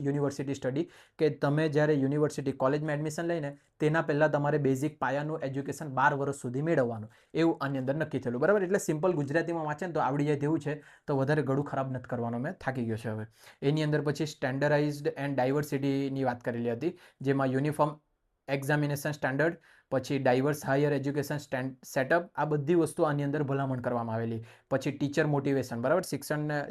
S1: યુનિવર્સિટી સ્ટડી, કે તમે જ્યારે યુનિવર્સિટી કોલેજમાં એડમિશન લઈને તેના પહેલાં તમારે બેઝિક પાયાનું એજ્યુકેશન 12 વર્ષ સુધી મેળવવાનું, એવું આની અંદર નક્કી થયેલું, બરાબર. એટલે સિમ્પલ ગુજરાતીમાં વાંચે ને તો આવડી જાય તેવું છે, તો વધારે ગળું ખરાબ નથી કરવાનો, મેં થાકી ગયો છે હવે. એની અંદર પછી સ્ટેન્ડર્ડાઇઝ્ડ એન્ડ ડાયવર્સિટીની વાત કરેલી હતી, જેમાં યુનિફોર્મ એક્ઝામિનેશન સ્ટાન્ડર્ડ, પછી ડાયવર્સ હાયર એજ્યુકેશન સેટઅપ, આ બધી વસ્તુ આની અંદર ભલામણ કરવામાં આવેલી. પછી ટીચર મોટિવેશન, બરાબર,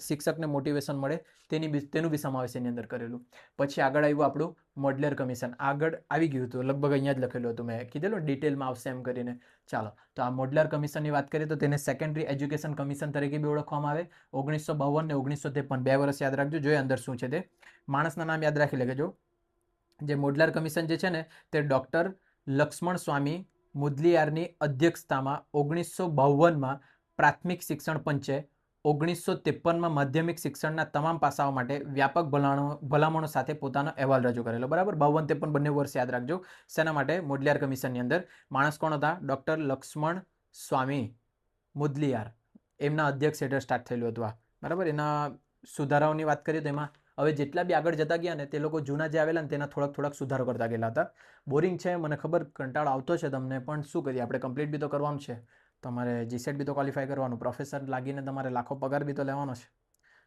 S1: શિક્ષકને મોટિવેશન મળે તેનું બી સમાવેશ એની અંદર કરેલું. પછી આગળ આવ્યું આપણું મોડ્યુલર કમિશન, આગળ આવી ગયું હતું, લગભગ અહીંયા જ લખેલું હતું, મેં કીધેલું ડિટેલમાં આવશે એમ કરીને. ચાલો, તો આ મોડ્યુલર કમિશનની વાત કરીએ તો તેને સેકન્ડરી એજ્યુકેશન કમિશન તરીકે બી ઓળખવામાં આવે. 1952 ને 1953, 2 વર્ષ યાદ રાખજો, જોઈએ અંદર શું છે તે. માણસના નામ યાદ રાખી લેજો. જે મોડ્યુલર કમિશન જે છે ને તે ડૉક્ટર લક્ષ્મણ સ્વામી મુદલિયારની અધ્યક્ષતામાં 1952માં પ્રાથમિક શિક્ષણ પંચે 1953માં માધ્યમિક શિક્ષણના તમામ પાસાઓ માટે વ્યાપક ભલામણો સાથે પોતાનો અહેવાલ રજૂ કરેલો, બરાબર. 52-53 બંને વર્ષ યાદ રાખજો. શેના માટે? મોડ્યુલર કમિશનની અંદર. માણસ કોણ હતા? ડૉક્ટર લક્ષ્મણ સ્વામી મુદલિયાર, એમના અધ્યક્ષ હેઠળ સ્ટાર્ટ થયેલું હતું આ, બરાબર. એના સુધારાઓની વાત કરીએ તો એમાં હવે જેટલા બી આગળ જતા ગયા ને તે લોકો જૂના જે આવેલા ને તેના થોડાક સુધારો કરતા ગયેલા હતા. બોરિંગ છે, મને ખબર, કંટાળો આવતો છે તમને, પણ શું કરીએ, આપણે કમ્પ્લીટ બી તો કરવાનું છે. તમારે જીસેટ બી તો ક્વોલિફાય કરવાનું, પ્રોફેસર લાગીને તમારે લાખો પગાર બી તો લેવાનો છે,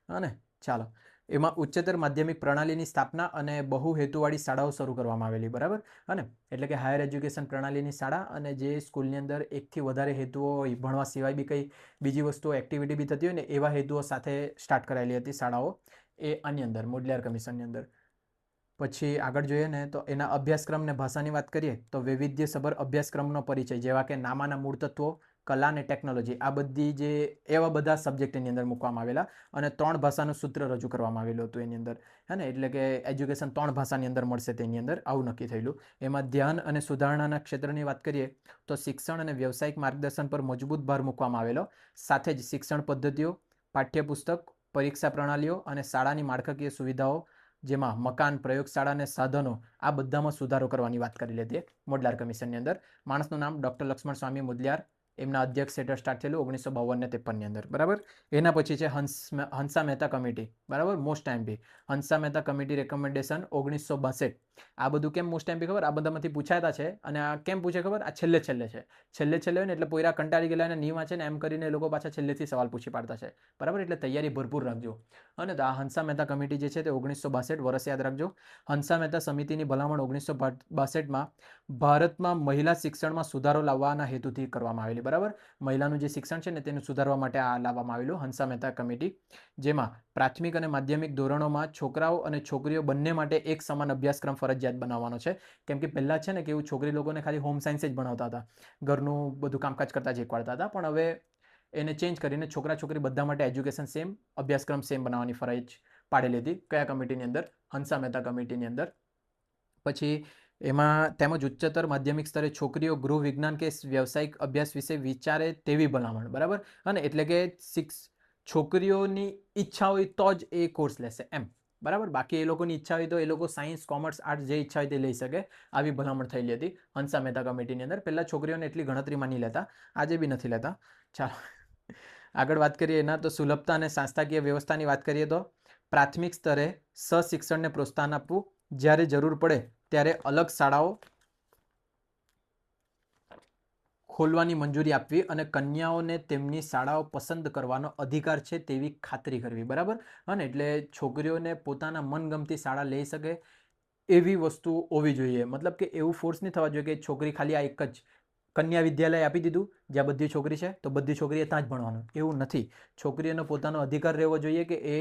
S1: હા ને. ચાલો, એમાં ઉચ્ચતર માધ્યમિક પ્રણાલીની સ્થાપના અને બહુહેતુવાળી શાળાઓ શરૂ કરવામાં આવેલી, બરાબર. અને એટલે કે હાયર એજ્યુકેશન પ્રણાલીની શાળા, અને જે સ્કૂલની અંદર એકથી વધારે હેતુઓ હોય, ભણવા સિવાય બી કંઈ બીજી વસ્તુઓ એક્ટિવિટી બી થતી હોય ને, એવા હેતુઓ સાથે સ્ટાર્ટ કરાયેલી હતી શાળાઓ, એ આની અંદર મોડ્યુલર કમિશનની અંદર. પછી આગળ જોઈએ ને તો એના અભ્યાસક્રમ ને ભાષાની વાત કરીએ તો વૈવિધ્યસભર અભ્યાસક્રમનો પરિચય, જેવા કે નામાના મૂળ તત્વો, કલા અને ટેકનોલોજી, આ બધી જે એવા બધા સબ્જેક્ટ એની અંદર મૂકવામાં આવેલા, અને 3 ભાષાનું સૂત્ર રજૂ કરવામાં આવેલું હતું એની અંદર, હે ને. એટલે કે એજ્યુકેશન 3 ભાષાની અંદર મળશે તેની અંદર, આવું નક્કી થયેલું. એમાં ધ્યાન અને સુધારણાના ક્ષેત્રની વાત કરીએ તો શિક્ષણ અને વ્યવસાયિક માર્ગદર્શન પર મજબૂત ભાર મૂકવામાં આવેલો, સાથે જ શિક્ષણ પદ્ધતિઓ, પાઠ્યપુસ્તક, પરીક્ષા પ્રણાલીઓ અને શાળાની માળખાકીય સુવિધાઓ, જેમાં મકાન, પ્રયોગશાળા અને સાધનો, આ બધામાં સુધારો કરવાની વાત કરેલી હતી મોડ્યુલર કમિશનની અંદર. માણસનું નામ ડૉક્ટર લક્ષ્મણ સ્વામી મુદલિયાર, એમના અધ્યક્ષ હેઠળ સ્ટાર્ટ થયેલું 1952 ને 53ની અંદર, બરાબર. એના પછી છે હંસા મહેતા કમિટી, બરાબર, most MP. Hansa Mehta committee recommendation 1962. આ બધું કેમ મોસ્ટ એમપી ખબર? આ બધામાંથી પૂછાતા છે, અને આ કેમ પૂછે ખબર? આ છેલ્લે છે, છેલ્લે હોય ને એટલે પોયરા કંટાળી ગયેલા અને નહીં વાંચે ને એમ કરીને એ લોકો પાછા છેલ્લેથી સવાલ પૂછી પાડતા છે, બરાબર. એટલે તૈયારી ભરપૂર રાખજો. અને તો આ હંસા મહેતા કમિટી જે છે તે 1962 વર્ષ યાદ રાખજો. હંસા મહેતા સમિતિની ભલામણ 1962માં ભારતમાં મહિલા શિક્ષણમાં સુધારો લાવવાના હેતુથી કરવામાં આવેલી, બરાબર. મહિલાનું જે શિક્ષણ છે ને તેનું સુધારવા માટે આ લાવવામાં આવેલું હંસા મહેતા કમિટી, જેમાં પ્રાથમિક અને માધ્યમિક ધોરણોમાં છોકરાઓ અને છોકરીઓ બંને માટે એક સમાન અભ્યાસક્રમ ફરજિયાત બનાવવાનો છે. કેમ કે પહેલાં છે ને કે એવું છોકરી લોકોને ખાલી હોમ સાયન્સ જ ભણાવતા હતા, ઘરનું બધું કામકાજ કરતા જ શીખવાડતા હતા, પણ હવે એને ચેન્જ કરીને છોકરા છોકરી બધા માટે એજ્યુકેશન સેમ, અભ્યાસક્રમ સેમ બનાવવાની ફરજ પાડેલી હતી. કયા કમિટીની અંદર? હંસા મહેતા કમિટીની અંદર. પછી એમાં તેમજ ઉચ્ચતર માધ્યમિક સ્તરે છોકરીઓ ગૃહ વિજ્ઞાન કે વ્યવસાયિક અભ્યાસ વિશે વિચારે તેવી ભલામણ, બરાબર. અને એટલે કે છોકરીઓની ઈચ્છા હોય તો જ એ કોર્સ લેશે એમ, બરાબર. બાકી એ લોકોની ઈચ્છા હોય તો એ લોકો સાયન્સ, કોમર્સ, આર્ટ્સ જે ઈચ્છા હોય તે લઈ શકે, આવી ભલામણ થયેલી હતી હંસા મહેતા કમિટીની અંદર. પહેલાં છોકરીઓને એટલી ગણતરીમાં નહીં લેતા, આજે બી નથી લેતા. ચાલો, આગળ વાત કરીએ એના તો સુલભતા અને સંસ્થાકીય વ્યવસ્થાની વાત કરીએ તો પ્રાથમિક સ્તરે સશિક્ષણને પ્રોત્સાહન આપવું, જ્યારે જરૂર પડે ત્યારે અલગ શાળાઓ ખોલવાની મંજૂરી આપવી, અને કન્યાઓને તેમની શાળાઓ પસંદ કરવાનો અધિકાર છે તેવી ખાતરી કરવી, બરાબર. અને એટલે છોકરીઓને પોતાના મનગમતી શાળા લઈ શકે એવી વસ્તુ હોવી જોઈએ. મતલબ કે એવું ફોર્સ નહીં થવા જોઈએ કે છોકરી ખાલી આ એક જ કન્યા વિદ્યાલય આપી દીધું જ્યાં બધી છોકરી છે તો બધી છોકરીએ ત્યાં જ ભણવાનું, એવું નથી. છોકરીઓનો પોતાનો અધિકાર રહેવો જોઈએ કે એ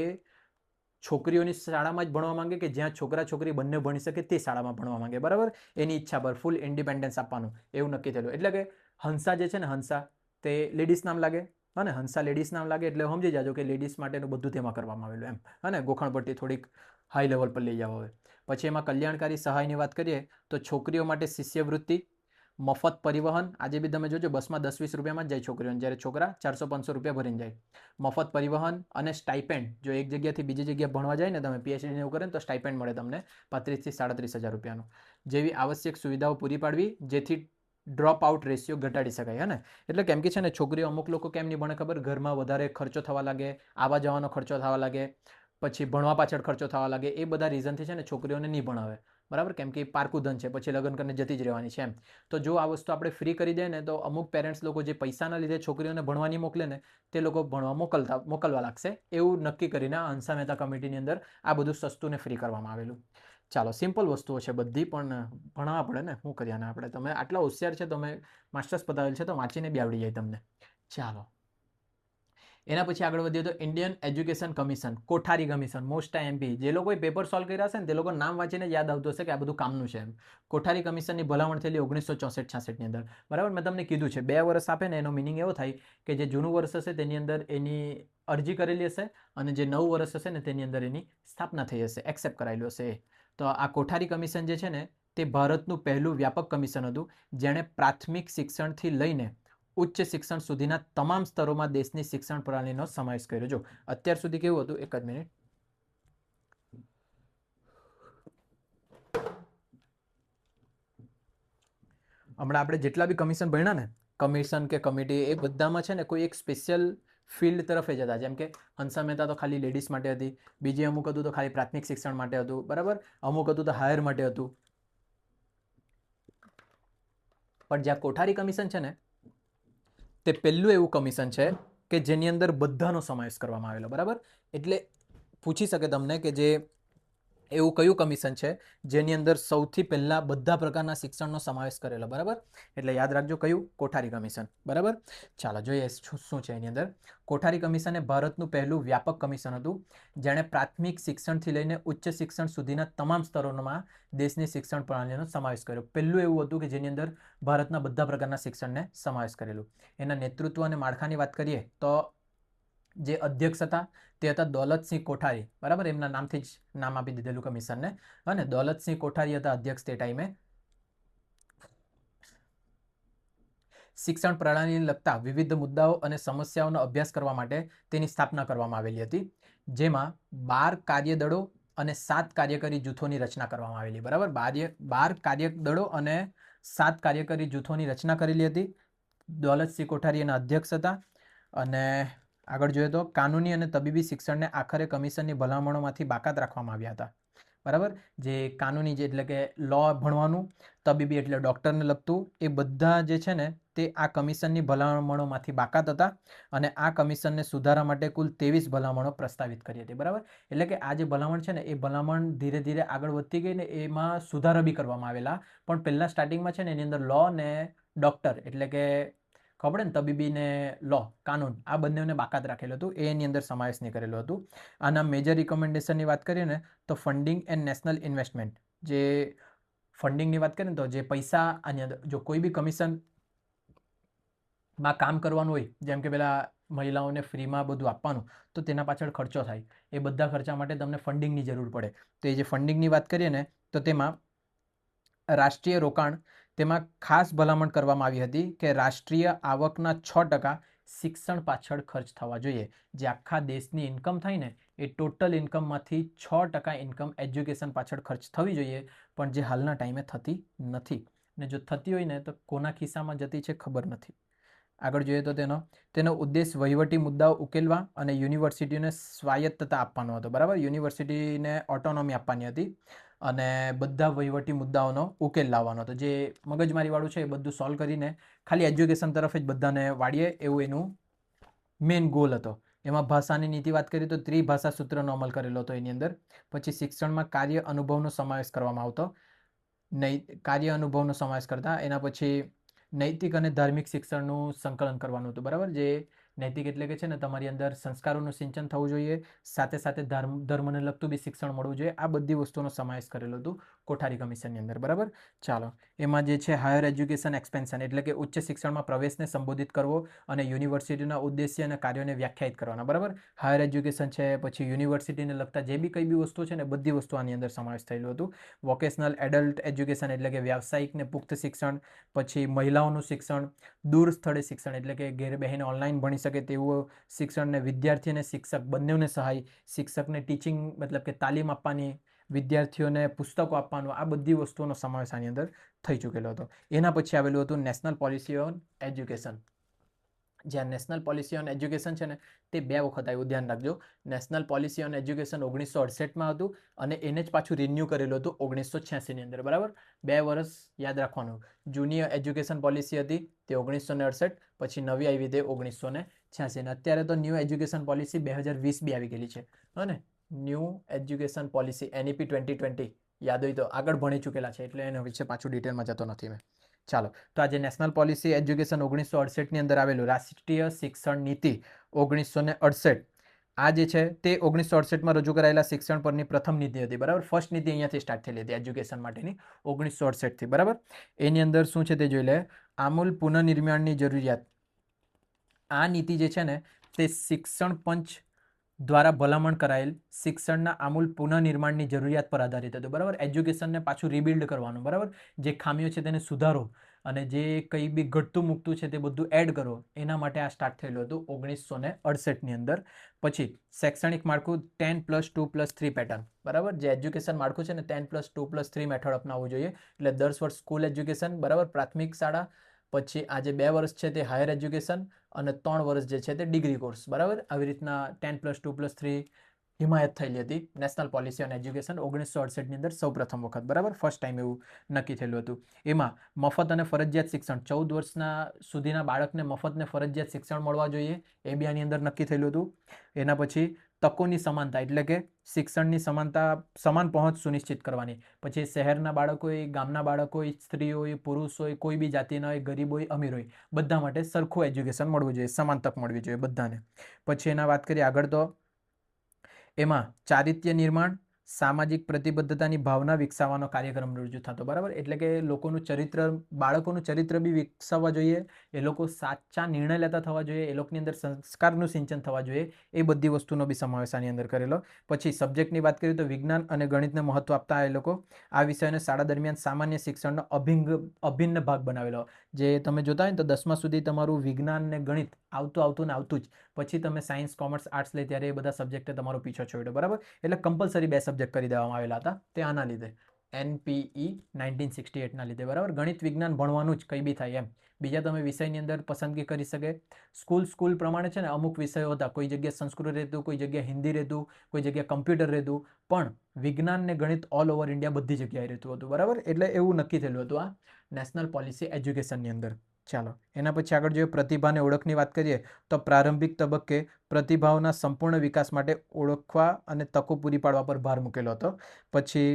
S1: છોકરીઓની શાળામાં જ ભણવા માંગે કે જ્યાં છોકરા છોકરી બંને ભણી શકે તે શાળામાં ભણવા માંગે, બરાબર. એની ઈચ્છા પર ફૂલ ઇન્ડિપેન્ડન્સ આપવાનું, એવું નક્કી થયેલું. એટલે કે હંસા જે છે ને, હંસા તે લેડીઝ નામ લાગે, અને હંસા લેડીઝ નામ લાગે એટલે સમજી જાજો કે લેડીઝ માટેનું બધું તેમાં કરવામાં આવેલું એમ, અને ગોખણપટ્ટી થોડીક હાઈ લેવલ પર લઈ જાવ હવે. પછી એમાં કલ્યાણકારી સહાયની વાત કરીએ તો છોકરીઓ માટે શિષ્યવૃત્તિ, મફત પરિવહન, આજે બી તમે જોજો બસમાં 10-20 રૂપિયામાં જ જાય છોકરીઓને, જ્યારે છોકરા 400-500 રૂપિયા ભરીને જાય. મફત પરિવહન અને સ્ટાઇપેન્ડ, જો એક જગ્યાથી બીજી જગ્યાએ ભણવા જાય ને તમે PhD ને એવું કરે ને તો સ્ટાઇપેન્ડ મળે તમને 35,000 થી 37,000 રૂપિયાનું, જેવી આવશ્યક સુવિધાઓ પૂરી પાડવી જેથી ડ્રોપ આઉટ રેશિયો ઘટાડી શકાય. હે ને? એટલે કેમ કે છે ને છોકરીઓ અમુક લોકો કેમ નહીં ભણે ખબર? ઘરમાં વધારે ખર્ચો થવા લાગે, આવવા જવાનો ખર્ચો થવા લાગે, પછી ભણવા પાછળ ખર્ચો થવા લાગે. એ બધા રીઝનથી છે ને છોકરીઓને નહીં ભણાવે, બરાબર? કેમ કે પારકું ધન છે, પછી લગ્ન કરીને જતી જ રહેવાની છે એમ. તો જો આ વસ્તુ આપણે ફ્રી કરી દઈએ ને, તો અમુક પેરેન્ટ્સ લોકો જે પૈસાના લીધે છોકરીઓને ભણવા નહીં મોકલે ને, તે લોકો ભણવા મોકલવા લાગશે. એવું નક્કી કરીને હંસા મહેતા કમિટીની અંદર આ બધું સસ્તું ને ફ્રી કરવામાં આવેલું. ચાલો, સિમ્પલ વસ્તુઓ છે બધી, પણ ભણાવવા પડે ને, શું કરીએ આપણે? તમે આટલા હોશિયાર છે, તમે માસ્ટર્સ પતાવેલ છે, તો વાંચીને બી આવડી જાય તમને. ચાલો, એના પછી આગળ વધીએ તો ઇન્ડિયન એજ્યુકેશન કમિશન, કોઠારી કમિશન, મોસ્ટ એમપી. જે લોકોએ પેપર સોલ્વ કર્યા હશે ને, તે લોકો નામ વાંચીને યાદ આવતું હશે કે આ બધું કામનું છે એમ. કોઠારી કમિશનની ભલામણ થયેલી 1964-66 ની અંદર, બરાબર? મેં તમને કીધું છે 2 વર્ષ આપે ને, એનો મિનિંગ એવો થાય કે જે જૂનું વર્ષ હશે તેની અંદર એની અરજી કરેલી હશે, અને જે નવું વર્ષ હશે ને તેની અંદર એની સ્થાપના થઈ હશે, એક્સેપ્ટ કરાયેલું હશે. તો આ કોઠારી કમિશન જે છે ને, તે ભારતનું પહેલું વ્યાપક કમિશન હતું, જેણે પ્રાથમિક શિક્ષણથી લઈને ઉચ્ચ શિક્ષણ સુધીના તમામ સ્તરોમાં દેશની શિક્ષણ પ્રણાલીનો સમાવેશ કર્યો. જો અત્યાર સુધી કેવું હતું, એક જ મિનિટ, હમણાં આપણે જેટલા બી કમિશન ભણ્યા ને, કમિશન કે કમિટી, એ બધામાં છે ને કોઈ એક સ્પેશિયલ ફિલ્ડ તરફ જ હતા. જેમ કે હંસા મહેતા તો ખાલી લેડીઝ માટે હતી, બીજી અમુક હતું તો ખાલી પ્રાથમિક શિક્ષણ માટે હતું, બરાબર? અમુક હતું તો હાયર માટે હતું. પણ જ્યાં કોઠારી કમિશન છે ને, તે પહેલું એવું કમિશન છે કે જેની અંદર બધાનો સમાવેશ કરવામાં આવેલો, બરાબર? એટલે પૂછી શકે તમને કે જે એવું કયું કમિશન છે જેની અંદર સૌથી પહેલા બધા પ્રકારના શિક્ષણનો સમાવેશ કરેલો, બરાબર? એટલે યાદ રાખજો કયું, કોઠારી કમિશન, બરાબર? ચાલો જોઈએ શું છે એની અંદર. કોઠારી કમિશન એ ભારતનું પહેલું વ્યાપક કમિશન હતું, જેણે પ્રાથમિક શિક્ષણથી લઈને ઉચ્ચ શિક્ષણ સુધીના તમામ સ્તરોમાં દેશની શિક્ષણ પ્રણાલીનો સમાવેશ કર્યો. પહેલું એવું હતું કે જેની અંદર ભારતના બધા પ્રકારના શિક્ષણને સમાવેશ કરેલું. એના નેતૃત્વ અને માળખાની વાત કરીએ તો જે અધ્યક્ષ હતા તે હતા દોલતસિંહ કોઠારી, બરાબર? એમના નામથી જ નામ આપી દીધેલું કમિશનને. અને દોલતસિંહ કોઠારી હતા અધ્યક્ષ તે ટાઈમે. શિક્ષણ પ્રણાલીને લગતા વિવિધ મુદ્દાઓ અને સમસ્યાઓનો અભ્યાસ કરવા માટે તેની સ્થાપના કરવામાં આવેલી હતી, જેમાં 12 કાર્યદળો અને 7 કાર્યકારી જૂથોની રચના કરવામાં આવેલી, બરાબર? 12 કાર્યદળો અને 7 કાર્યકારી જૂથોની રચના કરેલી હતી. દોલતસિંહ કોઠારી એના અધ્યક્ષ હતા. અને આગળ જોઈએ તો કાનૂની અને તબીબી શિક્ષણને આખરે કમિશનની ભલામણોમાંથી બાકાત રાખવામાં આવ્યા હતા, બરાબર? જે કાનૂની જે એટલે કે લો ભણવાનું, તબીબી એટલે ડૉક્ટરને લગતું, એ બધા જે છે ને તે આ કમિશનની ભલામણોમાંથી બાકાત હતા. અને આ કમિશનને સુધારા માટે કુલ 23 ભલામણો પ્રસ્તાવિત કરી હતી, બરાબર? એટલે કે આ જે ભલામણ છે ને, એ ભલામણ ધીરે ધીરે આગળ વધતી ગઈ ને એમાં સુધારા બી કરવામાં આવેલા. પણ પહેલા સ્ટાર્ટિંગમાં છે ને એની અંદર લો ને ડૉક્ટર એટલે કે ખબર ને તબીબી ને લો, કાનૂન, આ બંનેને બાકાત રાખેલું હતું, એની અંદર સમાવેશ નહીં કરેલું હતું. આના મેજર રિકમેન્ડેશનની વાત કરીએ ને તો ફંડિંગ એન્ડ નેશનલ ઇન્વેસ્ટમેન્ટ, જે ફંડિંગની વાત કરીએ ને તો જે પૈસા આની અંદર જો કોઈ બી કમિશનમાં કામ કરવાનું હોય, જેમ કે પેલા મહિલાઓને ફ્રીમાં બધું આપવાનું, તો તેના પાછળ ખર્ચો થાય. એ બધા ખર્ચા માટે તમને ફંડિંગની જરૂર પડે. તો એ જે ફંડિંગની વાત કરીએ ને તો તેમાં રાષ્ટ્રીય રોકાણ, તેમાં ખાસ ભલામણ કરવામાં આવી હતી કે રાષ્ટ્રીય આવકના 6% શિક્ષણ પાછળ ખર્ચ થવા જોઈએ. જે આખા દેશની ઇન્કમ થાય ને, એ ટોટલ ઇન્કમમાંથી 6% ઇન્કમ એજ્યુકેશન પાછળ ખર્ચ થવી જોઈએ, પણ જે હાલના ટાઈમે થતી નથી. ને જો થતી હોય ને તો કોના ખિસ્સામાં જતી છે ખબર નથી. આગળ જોઈએ તો તેનો ઉદ્દેશ વહીવટી મુદ્દાઓ ઉકેલવા અને યુનિવર્સિટીઓને સ્વાયત્તતા આપવાનો હતો, બરાબર? યુનિવર્સિટીને ઓટોનોમી આપવાની હતી અને બધા વહીવટી મુદ્દાઓનો ઉકેલ લાવવાનો હતો. જે મગજમારીવાળું છે એ બધું સોલ્વ કરીને ખાલી એજ્યુકેશન તરફ જ બધાને વાળીએ, એવું એનું મેઇન ગોલ હતો. એમાં ભાષાની નીતિ વાત કરીએ તો ત્રિભાષા સૂત્રનો અમલ કરેલો હતો એની અંદર. પછી શિક્ષણમાં કાર્ય અનુભવનો સમાવેશ કરવામાં આવતો, કાર્ય અનુભવનો સમાવેશ કરતા. એના પછી નૈતિક અને ધાર્મિક શિક્ષણનું સંકલન કરવાનું હતું, બરાબર? જે નૈતિક એટલે કે છે ને તમારી અંદર સંસ્કારોનું સિંચન થવું જોઈએ, સાથે સાથે ધર્મને લગતું બી શિક્ષણ મળવું જોઈએ. આ બધી વસ્તુનો સમાવેશ કરેલો હતું કોઠારી કમિશનની અંદર, બરાબર? ચાલો, એમાં જે છે હાયર એજ્યુકેશન એક્સપેન્શન એટલે કે ઉચ્ચ શિક્ષણમાં પ્રવેશને સંબોધિત કરવો અને યુનિવર્સિટીના ઉદ્દેશ્ય અને કાર્યોને વ્યાખ્યાયિત કરવાના, બરાબર? હાયર એજ્યુકેશન છે, પછી યુનિવર્સિટીને લગતા જે બી કંઈ બી વસ્તુ છે ને, બધી વસ્તુ આની અંદર સમાવેશ થયેલું હતું. વોકેશનલ એડલ્ટ એજ્યુકેશન એટલે કે વ્યાવસાયિક ને પુખ્ત શિક્ષણ, પછી મહિલાઓનું શિક્ષણ, દૂર સ્થળે શિક્ષણ એટલે કે ઘેર બહેને ઓનલાઈન ભણી શકે તેવું શિક્ષણ, ને વિદ્યાર્થી અને શિક્ષક બંનેને સહાય, શિક્ષકને ટીચિંગ મતલબ કે તાલીમ આપવાની, વિદ્યાર્થીઓને પુસ્તકો આપવાનું, આ બધી વસ્તુઓનો સમાવેશ આની અંદર થઈ ચૂકેલો હતો. એના પછી આવેલું હતું નેશનલ પોલિસી ઓન એજ્યુકેશન. જ્યાં નેશનલ પોલિસી ઓન એજ્યુકેશન છે ને તે 2 વખત આવ્યું, ધ્યાન રાખજો. નેશનલ પોલિસી ઓન એજ્યુકેશન 1968માં હતું અને એને જ પાછું રિન્યૂ કરેલું હતું 1986ની અંદર, બરાબર. 2 વર્ષ યાદ રાખવાનું. જૂની એજ્યુકેશન પોલિસી હતી તે 1968, પછી નવી આવી તે 1986. ને અત્યારે તો ન્યૂ એજ્યુકેશન પોલિસી 2020 બી આવી ગયેલી છે. અને ન્યૂ એજ્યુકેશન પોલિસી NEP 2020 યાદ હોય તો આગળ ભણી ચૂકેલા છે, એટલે એના વિશે પાછું ડિટેલમાં જતો નથી મેં. ચાલો, તો આજે નેશનલ પોલિસી એજ્યુકેશન 1968ની અંદર આવેલું રાષ્ટ્રીય શિક્ષણ નીતિ 1968, આ જે છે તે 1968માં રજૂ કરાયેલા શિક્ષણ પરની પ્રથમ નીતિ હતી, બરાબર. ફર્સ્ટ નીતિ અહીંયાથી સ્ટાર્ટ થયેલી હતી એજ્યુકેશન માટેની 1968થી, બરાબર. એની અંદર શું છે તે જોઈ લે. આમૂલ પુનઃનિર્માણની જરૂરિયાત. આ નીતિ જે છે ને તે શિક્ષણ પંચ દ્વારા ભલામણ કરાયેલ શિક્ષણના આમૂલ પુનઃનિર્માણની જરૂરિયાત પર આધારિત હતું, બરાબર. એજ્યુકેશનને પાછું રિબિલ્ડ કરવાનું, બરાબર. જે ખામીઓ છે તેને સુધારો અને જે કંઈ બી ઘટતું મૂકતું છે તે બધું એડ કરો, એના માટે આ સ્ટાર્ટ થયેલું હતું 1968ની અંદર. પછી શૈક્ષણિક માળખું 10+2+3 પેટર્ન, બરાબર. જે એજ્યુકેશન માળખું છે ને 10+2+3 મેથડ અપનાવવું જોઈએ. એટલે 10 વર્ષ સ્કૂલ એજ્યુકેશન, બરાબર, પ્રાથમિક શાળા, પછી આ જે 2 વર્ષ છે તે હાયર એજ્યુકેશન અને 3 વર્ષ જે છે તે ડિગ્રી કોર્સ, બરાબર. આવી રીતના 10+2+3 હિમાયત થયેલી હતી નેશનલ પોલિસી ઓન એજ્યુકેશન 1968ની અંદર સૌપ્રથમ વખત, બરાબર. ફર્સ્ટ ટાઈમ એવું નક્કી થયેલું હતું. એમાં મફત અને ફરજિયાત શિક્ષણ, 14 વર્ષના સુધીના બાળકને મફત ને ફરજિયાત શિક્ષણ મળવા જોઈએ, એ બી આની અંદર નક્કી થયેલું હતું. એના પછી તકોની સમાનતા, એટલે કે શિક્ષણની સમાનતા, સમાન પહોંચ સુનિશ્ચિત કરવાની. પછી શહેરના બાળકો હોય, ગામના બાળકો હોય, સ્ત્રી હોય, પુરુષ હોય, કોઈ બી જાતિના હોય, ગરીબ હોય, અમીર હોય, બધા માટે સરખું એજ્યુકેશન મળવું જોઈએ, સમાન તક મળવી જોઈએ બધાને. પછી એના વાત કરીએ આગળ, તો એમાં ચારિત્ર્ય નિર્માણ, સામાજિક પ્રતિબદ્ધતાની ભાવના વિકસાવવાનો કાર્યક્રમ રજૂ થતો, બરાબર. એટલે કે લોકોનું ચરિત્ર, બાળકોનું ચરિત્ર બી વિકસાવવા જોઈએ, એ લોકો સાચા નિર્ણય લેતા થવા જોઈએ, એ લોકોની અંદર સંસ્કારનું સિંચન થવા જોઈએ, એ બધી વસ્તુનો બી સમાવેશ આની અંદર કરેલો. પછી સબ્જેક્ટની વાત કરીએ તો વિજ્ઞાન અને ગણિતને મહત્વ આપતા એ લોકો આ વિષયને શાળા દરમિયાન સામાન્ય શિક્ષણનો અભિન્ન ભાગ બનાવેલો. જે તમે જોતા હોય ને તો 10મા સુધી તમારું વિજ્ઞાન ને ગણિત આવતું ને આવતું જ, પછી તમે સાયન્સ, કોમર્સ, આર્ટ્સ લે ત્યારે એ બધા સબ્જેક્ટે તમારો પીછો છોડ્યો, બરાબર. એટલે કમ્પલસરી 2 સબ્જેક્ટ કરી દેવામાં આવેલા હતા તે આના લીધે, NPE 1968ના લીધે, બરાબર. ગણિત વિજ્ઞાન ભણવાનું જ કંઈ બી થાય એમ, બીજા તમે વિષયની અંદર પસંદગી કરી શકે. સ્કૂલ પ્રમાણે છે ને અમુક વિષયો હતા, કોઈ જગ્યાએ સંસ્કૃત રહેતું, કોઈ જગ્યાએ હિન્દી રહેતું, કોઈ જગ્યાએ કમ્પ્યુટર રહેતું, પણ વિજ્ઞાન ને ગણિત ઓલ ઓવર ઇન્ડિયા બધી જગ્યાએ રહેતું હતું, બરાબર. એટલે એવું નક્કી થયેલું હતું આ નેશનલ પોલિસી એજ્યુકેશનની અંદર. ચાલો, એના પછી આગળ જોઈએ પ્રતિભા અને ઓળખની વાત કરીએ તો પ્રારંભિક તબક્કે પ્રતિભાઓના સંપૂર્ણ વિકાસ માટે ઓળખવા અને તકો પૂરી પાડવા પર ભાર મૂકેલો હતો. પછી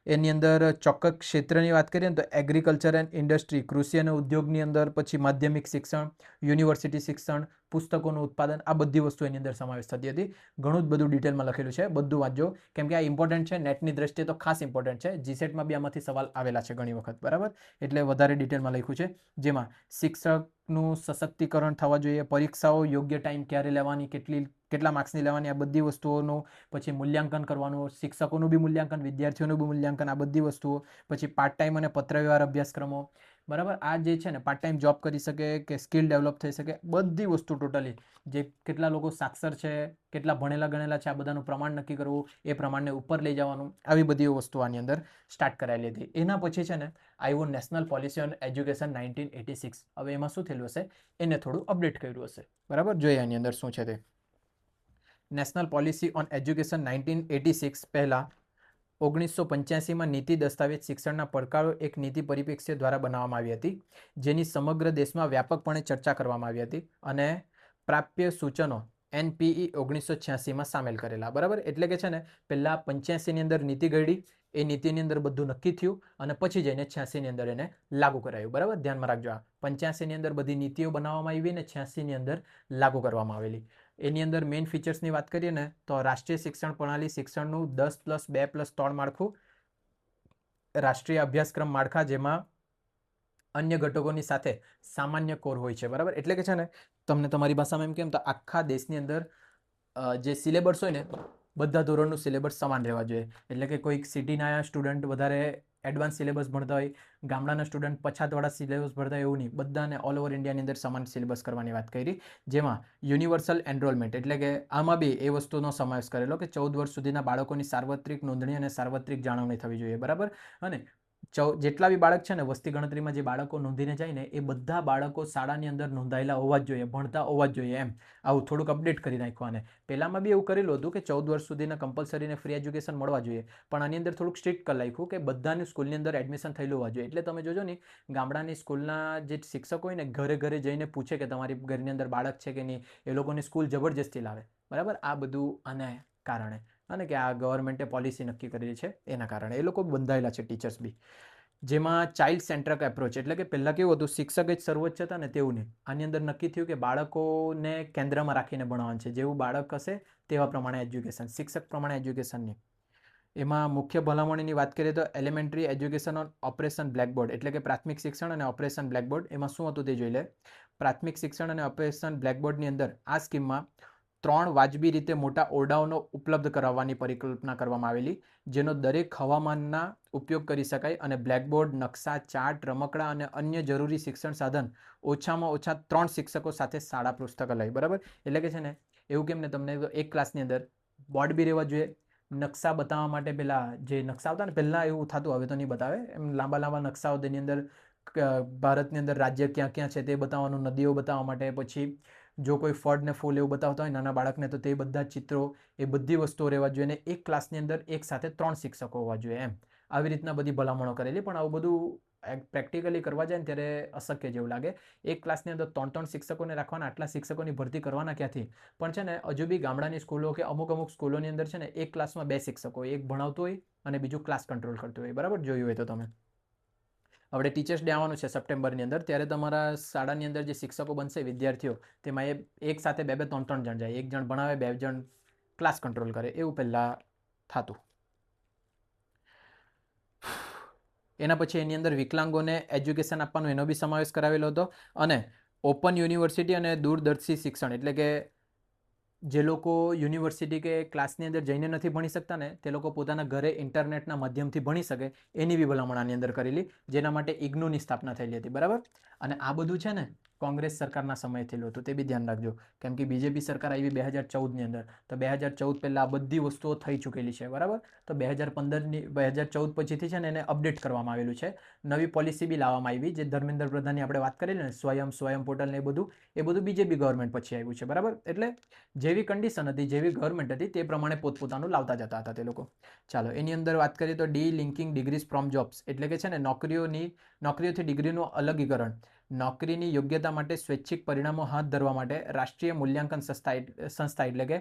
S1: એની અંદર ચોક્કસ ક્ષેત્રની વાત કરીએ ને તો એગ્રીકલ્ચર એન્ડ ઇન્ડસ્ટ્રી, કૃષિ અને ઉદ્યોગની અંદર, પછી માધ્યમિક શિક્ષણ, યુનિવર્સિટી શિક્ષણ, પુસ્તકોનું ઉત્પાદન, આ બધી વસ્તુ એની અંદર સમાવેશ થતી હતી. ઘણું જ બધું ડિટેલમાં લખેલું છે, બધું વાંચજો, કેમ કે આ ઇમ્પોર્ટન્ટ છે, નેટની દ્રષ્ટિએ તો ખાસ ઇમ્પોર્ટન્ટ છે. જીસેટમાં બી આમાંથી સવાલ આવેલા છે ઘણી વખત, બરાબર. એટલે વધારે ડિટેલમાં લખ્યું છે, જેમાં શિક્ષકનું સશક્તિકરણ થવા જોઈએ, પરીક્ષાઓ યોગ્ય ટાઈમ ક્યારે લેવાની, કેટલા માર્ક્સની લેવાની, આ બધી વસ્તુઓનું પછી મૂલ્યાંકન કરવાનું, શિક્ષકોનું બી મૂલ્યાંકન, વિદ્યાર્થીઓનું બી મૂલ્યાંકન, આ બધી વસ્તુઓ. પછી પાર્ટ ટાઈમ અને પત્રવ્યવહાર અભ્યાસક્રમો, બરાબર. આ જે છે ને પાર્ટ ટાઈમ જોબ કરી શકે કે સ્કિલ ડેવલપ થઈ શકે, બધી વસ્તુ ટોટલી, જે કેટલા લોકો સાક્ષર છે, કેટલા ભણેલા ગણેલા છે, આ બધાનું પ્રમાણ નક્કી કરવું, એ પ્રમાણને ઉપર લઈ જવાનું, આવી બધી વસ્તુ આની અંદર સ્ટાર્ટ કરાયેલી હતી. એના પછી છે ને આવ્યું નેશનલ પોલિસી ઓન એજ્યુકેશન 1986. હવે એમાં શું થયેલું હશે, એને થોડું અપડેટ કર્યું હશે, બરાબર. જોઈએ આની અંદર શું છે તે. નેશનલ પોલિસી ઓન એજ્યુકેશન 1986 પહેલા 1985માં નીતિ દસ્તાવેજ શિક્ષણના પડકારો એક નીતિ પરિપ્રેક્ષ્ય દ્વારા બનાવવામાં આવી હતી, જેની સમગ્ર દેશમાં વ્યાપકપણે ચર્ચા કરવામાં આવી હતી અને પ્રાપ્ય સૂચનો NPE 1986માં સામેલ કરેલા, બરાબર. એટલે કે છે ને પહેલા 85ની અંદર નીતિ ઘડી, એ નીતિની અંદર બધું નક્કી થયું અને પછી જઈને 86ની અંદર એને લાગુ કરાયું, બરાબર. ધ્યાનમાં રાખજો, આ 85ની અંદર બધી નીતિઓ બનાવવામાં આવી ને 86ની અંદર લાગુ કરવામાં આવેલી. એની અંદર મેઇન ફીચર્સની વાત કરીએ ને તો રાષ્ટ્રીય શિક્ષણ પ્રણાલી શિક્ષણનું 10+2+3 માળખું, રાષ્ટ્રીય અભ્યાસક્રમ માળખા, જેમાં અન્ય ઘટકોની સાથે સામાન્ય કોર હોય છે, બરાબર. એટલે કે છે ને તમને તમારી ભાષામાં એમ કેમ તો આખા દેશની અંદર જે સિલેબસ હોય ને બધા ધોરણનું સિલેબસ સમાન રહેવા જોઈએ. એટલે કે કોઈક સિટીના સ્ટુડન્ટ વધારે એડવાન્સ સિલેબસ ભણતા હોય, ગામડાના સ્ટુડન્ટ પછાતવાળા સિલેબસ ભણતા હોય એવું નહીં, બધાને ઓલ ઓવર ઇન્ડિયાની અંદર સમાન સિલેબસ કરવાની વાત કરી, જેમાં યુનિવર્સલ એનરોલમેન્ટ એટલે કે આમાં બી એ વસ્તુનો સમાવેશ કરેલો કે 14 વર્ષ સુધીના બાળકોની સાર્વત્રિક નોંધણી અને સાર્વત્રિક જાળવણી થવી જોઈએ, બરાબર. અને જેટલા બી બાળક છે ને વસ્તી ગણતરીમાં જે બાળકો નોંધીને જાય ને એ બધા બાળકો શાળાની અંદર નોંધાયેલા હોવા જ જોઈએ, ભણતા હોવા જ જોઈએ, એમ આવું થોડુંક અપડેટ કરી નાખવા. અને પહેલામાં બી એવું કરેલું હતું કે 14 વર્ષ સુધીના કમ્પલસરીને ફ્રી એજ્યુકેશન મળવા જોઈએ, પણ આની અંદર થોડુંક સ્ટ્રિક્ટ કરી નાખ્યું કે બધાની સ્કૂલની અંદર એડમિશન થયેલું હોવા જોઈએ. એટલે તમે જોજો ને ગામડાની સ્કૂલના જે શિક્ષકો હોય ને ઘરે ઘરે જઈને પૂછે કે તમારી ઘરની અંદર બાળક છે કે નહીં, એ લોકોની સ્કૂલ જબરજસ્તી લાવે, બરાબર. આ બધું આને કારણે અને કે આ ગવર્મેન્ટે પોલિસી નક્કી કરેલી છે એના કારણે એ લોકો બંધાયેલા છે ટીચર્સ બી. જેમાં ચાઇલ્ડ સેન્ટ્રક એપ્રોચ એટલે કે પહેલાં કેવું હતું શિક્ષક જ સર્વોચ્ચ હતા ને તેવું નહીં, આની અંદર નક્કી થયું કે બાળકોને કેન્દ્રમાં રાખીને ભણાવવાનું છે, જેવું બાળક હશે તેવા પ્રમાણે એજ્યુકેશન, શિક્ષક પ્રમાણે એજ્યુકેશન નહીં. એમાં મુખ્ય ભલામણીની વાત કરીએ તો elementary education on operation blackboard એટલે કે પ્રાથમિક શિક્ષણ અને ઓપરેશન બ્લેકબોર્ડ. એમાં શું હતું તે જોઈ લે. પ્રાથમિક શિક્ષણ અને ઓપરેશન બ્લેકબોર્ડની અંદર આ સ્કીમમાં 3 વાજબી રીતે મોટા ઓરડાઓનો ઉપલબ્ધ કરાવવાની પરિકલ્પના કરવામાં આવેલી, જેનો દરેક હવામાનના ઉપયોગ કરી શકાય અને બ્લેકબોર્ડ, નકશા, ચાર્ટ, રમકડા અને અન્ય જરૂરી શિક્ષણ સાધન ઓછામાં ઓછા 3 શિક્ષકો સાથે શાળા પુસ્તકાલય, બરાબર. એટલે કે છે ને એવું કેમ ને તમને એક ક્લાસની અંદર બોર્ડ બી રહેવા જોઈએ, નકશા બતાવવા માટે પેલા જે નકશા આવતા ને પહેલાં એવું થતું, હવે તો નહીં બતાવે, એમ લાંબા લાંબા નકશાઓ તેની અંદર ભારતની અંદર રાજ્ય ક્યાં ક્યાં છે તે બતાવવાનું, નદીઓ બતાવવા માટે, પછી જો કોઈ ફળ ને ફૂલ એવું બતાવતા હોય નાના બાળકને તો તે બધા ચિત્રો, એ બધી વસ્તુઓ રહેવા જોઈએ. અને એક ક્લાસની અંદર એક સાથે 3 શિક્ષકો હોવા જોઈએ, એમ આવી રીતના બધી ભલામણો કરેલી. પણ આવું બધું પ્રેક્ટિકલી કરવા જાય ને ત્યારે અશક્ય જેવું લાગે. એક ક્લાસની અંદર 3 શિક્ષકોને રાખવાના, આટલા શિક્ષકોની ભરતી કરવાના ક્યાંથી? પણ છે ને હજુ બી ગામડાની સ્કૂલો કે અમુક સ્કૂલોની અંદર છે ને એક ક્લાસમાં 2 શિક્ષકો હોય, એક ભણાવતો હોય અને બીજું ક્લાસ કંટ્રોલ કરતું હોય, બરાબર. જોયું હોય તો તમે. આપણે ટીચર્સ ડે આવવાનું છે સપ્ટેમ્બરની અંદર, ત્યારે તમારા શાળાની અંદર જે શિક્ષકો બનશે વિદ્યાર્થીઓ, તેમાં એક સાથે 2-2 3 જણ જાય, એક જણ ભણાવે, 2 જણ ક્લાસ કંટ્રોલ કરે, એવું પહેલાં થતું. એના પછી એની અંદર વિકલાંગોને એજ્યુકેશન આપવાનો એનો બી સમાવેશ કરાવેલો હતો. અને ઓપન યુનિવર્સિટી અને દૂરદર્શી શિક્ષણ એટલે કે જે લોકો યુનિવર્સિટી કે ક્લાસની અંદર જઈને નથી ભણી શકતા ને તે લોકો પોતાના ઘરે ઇન્ટરનેટના માધ્યમથી ભણી શકે એની બી ભલામણ આની અંદર કરેલી, જેના માટે ઇગ્નુની સ્થાપના થયેલી હતી, બરાબર. અને આ બધું છે ને કોંગ્રેસ સરકારના સમયે થયેલું હતું, તે બી ધ્યાન રાખજો, કેમ કે બીજેપી સરકાર આવી 2014ની અંદર, તો 2014 પહેલાં આ બધી વસ્તુઓ થઈ ચૂકેલી છે, બરાબર. તો 2014 પછીથી છે ને એને અપડેટ કરવામાં આવેલું છે, નવી પોલિસી બી લાવવામાં આવી, જે ધર્મેન્દ્ર પ્રધાનની આપણે વાત કરેલી ને સ્વયં પોર્ટલ ને એ બધું બીજેપી ગવર્મેન્ટ પછી આવ્યું છે, બરાબર. એટલે જેવી કન્ડિશન હતી, જેવી ગવર્મેન્ટ હતી તે પ્રમાણે પોતપોતાનું લાવતા જતા હતા તે લોકો. ચાલો એની અંદર વાત કરીએ તો D linking degrees from jobs એટલે કે છે ને નોકરીઓથી ડિગ્રીનું અલગીકરણ, નોકરીની યોગ્યતા માટે સ્વૈચ્છિક પરિણામો હાથ ધરવા માટે રાષ્ટ્રીય મૂલ્યાંકન સંસ્થા એટલે કે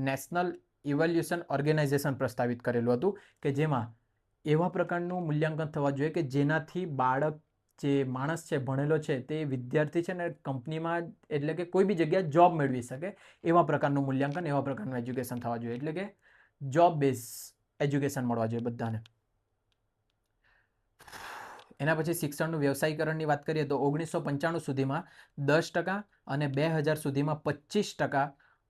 S1: નેશનલ ઇવેલ્યુશન ઓર્ગેનાઇઝેશન પ્રસ્તાવિત કરેલું હતું, કે જેમાં એવા પ્રકારનું મૂલ્યાંકન થવા જોઈએ કે જેનાથી બાળક જે માણસ છે ભણેલો છે તે વિદ્યાર્થી છે ને કંપનીમાં એટલે કે કોઈ બી જગ્યાએ જોબ મેળવી શકે એવા પ્રકારનું મૂલ્યાંકન, એવા પ્રકારનું એજ્યુકેશન થવા જોઈએ, એટલે કે જોબ બેઝ એજ્યુકેશન મળવા જોઈએ બધાને. એના પછી શિક્ષણનું વ્યવસાયીકરણની વાત કરીએ તો 1995 સુધીમાં 10% અને 2000 સુધીમાં 25%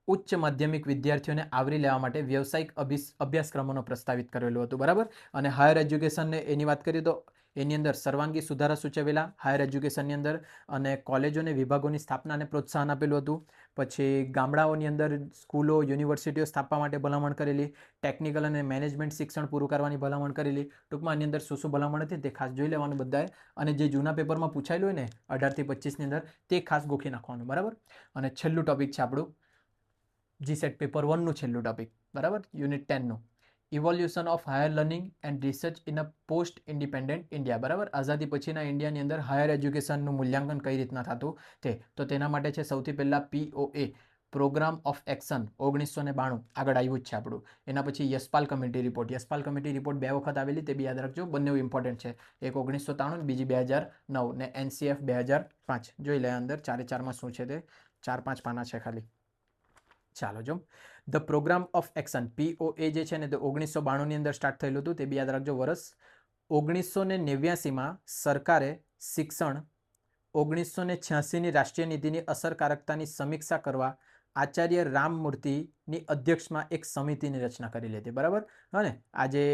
S1: ઉચ્ચ માધ્યમિક વિદ્યાર્થીઓને આવરી લેવા માટે વ્યવસાયિક અભ્યાસક્રમોનો પ્રસ્તાવિત કરેલું હતું, બરાબર. અને હાયર એજ્યુકેશનને એની વાત કરીએ તો એની અંદર સર્વાંગી સુધારા સૂચવેલા હાયર એજ્યુકેશનની અંદર, અને કોલેજો અને વિભાગોની સ્થાપનાને પ્રોત્સાહન આપેલું હતું. પછી ગામડાઓની અંદર સ્કૂલો, યુનિવર્સિટીઓ સ્થાપવા માટે ભલામણ કરેલી, ટેકનિકલ અને મેનેજમેન્ટ શિક્ષણ પૂરું કરવાની ભલામણ કરેલી. ટૂંકમાં આની અંદર શું ભલામણ હતી તે ખાસ જોઈ લેવાનું બધાએ, અને જે જૂના પેપરમાં પૂછાયેલું હોય ને 18 થી 25ની અંદર તે ખાસ ગોખી નાખવાનું, બરાબર. અને છેલ્લું ટોપિક છે આપણું જીસેટ પેપર 1નું છેલ્લું ટોપિક, બરાબર, યુનિટ 10નું evolution of higher learning and research in a post independent India, બરાબર. આઝાદી પછીના ઇન્ડિયાની અંદર હાયર એજ્યુકેશનનું મૂલ્યાંકન કઈ રીતના થતું તે, તો તેના માટે છે સૌથી પહેલાં POA પ્રોગ્રામ ઓફ એક્શન 1992 આગળ આવ્યું જ છે આપણું. એના પછી યશપાલ કમિટી રિપોર્ટ 2 વખત આવેલી, તે બી યાદ રાખજો, બંને ઇમ્પોર્ટન્ટ છે, એક 1993 બીજી 2009, ને NCF 2005 જોઈ લે અંદર 4-4માં શું છે તે 4-5 પાના છે ખાલી. ચાલો જો the programme of action POA જે છે ને તે 1992ની અંદર સ્ટાર્ટ થયેલું હતું, તે બી યાદ રાખજો વર્ષ. 1989માં સરકારે શિક્ષણ 1986ની રાષ્ટ્રીય નીતિની અસરકારકતાની સમીક્ષા કરવા આચાર્ય રામમૂર્તિની અધ્યક્ષમાં એક સમિતિની રચના કરેલી હતી, બરાબર. અને આ જે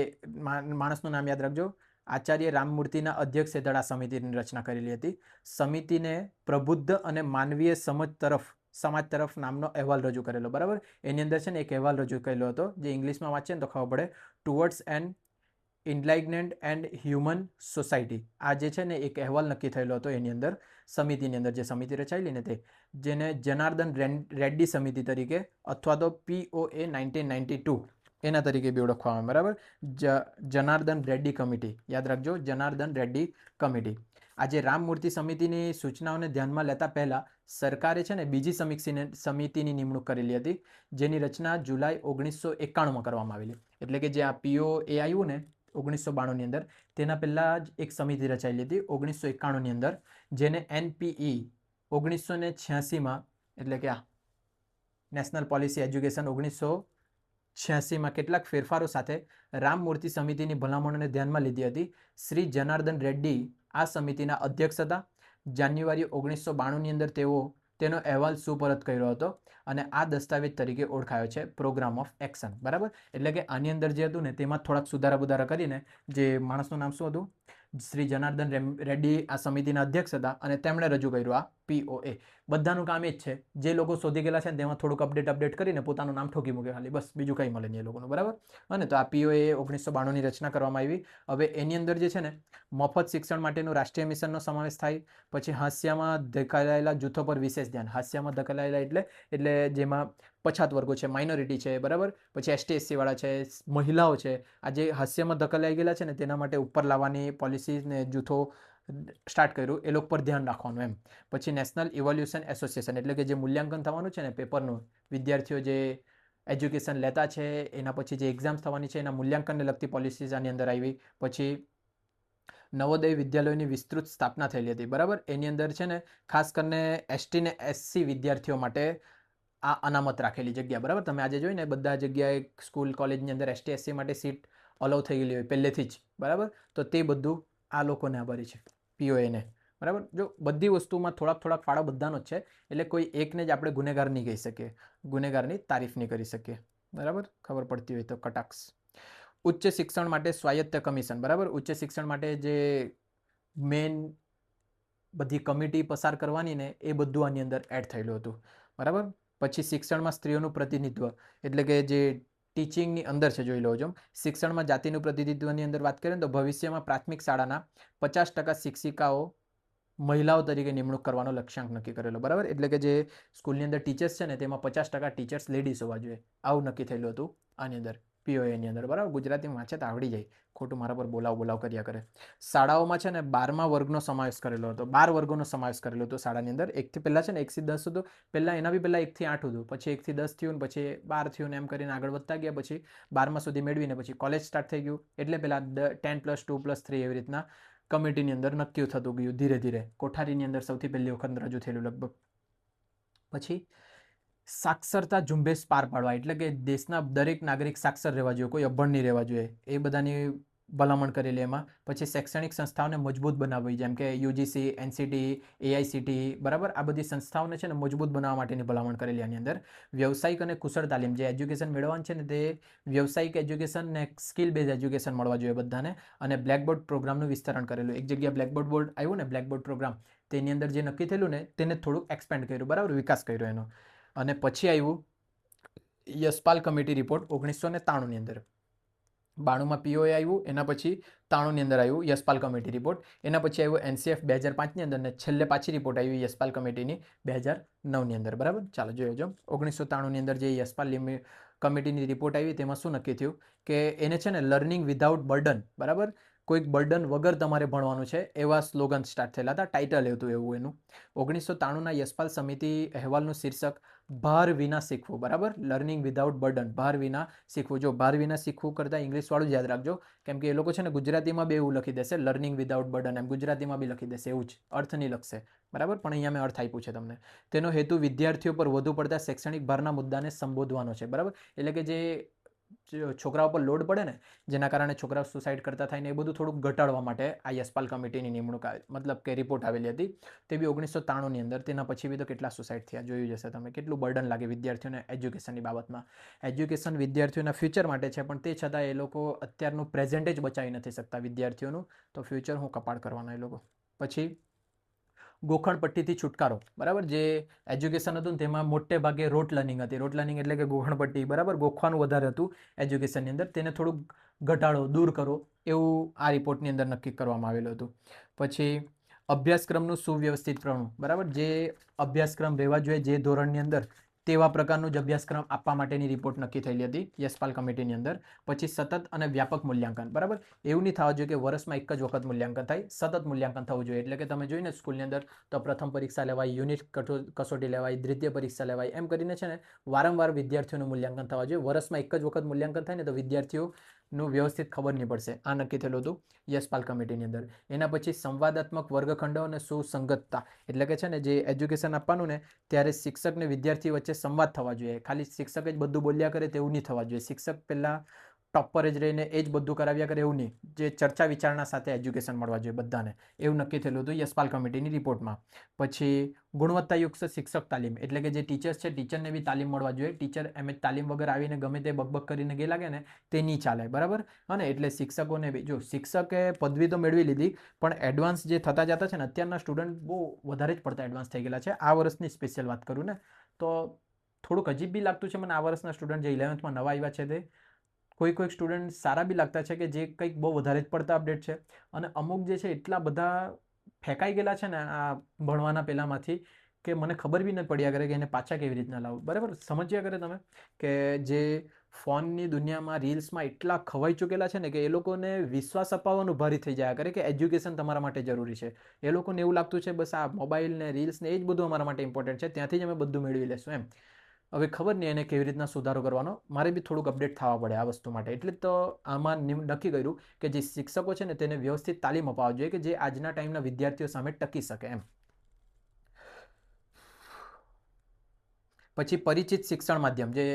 S1: માણસનું નામ યાદ રાખજો, આચાર્ય રામમૂર્તિના અધ્યક્ષ હેઠળ આ સમિતિની રચના કરેલી હતી. સમિતિને પ્રબુદ્ધ અને માનવીય સમાજ તરફ નામનો અહેવાલ રજૂ કરેલો. બરાબર, એની અંદર છે ને એક અહેવાલ રજૂ કરેલો હતો જે ઇંગ્લિશમાં વાંચે ને તો ખબર પડે, towards and enlightened and human society. આ જે છે ને એક અહેવાલ નક્કી થયેલો હતો એની અંદર, સમિતિની અંદર જે સમિતિ રચાયેલી ને તે, જેને જનાર્દન રેડ્ડી સમિતિ તરીકે અથવા તો POA 1992 એના તરીકે બી ઓળખવામાં. બરાબર, જનાર્દન રેડ્ડી કમિટી, યાદ રાખજો, જનાર્દન રેડ્ડી કમિટી. આજે રામમૂર્તિ સમિતિની સૂચનાઓને ધ્યાનમાં લેતા પહેલા સરકારે છે ને બીજી સમિતિની નિમણૂક કરેલી હતી, જેની રચના જુલાઈ 1991માં કરવામાં આવેલી. એટલે કે જે આ POA આવ્યું ને 1992ની અંદર, તેના પહેલાં જ એક સમિતિ રચાયેલી હતી 1991ની અંદર, જેને NPE 1986માં, એટલે કે આ નેશનલ પોલિસી એજ્યુકેશન 1986માં કેટલાક ફેરફારો સાથે રામમૂર્તિ સમિતિની ભલામણોને ધ્યાનમાં લીધી હતી. શ્રી જનાર્દન રેડ્ડી આ સમિતિના અધ્યક્ષ હતા. જાન્યુઆરી 1992ની અંદર તેનો અહેવાલ સુપરત કર્યો હતો અને આ દસ્તાવેજ તરીકે ઓળખાયો છે પ્રોગ્રામ ઓફ એક્શન. બરાબર, એટલે કે આની અંદર જે હતું ને તેમાં થોડાક સુધારા કરીને, જે માણસનું નામ શું હતું, શ્રી જનાર્દન રેડ્ડી આ સમિતિના અધ્યક્ષ હતા અને તેમણે રજૂ કર્યું આ POA. બધાનું કામ એ જ છે, જે લોકો શોધી ગયેલા છે ને તેમાં થોડુંક અપડેટ કરીને પોતાનું નામ ઠોકી મૂકે ખાલી, બસ બીજું કંઈ મળે નહીં એ લોકોનું. બરાબર, અને તો આ POA 1992ની રચના કરવામાં આવી. હવે એની અંદર જે છે ને મફત શિક્ષણ માટેનું રાષ્ટ્રીય મિશનનો સમાવેશ થાય. પછી હાસ્યમાં ધકેલાયેલા જૂથો પર વિશેષ ધ્યાન. હાસ્યમાં ધકેલાયેલા એટલે જેમાં પછાત વર્ગો છે, માઇનોરિટી છે, બરાબર, પછી ST SC વાળા છે, મહિલાઓ છે, આ જે હાસ્યમાં ધકેલાઈ ગયેલા છે ને તેના માટે ઉપર લાવવાની પોલિસી ને જૂથો સ્ટાર્ટ કર્યું, એ લોકો પર ધ્યાન રાખવાનું એમ. પછી નેશનલ ઇવોલ્યુશન એસોસિએશન, એટલે કે જે મૂલ્યાંકન થવાનું છે ને પેપરનું, વિદ્યાર્થીઓ જે એજ્યુકેશન લેતા છે એના પછી જે એક્ઝામ્સ થવાની છે એના મૂલ્યાંકનને લગતી પોલિસીઝ આની અંદર આવી. પછી નવોદય વિદ્યાલયોની વિસ્તૃત સ્થાપના થયેલી હતી. બરાબર, એની અંદર છે ને ખાસ કરીને ST ને SC વિદ્યાર્થીઓ માટે આ અનામત રાખેલી જગ્યા. બરાબર, તમે આજે જોઈને બધા જગ્યાએ સ્કૂલ કોલેજની અંદર ST SC માટે સીટ અલાઉ થઈ ગયેલી હોય પહેલેથી જ. બરાબર, તો તે બધું આ લોકોને આભારી છે, POAને. બરાબર, જો બધી વસ્તુમાં થોડાક ફાળો બધાનો જ છે, એટલે કોઈ એકને જ આપણે ગુનેગાર નહીં કહી શકીએ, ગુનેગારની તારીફ નહીં કરી શકીએ. બરાબર, ખબર પડતી હોય તો કટાક્ષ. ઉચ્ચ શિક્ષણ માટે સ્વાયત્ત કમિશન. બરાબર, ઉચ્ચ શિક્ષણ માટે જે મેઇન બધી કમિટી પસાર કરવાની ને એ બધું આની અંદર એડ થયેલું હતું. બરાબર, પછી શિક્ષણમાં સ્ત્રીઓનું પ્રતિનિધિત્વ, એટલે કે જે ટીચિંગની અંદર છે, જોઈ લો છો, શિક્ષણમાં જાતિનું પ્રતિનિધિત્વની અંદર વાત કરીએ તો ભવિષ્યમાં પ્રાથમિક શાળાના 50% શિક્ષિકાઓ મહિલાઓ તરીકે નિમણૂક કરવાનો લક્ષ્યાંક નક્કી કરેલો. બરાબર, એટલે કે જે સ્કૂલની અંદર ટીચર્સ છે ને તેમાં 50% ટીચર્સ લેડીઝ હોવા જોઈએ, આવું નક્કી થયેલું હતું આની અંદર POAની અંદર. બરાબર, ગુજરાતીમાં વાંચે તો આવડી જાય, ખોટું મારા પર બોલાવ કર્યા કરે. શાળાઓમાં છે ને 12મા વર્ગનો સમાવેશ કરેલો હતો, 12 વર્ગોનો સમાવેશ કરેલો હતો શાળાની અંદર. એકથી પહેલાં છે ને 1 થી 10 હતું, પહેલાં એના બી પહેલાં 1 થી 8 હતું, પછી 1 થી 10 થયું ને પછી 12 થયું ને એમ કરીને આગળ વધતા ગયા. પછી 12મા સુધી મેળવીને પછી કોલેજ સ્ટાર્ટ થઈ ગયું, એટલે પહેલાં 10+2+3 એવી રીતના કમિટીની અંદર નક્કી થતું ગયું ધીરે ધીરે. કોઠારીની અંદર સૌથી પહેલી વખત રજૂ થયેલું લગભગ. પછી સાક્ષરતા ઝુંબેશ પાર પાડવા, એટલે કે દેશના દરેક નાગરિક સાક્ષર રહેવા જોઈએ, કોઈ અભણ નહીં રહેવા જોઈએ, એ બધાની ભલામણ કરેલી એમાં. પછી શૈક્ષણિક સંસ્થાઓને મજબૂત બનાવવી, જેમ કે UGC, NCT, AICTE, બરાબર, આ બધી સંસ્થાઓને છે ને મજબૂત બનાવવા માટેની ભલામણ કરેલી આની અંદર. વ્યવસાયિક અને કુશળ તાલીમ, જે એજ્યુકેશન મેળવવાનું છે ને તે વ્યવસાયિક એજ્યુકેશન ને સ્કિલ બેઝ એજ્યુકેશન મળવા જોઈએ બધાને. અને બ્લેકબોર્ડ પ્રોગ્રામનું વિસ્તરણ કરેલું. એક જગ્યાએ બ્લેકબોર્ડ આવ્યું ને, બ્લેકબોર્ડ પ્રોગ્રામ, તેની અંદર જે નક્કી થયેલું ને તેને થોડુંક એક્સપેન્ડ કર્યું. બરાબર, વિકાસ કર્યો એનો. અને પછી આવ્યું યશપાલ કમિટી રિપોર્ટ 1993ની અંદર. 92માં POA આવ્યું, એના પછી 93ની અંદર આવ્યું યશપાલ કમિટી રિપોર્ટ. એના પછી આવ્યું NCF 2005ની અંદર, ને છેલ્લે પાછી રિપોર્ટ આવી યશપાલ કમિટીની 2009ની અંદર. બરાબર, ચાલો જોયો. 1993ની અંદર જે યશપાલ કમિટીની રિપોર્ટ આવી તેમાં શું નક્કી થયું કે એને છે ને લર્નિંગ વિધાઉટ બર્ડન, બરાબર, કોઈક બર્ડન વગર તમારે ભણવાનું છે, એવા સ્લોગન સ્ટાર્ટ થયેલા હતા. ટાઇટલ હતું એવું એનું. 1993ના યશપાલ સમિતિ અહેવાલનું શીર્ષક ભાર વિના શીખવું. બરાબર, લર્નિંગ વિધાઉટ બર્ડન, ભાર વિના શીખવું. જો ભાર વિના શીખવું કરતાં ઇંગ્લિશવાળું જ યાદ રાખજો, કેમ કે એ લોકો છે ને ગુજરાતીમાં બી એવું લખી દેશે, લર્નિંગ વિધાઉટ બર્ડન, એમ ગુજરાતીમાં બી લખી દેશે એવું જ, અર્થ નહીં લખશે. બરાબર, પણ અહીંયા મેં અર્થ આપ્યું છે તમને. તેનો હેતુ વિદ્યાર્થીઓ પર વધુ પડતા શૈક્ષણિક ભારના મુદ્દાને સંબોધવાનો છે. બરાબર, એટલે કે જે છોકરાઓ પર લોડ પડે ને, જેના કારણે છોકરાઓ સુસાઇડ કરતા થાય ને, એ બધું થોડુંક ઘટાડવા માટે આ યશપાલ કમિટીની નિમણૂક મતલબ કે રિપોર્ટ આવેલી હતી. તે બી 1993ની અંદર. તેના પછી બી તો કેટલા સુસાઇડ થયા જોયું જશે તમે. કેટલું બર્ડન લાગે વિદ્યાર્થીઓને એજ્યુકેશનની બાબતમાં. એજ્યુકેશન વિદ્યાર્થીઓના ફ્યુચર માટે છે, પણ તે છતાં એ લોકો અત્યારનું પ્રેઝન્ટ જ બચાવી નથી શકતા વિદ્યાર્થીઓનું. તો ફ્યુચર હું કપાળ કરવાના એ લોકો. પછી ગોખણપટ્ટીથી છુટકારો, બરાબર. જે એજ્યુકેશન હતું ને તેમાં મોટે ભાગે રોટ લર્નિંગ હતી. રોટ લર્નિંગ એટલે કે ગોખણપટ્ટી, બરાબર, ગોખવાનું વધારે હતું એજ્યુકેશનની અંદર. તેને થોડુંક ઘટાડો, દૂર કરો, એવું આ રિપોર્ટની અંદર નક્કી કરવામાં આવેલું હતું. પછી અભ્યાસક્રમનું સુવ્યવસ્થિતપણું, બરાબર. જે અભ્યાસક્રમ રહેવા જોઈએ જે ધોરણની અંદર, તેવા પ્રકારનું જ અભ્યાસક્રમ આપવા માટેની રિપોર્ટ નક્કી થયેલી હતી યશપાલ કમિટીની અંદર. પછી સતત અને વ્યાપક મૂલ્યાંકન, બરાબર. એવું નહીં થવા જોઈએ કે વર્ષમાં એક જ વખત મૂલ્યાંકન થાય, સતત મૂલ્યાંકન થવું જોઈએ. એટલે કે તમે જોઈને સ્કૂલની અંદર તો પ્રથમ પરીક્ષા લેવાય, યુનિટ કસોટી લેવાય, દ્વિતીય પરીક્ષા લેવાય, એમ કરીને છે ને વારંવાર વિદ્યાર્થીઓનું મૂલ્યાંકન થવા જોઈએ. વર્ષમાં એક જ વખત મૂલ્યાંકન થાય ને તો વિદ્યાર્થીઓનું વ્યવસ્થિત ખબર નહીં પડશે. આ નક્કી થયેલું હતું યશપાલ કમિટીની અંદર. એના પછી સંવાદાત્મક વર્ગખંડો અને સુસંગતતા, એટલે કે છે ને જે એજ્યુકેશન આપવાનું ને ત્યારે શિક્ષક ને વિદ્યાર્થી વચ્ચે સંવાદ થવા જોઈએ. ખાલી શિક્ષક જ બધું બોલ્યા કરે તેવું નહીં થવા જોઈએ. શિક્ષક પહેલાં ટોપર જ રહીને એ જ બધું કરાવ્યા કરે એવું નહીં. જે ચર્ચા વિચારણા સાથે એજ્યુકેશન મળવા જોઈએ બધાને, એવું નક્કી થયેલું હતું યશપાલ કમિટીની રિપોર્ટમાં. પછી ગુણવત્તાયુક્ત શિક્ષક તાલીમ, એટલે કે જે ટીચર્સ છે ટીચરને બી તાલીમ મળવા જોઈએ. ટીચર એમ જ તાલીમ વગર આવીને ગમે તે બકબક કરીને ગે લાગે ને તે નહીં ચાલે, બરાબર. અને એટલે શિક્ષકોને બી, જો શિક્ષકે પદવી તો મેળવી લીધી, પણ એડવાન્સ જે થતા જતા છે ને, અત્યારના સ્ટુડન્ટ બહુ વધારે જ પડતા એડવાન્સ થઈ ગયેલા છે. આ વર્ષની સ્પેશિયલ વાત કરું ને તો થોડુંક અજીબ બી લાગતું છે મને. આ વર્ષના સ્ટુડન્ટ જે 11th નવા આવ્યા છે તે કોઈક સ્ટુડન્ટ સારા બી લાગતા છે કે જે કંઈક બહુ વધારે જ પડતા અપડેટ છે. અને અમુક જે છે એટલા બધા ફેંકાઈ ગયેલા છે ને આ ભણવાના પહેલાંમાંથી કે મને ખબર બી નથી પડ્યા કરે કે એને પાછા કેવી રીતના લાવવું, બરાબર. સમજ્યા કરે તમે કે જે ફોનની દુનિયામાં રીલ્સમાં એટલા ખવાઈ ચૂકેલા છે ને કે એ લોકોને વિશ્વાસ અપાવવાનું ભારી થઈ જાય કરે કે એજ્યુકેશન તમારા માટે જરૂરી છે. એ લોકોને એવું લાગતું છે બસ આ મોબાઈલ ને રીલ્સ ને એ જ બધું અમારા માટે ઇમ્પોર્ટન્ટ છે, ત્યાંથી જ અમે બધું મેળવી લેશું એમ. હવે ખબર નહીં એને કેવી રીતના સુધારો કરવાનો. મારે બી થોડુંક અપડેટ થવા પડે આ વસ્તુ માટે. એટલે તો આમાં નક્કી કર્યું કે જે શિક્ષકો છે ને તેને વ્યવસ્થિત તાલીમ અપાવવા જોઈએ કે જે આજના ટાઈમના વિદ્યાર્થીઓ સામે ટકી શકે એમ. પછી પરિચિત શિક્ષણ માધ્યમ, જે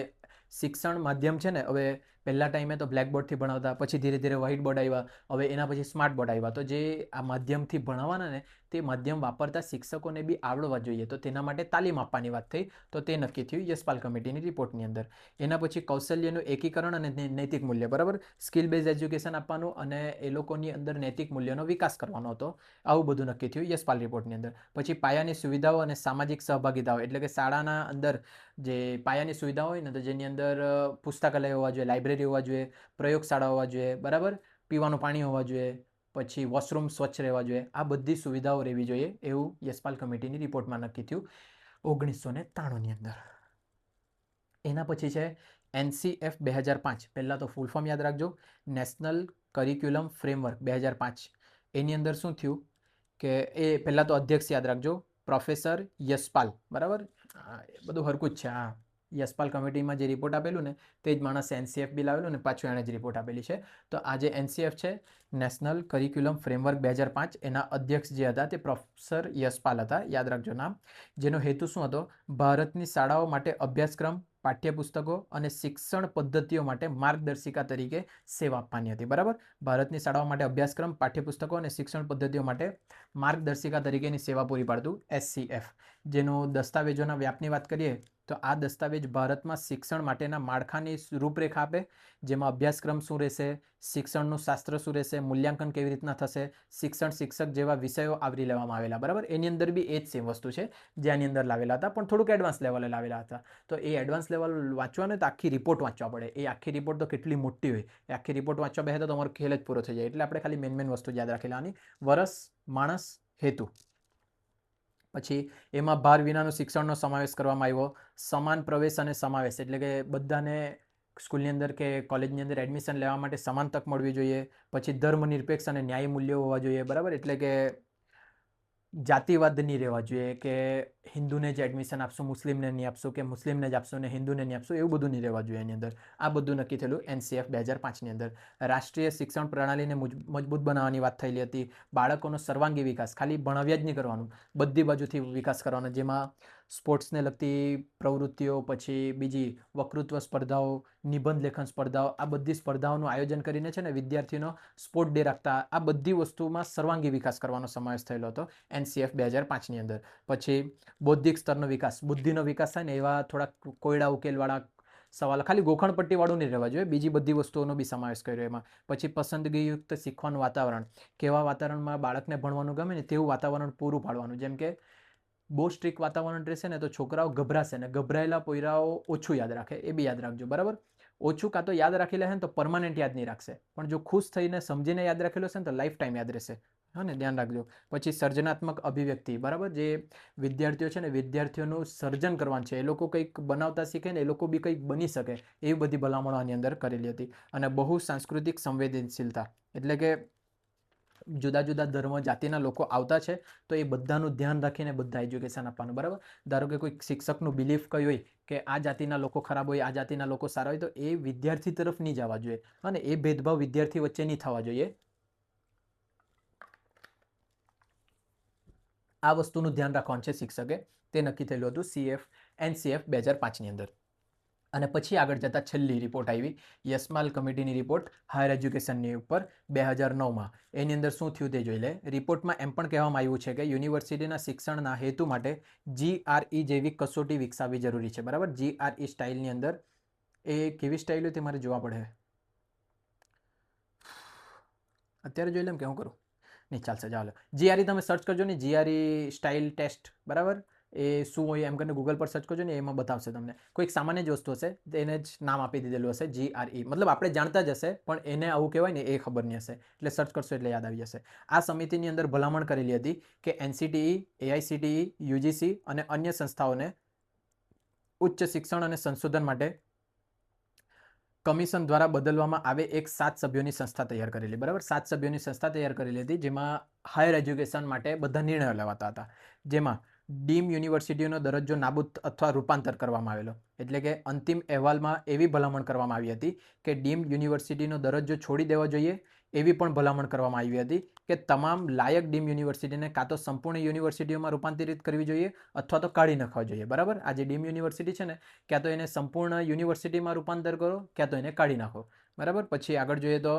S1: શિક્ષણ માધ્યમ છે ને, હવે પહેલા ટાઈમે તો બ્લેકબોર્ડથી ભણાવતા, પછી ધીરે ધીરે વ્હાઇટ બોર્ડ આવ્યા, હવે એના પછી સ્માર્ટ બોર્ડ આવ્યા. તો જે આ માધ્યમથી ભણાવવાના ને તે માધ્યમ વાપરતા શિક્ષકોને બી આવડવા જોઈએ. તો તેના માટે તાલીમ આપવાની વાત થઈ, તો તે નક્કી થયું યશપાલ કમિટીની રિપોર્ટની અંદર. એના પછી કૌશલ્યનું એકીકરણ અને નૈતિક મૂલ્ય, બરાબર. સ્કિલ બેઝ એજ્યુકેશન આપવાનું અને એ લોકોની અંદર નૈતિક મૂલ્યનો વિકાસ કરવાનો હતો. આવું બધું નક્કી થયું યશપાલ રિપોર્ટની અંદર. પછી પાયાની સુવિધાઓ અને સામાજિક સહભાગિતાઓ, એટલે કે શાળાના અંદર જે પાયાની સુવિધાઓ હોય ને તો જેની અંદર પુસ્તકાલય હોવા જોઈએ, લાઇબ્રેરી હોવા જોઈએ, પ્રયોગશાળા હોવા જોઈએ, બરાબર, પીવાનું પાણી હોવા જોઈએ, પછી વોશરૂમ સ્વચ્છ રહેવા જોઈએ. આ બધી સુવિધાઓ રહેવી જોઈએ એવું યશપાલ કમિટીની રિપોર્ટમાં નક્કી થયું 1993ની અંદર. એના પછી છે NCF 2005. પહેલાં તો ફૂલ ફોર્મ યાદ રાખજો, નેશનલ કરિક્યુલમ ફ્રેમવર્ક 2005. એની અંદર શું થયું કે એ પહેલાં તો અધ્યક્ષ યાદ રાખજો, પ્રોફેસર યશપાલ, બરાબર. બધું હરકું જ છે. હા, યશપાલ કમિટીમાં જે રિપોર્ટ આપેલું ને તે જ માણસે NCF બી લાવેલું ને પાછું એણે જ રિપોર્ટ આપેલી છે. તો આ જે NCF છે નેશનલ કરિક્યુલમ ફ્રેમવર્ક 2005, એના અધ્યક્ષ જે હતા તે પ્રોફેસર યશપાલ હતા, યાદ રાખજો નામ. જેનો હેતુ શું હતો? ભારતની શાળાઓ માટે અભ્યાસક્રમ, પાઠ્યપુસ્તકો અને શિક્ષણ પદ્ધતિઓ માટે માર્ગદર્શિકા તરીકે સેવા આપવાની હતી, બરાબર. ભારતની શાળાઓ માટે અભ્યાસક્રમ, પાઠ્યપુસ્તકો અને શિક્ષણ પદ્ધતિઓ માટે માર્ગદર્શિકા તરીકેની સેવા પૂરી પાડતું SCF. જેનો દસ્તાવેજોના વ્યાપની વાત કરીએ તો આ દસ્તાવેજ ભારતમાં શિક્ષણ માટેના માળખાની રૂપરેખા આપે, જેમાં અભ્યાસક્રમ શું રહેશે, શિક્ષણનું શાસ્ત્ર શું રહેશે, મૂલ્યાંકન કેવી રીતના થશે, શિક્ષક જેવા વિષયો આવરી લેવામાં આવેલા, બરાબર. એની અંદર બી એ જ સેમ વસ્તુ છે જે આની અંદર લાવેલા હતા, પણ થોડુંક એડવાન્સ લેવલે લાવેલા હતા. તો એ એડવાન્સ લેવલ વાંચવા ને તો આખી રિપોર્ટ વાંચવા પડે. એ આખી રિપોર્ટ તો કેટલી મોટી હોય, એ આખી રિપોર્ટ વાંચવા બેસે તો તમારો ખેલ જ પૂરો થઈ જાય. એટલે આપણે ખાલી મેન વસ્તુ યાદ રાખેલા આની: વરસ, માણસ, હેતુ. પછી એમાં ભાર વિનાનું શિક્ષણનો સમાવેશ કરવામાં આવ્યો. સમાન પ્રવેશ અને સમાવેશ, એટલે કે બધાને સ્કૂલની અંદર કે કોલેજની અંદર એડમિશન લેવા માટે સમાન તક મળવી જોઈએ. પછી ધર્મનિરપેક્ષ અને ન્યાયી મૂલ્યો હોવા જોઈએ, બરાબર. એટલે કે જાતિવાદ નહીં રહેવા જોઈએ કે હિન્દુને જ એડમિશન આપશું, મુસ્લિમને નહીં આપશું, કે મુસ્લિમને જ આપશું ને હિન્દુને નહીં આપશું, એવું બધું નહીં રહેવા જોઈએ એની અંદર. આ બધું નક્કી થયેલું NCF 2005ની અંદર. રાષ્ટ્રીય શિક્ષણ પ્રણાલીને મજબૂત બનાવવાની વાત થયેલી હતી. બાળકોનો સર્વાંગી વિકાસ, ખાલી ભણાવ્યા જ નહીં કરવાનું, બધી બાજુથી વિકાસ કરવાનો, જેમાં સ્પોર્ટ્સને લગતી પ્રવૃત્તિઓ, પછી બીજી વક્તૃત્વ સ્પર્ધાઓ, નિબંધ લેખન સ્પર્ધાઓ, આ બધી સ્પર્ધાઓનું આયોજન કરીને છે ને વિદ્યાર્થીઓનો સ્પોર્ટ ડે રાખતા. આ બધી વસ્તુમાં સર્વાંગી વિકાસ કરવાનો સમાવેશ થયેલો હતો NCF 2005ની અંદર. પછી બૌદ્ધિક સ્તરનો વિકાસ, બુદ્ધિનો વિકાસ થાય ને એવા થોડાક કોયડા ઉકેલવાળા સવાલ, ખાલી ગોખણપટ્ટીવાળું નહીં રહેવા જોઈએ, બીજી બધી વસ્તુઓનો બી સમાવેશ કર્યો એમાં. પછી પસંદગીયુક્ત શીખવાનું વાતાવરણ, કેવા વાતાવરણમાં બાળકને ભણવાનું ગમે ને તેવું વાતાવરણ પૂરું પાડવાનું. જેમ કે બહુ સ્ટ્રિક્ટ વાતાવરણ રહેશે ને તો છોકરાઓ ગભરાશે ને ગભરાયેલા પોયરાઓ ઓછું યાદ રાખે, એ બી યાદ રાખજો, બરાબર. ઓછું કાં તો યાદ રાખી લે ને તો પરમાનન્ટ યાદ નહીં રાખશે, પણ જો ખુશ થઈને સમજીને યાદ રાખેલો છે ને તો લાઈફ ટાઈમ યાદ રહેશે. હા ને, ધ્યાન રાખજો. પછી સર્જનાત્મક અભિવ્યક્તિ, બરાબર. જે વિદ્યાર્થીઓ છે ને વિદ્યાર્થીઓનું સર્જન કરવાનું છે, એ લોકો કંઈક બનાવતા શીખે ને એ લોકો બી કંઈક બની શકે, એવી બધી ભલામણો આની અંદર કરેલી હતી. અને બહુ સાંસ્કૃતિક સંવેદનશીલતા, એટલે કે જુદા જુદા ધર્મ જાતિના લોકો આવતા છે તો એ બધાનું ધ્યાન રાખીને બધા એજ્યુકેશન આપવાનું, બરાબર. ધારો કે કોઈ શિક્ષકનું બિલીફ કઈ હોય કે આ જાતિના લોકો ખરાબ હોય, આ જાતિના લોકો સારા હોય, તો એ વિદ્યાર્થી તરફ નહીં જવા જોઈએ અને એ ભેદભાવ વિદ્યાર્થી વચ્ચે નહીં થવા જોઈએ. આ વસ્તુનું ધ્યાન રાખવાનું છે શિક્ષકે, તે નક્કી થયેલું હતું NCF 2005ની અંદર. અને પછી આગળ જતાં છેલ્લી રિપોર્ટ આવી યશમાલ કમિટીની રિપોર્ટ હાયર એજ્યુકેશનની ઉપર 2009માં. એની અંદર શું થયું તે જોઈ લે. રિપોર્ટમાં એમ પણ કહેવામાં આવ્યું છે કે યુનિવર્સિટીના શિક્ષણના હેતુ માટે GRE જેવી કસોટી વિકસાવવી જરૂરી છે, બરાબર. GRE સ્ટાઇલની અંદર એ કેવી સ્ટાઇલ હોય તે મારે જોવા પડે. અત્યારે જોઈ લેમ કે હું કરું? નહીં, ચાલશે, ચાલો. GRE તમે સર્ચ કરજો ને, GRE સ્ટાઇલ ટેસ્ટ, બરાબર. એ શું હોય એમ કરીને ગૂગલ પર સર્ચ કરજો ને, એમાં બતાવશે તમને. કોઈક સામાન્ય જ વસ્તુ હશે, તેને જ નામ આપી દીધેલું હશે GRE. મતલબ આપણે જાણતા જ હશે પણ એને આવું કહેવાય ને એ ખબર નહીં હશે, એટલે સર્ચ કરશો એટલે યાદ આવી જશે. આ સમિતિની અંદર ભલામણ કરેલી હતી કે NCTE, AICTE, UGC અને અન્ય સંસ્થાઓને ઉચ્ચ શિક્ષણ અને સંશોધન માટે કમિશન દ્વારા બદલવામાં આવે એક 7 સભ્યોની સંસ્થા તૈયાર કરેલી, બરાબર. 7 સભ્યોની સંસ્થા તૈયાર કરેલી હતી જેમાં હાયર એજ્યુકેશન માટે બધા નિર્ણયો લેવાતા હતા. જેમાં ડીમ યુનિવર્સિટીઓનો દરજ્જો નાબૂદ અથવા રૂપાંતર કરવામાં આવેલો, એટલે કે અંતિમ અહેવાલમાં એવી ભલામણ કરવામાં આવી હતી કે ડીમ યુનિવર્સિટીનો દરજ્જો છોડી દેવો જોઈએ. એવી પણ ભલામણ કરવામાં આવી હતી કે તમામ લાયક ડીમ યુનિવર્સિટીને કાં તો સંપૂર્ણ યુનિવર્સિટીઓમાં રૂપાંતરિત કરવી જોઈએ અથવા તો કાઢી નાખવા જોઈએ, બરાબર. આ જે ડીમ યુનિવર્સિટી છે ને, ક્યાં તો એને સંપૂર્ણ યુનિવર્સિટીમાં રૂપાંતર કરો, ક્યાં તો એને કાઢી નાખો, બરાબર. પછી આગળ જોઈએ તો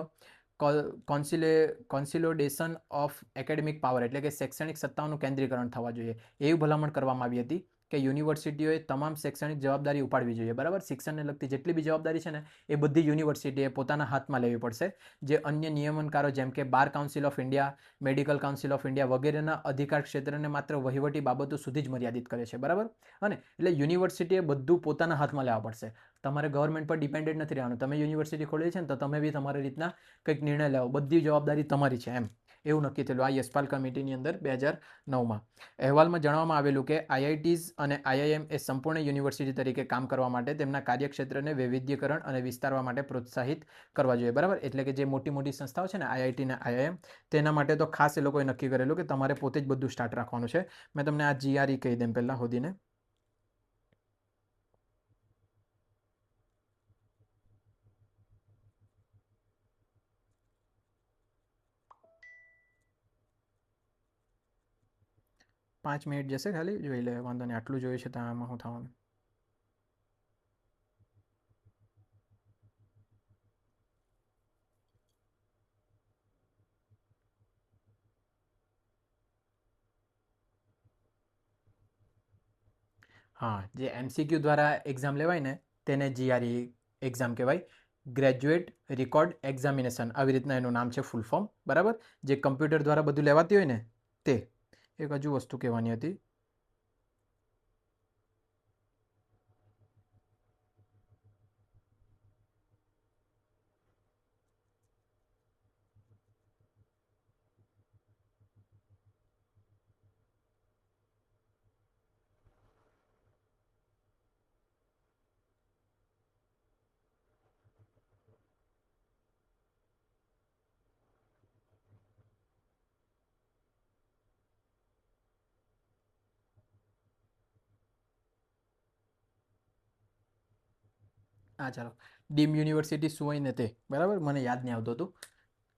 S1: કોન્સિલોડેશન ઓફ એકેડેમિક પાવર, એટલે કે શૈક્ષણિક સત્તાઓનું કેન્દ્રીકરણ થવા જોઈએ, એવી ભલામણ કરવામાં આવી હતી કે યુનિવર્સિટીઓએ તમામ શૈક્ષણિક જવાબદારી ઉપાડવી જોઈએ, બરાબર. શિક્ષણને લગતી જેટલી બી જવાબદારી છે ને એ બધી યુનિવર્સિટીએ પોતાના હાથમાં લેવી પડશે. જે અન્ય નિયમનકારો જેમ કે bar council of India, medical council of India વગેરેના અધિકાર ક્ષેત્રને માત્ર વહીવટી બાબતો સુધી જ મર્યાદિત કરે છે, બરાબર. અને એટલે યુનિવર્સિટીએ બધું પોતાના હાથમાં લેવા પડશે. તમારે ગવર્મેન્ટ પર ડિપેન્ડેન્ટ નથી રહેવાનું. તમે યુનિવર્સિટી ખોલી છે ને તો તમે બી તમારી રીતના કંઈક નિર્ણય લેવો, બધી જવાબદારી તમારી છે, એમ એવું નક્કી થયેલું આ યશપાલ કમિટીની અંદર 2009માં. અહેવાલમાં જણાવવામાં આવેલું કે IITs અને IIM એ સંપૂર્ણ યુનિવર્સિટી તરીકે કામ કરવા માટે તેમના કાર્યક્ષેત્રને વૈવિધ્યકરણ અને વિસ્તારવા માટે પ્રોત્સાહિત કરવા જોઈએ, બરાબર. એટલે કે જે મોટી મોટી સંસ્થાઓ છે ને IIT ને IIM, તેના માટે તો ખાસ એ લોકોએ નક્કી કરેલું કે તમારે પોતે જ બધું સ્ટાર્ટ રાખવાનું છે. મેં તમને આ GRE કહી દેમ પહેલાં હોદીને. પાંચ મિનિટ જશે, ખાલી જોઈ લે, વાંધો નહીં. આટલું જોયું છે તો આમાં શું થવાનું? હા, જે MCQ દ્વારા એક્ઝામ લેવાય ને તેને GRE એક્ઝામ કહેવાય. ગ્રેજ્યુએટ રેકોર્ડ એક્ઝામિનેશન, આવી રીતના એનું નામ છે, ફૂલ ફોર્મ, બરાબર. જે કમ્પ્યુટર દ્વારા બધું લેવાતી હોય ને તે. એક હજુ વસ્તુ કહેવાની હતી. હા, ચાલો. ડીમ યુનિવર્સિટી શું હોય ને તે, બરાબર, મને યાદ નહીં આવતું હતું.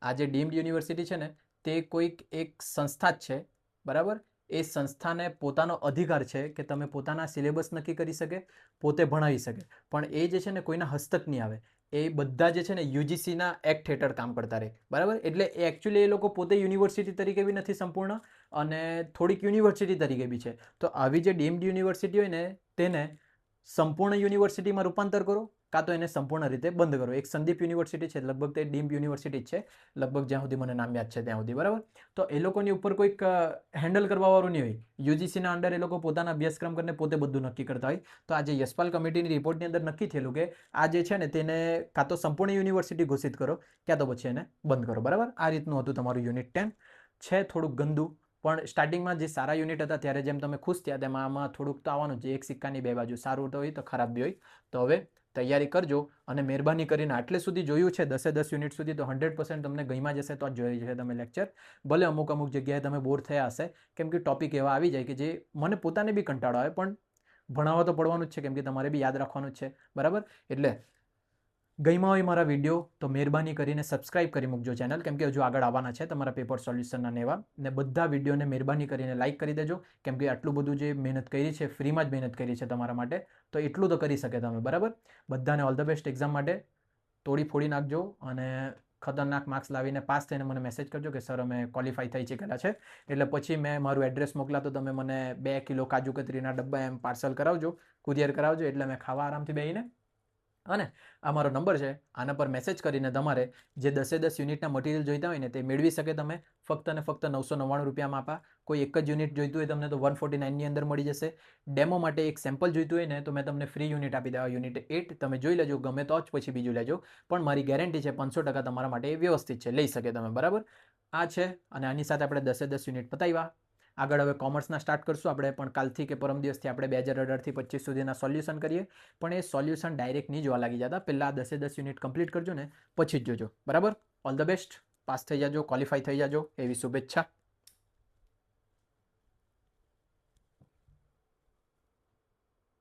S1: આ જે ડીમ્ડ યુનિવર્સિટી છે ને તે કોઈક એક સંસ્થા જ છે, બરાબર. એ સંસ્થાને પોતાનો અધિકાર છે કે તમે પોતાના સિલેબસ નક્કી કરી શકે, પોતે ભણાવી શકે, પણ એ જે છે ને કોઈના હસ્તક નહીં આવે. એ બધા જે છે ને યુજીસીના એક્ટ હેઠળ કામ કરતા રહે, બરાબર. એટલે એ એકચ્યુઅલી એ લોકો પોતે યુનિવર્સિટી તરીકે બી નથી સંપૂર્ણ અને થોડીક યુનિવર્સિટી તરીકે બી છે. તો આવી જે ડીમ્ડ યુનિવર્સિટી હોય ને તેને સંપૂર્ણ યુનિવર્સિટીમાં રૂપાંતર કરો, કાં તો એને સંપૂર્ણ રીતે બંધ કરો. એક સંદીપ યુનિવર્સિટી છે, લગભગ તે ડીમ્ડ યુનિવર્સિટી જ છે, લગભગ જ્યાં સુધી મને નામ યાદ છે ત્યાં સુધી, બરાબર. તો એ લોકોની ઉપર કોઈક હેન્ડલ કરવાવાળું નહીં હોય. યુજીસીના અંડર એ લોકો પોતાના અભ્યાસક્રમ કરીને પોતે બધું નક્કી કરતા હોય. તો આ જે યશપાલ કમિટીની રિપોર્ટની અંદર નક્કી થયેલું કે આ જે છે ને તેને કાં તો સંપૂર્ણ યુનિવર્સિટી ઘોષિત કરો, ક્યાં તો પછી એને બંધ કરો, બરાબર. આ રીતનું હતું તમારું યુનિટ 10. છે થોડુંક ગંદુ, પણ સ્ટાર્ટિંગમાં જે સારા યુનિટ હતા ત્યારે જેમ તમે ખુશ થયા તેમાં આમાં થોડુંક તો આવવાનું છે. એક સિક્કાની બે બાજુ, સારું તો હોય તો ખરાબ બી હોય. તો હવે તૈયારી કરજો અને મહેરબાની કરીને આટલે સુધી જોયું છે 10 યુનિટ સુધી તો 100% તમને ગઈમાં જશે તો જ જોઈ જશે તમે લેક્ચર. ભલે અમુક જગ્યાએ તમે બોર થયા હશે, કેમ કે ટોપિક એવા આવી જાય કે જે મને પોતાને બી કંટાળો આવે, પણ ભણાવવા તો પડવાનું જ છે, કેમ કે તમારે બી યાદ રાખવાનું જ છે, બરાબર. એટલે ગઈમાં હોય મારા વિડીયો તો મહેરબાની કરીને સબસ્ક્રાઇબ કરી મૂકજો ચેનલ, કેમ કે હજુ આગળ આવવાના છે તમારા પેપર સોલ્યુશનના ને એવા. ને બધા વિડીયોને મહેરબાની કરીને લાઇક કરી દેજો, કેમ કે આટલું બધું જે મહેનત કરી છે, ફ્રીમાં જ મહેનત કરી છે તમારા માટે, તો એટલું તો કરી શકે તમે, બરાબર. બધાને ઓલ ધ બેસ્ટ એક્ઝામ માટે. તોડી ફોડી નાખજો અને ખતરનાક માર્ક્સ લાવીને પાસ થઈને મને મેસેજ કરજો કે સર અમે ક્વોલિફાઈ થઈ ચૂકેલા છે. એટલે પછી મેં મારું એડ્રેસ મોકલા તો તમે મને 2 કિલો કાજુ કતરીના ડબ્બા એમ પાર્સલ કરાવજો, કુરિયર કરાવજો, એટલે મેં ખાવા આરામથી બેસીને. અને આ મારો નંબર છે, આના પર મેસેજ કરીને તમારે જે 10 યુનિટના મટીરિયલ જોઈતા હોય ને તે મેળવી શકે તમે ફક્ત અને ફક્ત 999 રૂપિયામાં આપા. કોઈ એક જ યુનિટ જોઈતું હોય તમને તો 149ની અંદર મળી જશે. ડેમો માટે એક સેમ્પલ જોઈતું હોય ને તો મેં તમને ફ્રી યુનિટ આપી દેવા, યુનિટ 8 તમે જોઈ લેજો, ગમે તો જ પછી બીજું લેજો, પણ મારી ગેરંટી છે 500% તમારા માટે એ વ્યવસ્થિત છે, લઈ શકે તમે, બરાબર. આ છે અને આની સાથે આપણે 10 યુનિટ પતાવ્યા. આગળ હવે કોમર્સના સ્ટાર્ટ કરશું આપણે, પણ કાલથી કે પરમ દિવસથી આપણે 2018થી 25 સુધીના સોલ્યુશન કરીએ. પણ એ સોલ્યુશન ડાયરેક્ટ નહીં જોવા લાગી જતા, પહેલાં 10 યુનિટ કમ્પ્લીટ કરજો ને પછી જ જોજો, બરાબર. ઓલ ધ બેસ્ટ, પાસ થઈ જાજો, ક્વોલિફાઈ થઈ જાજો, એવી શુભેચ્છા.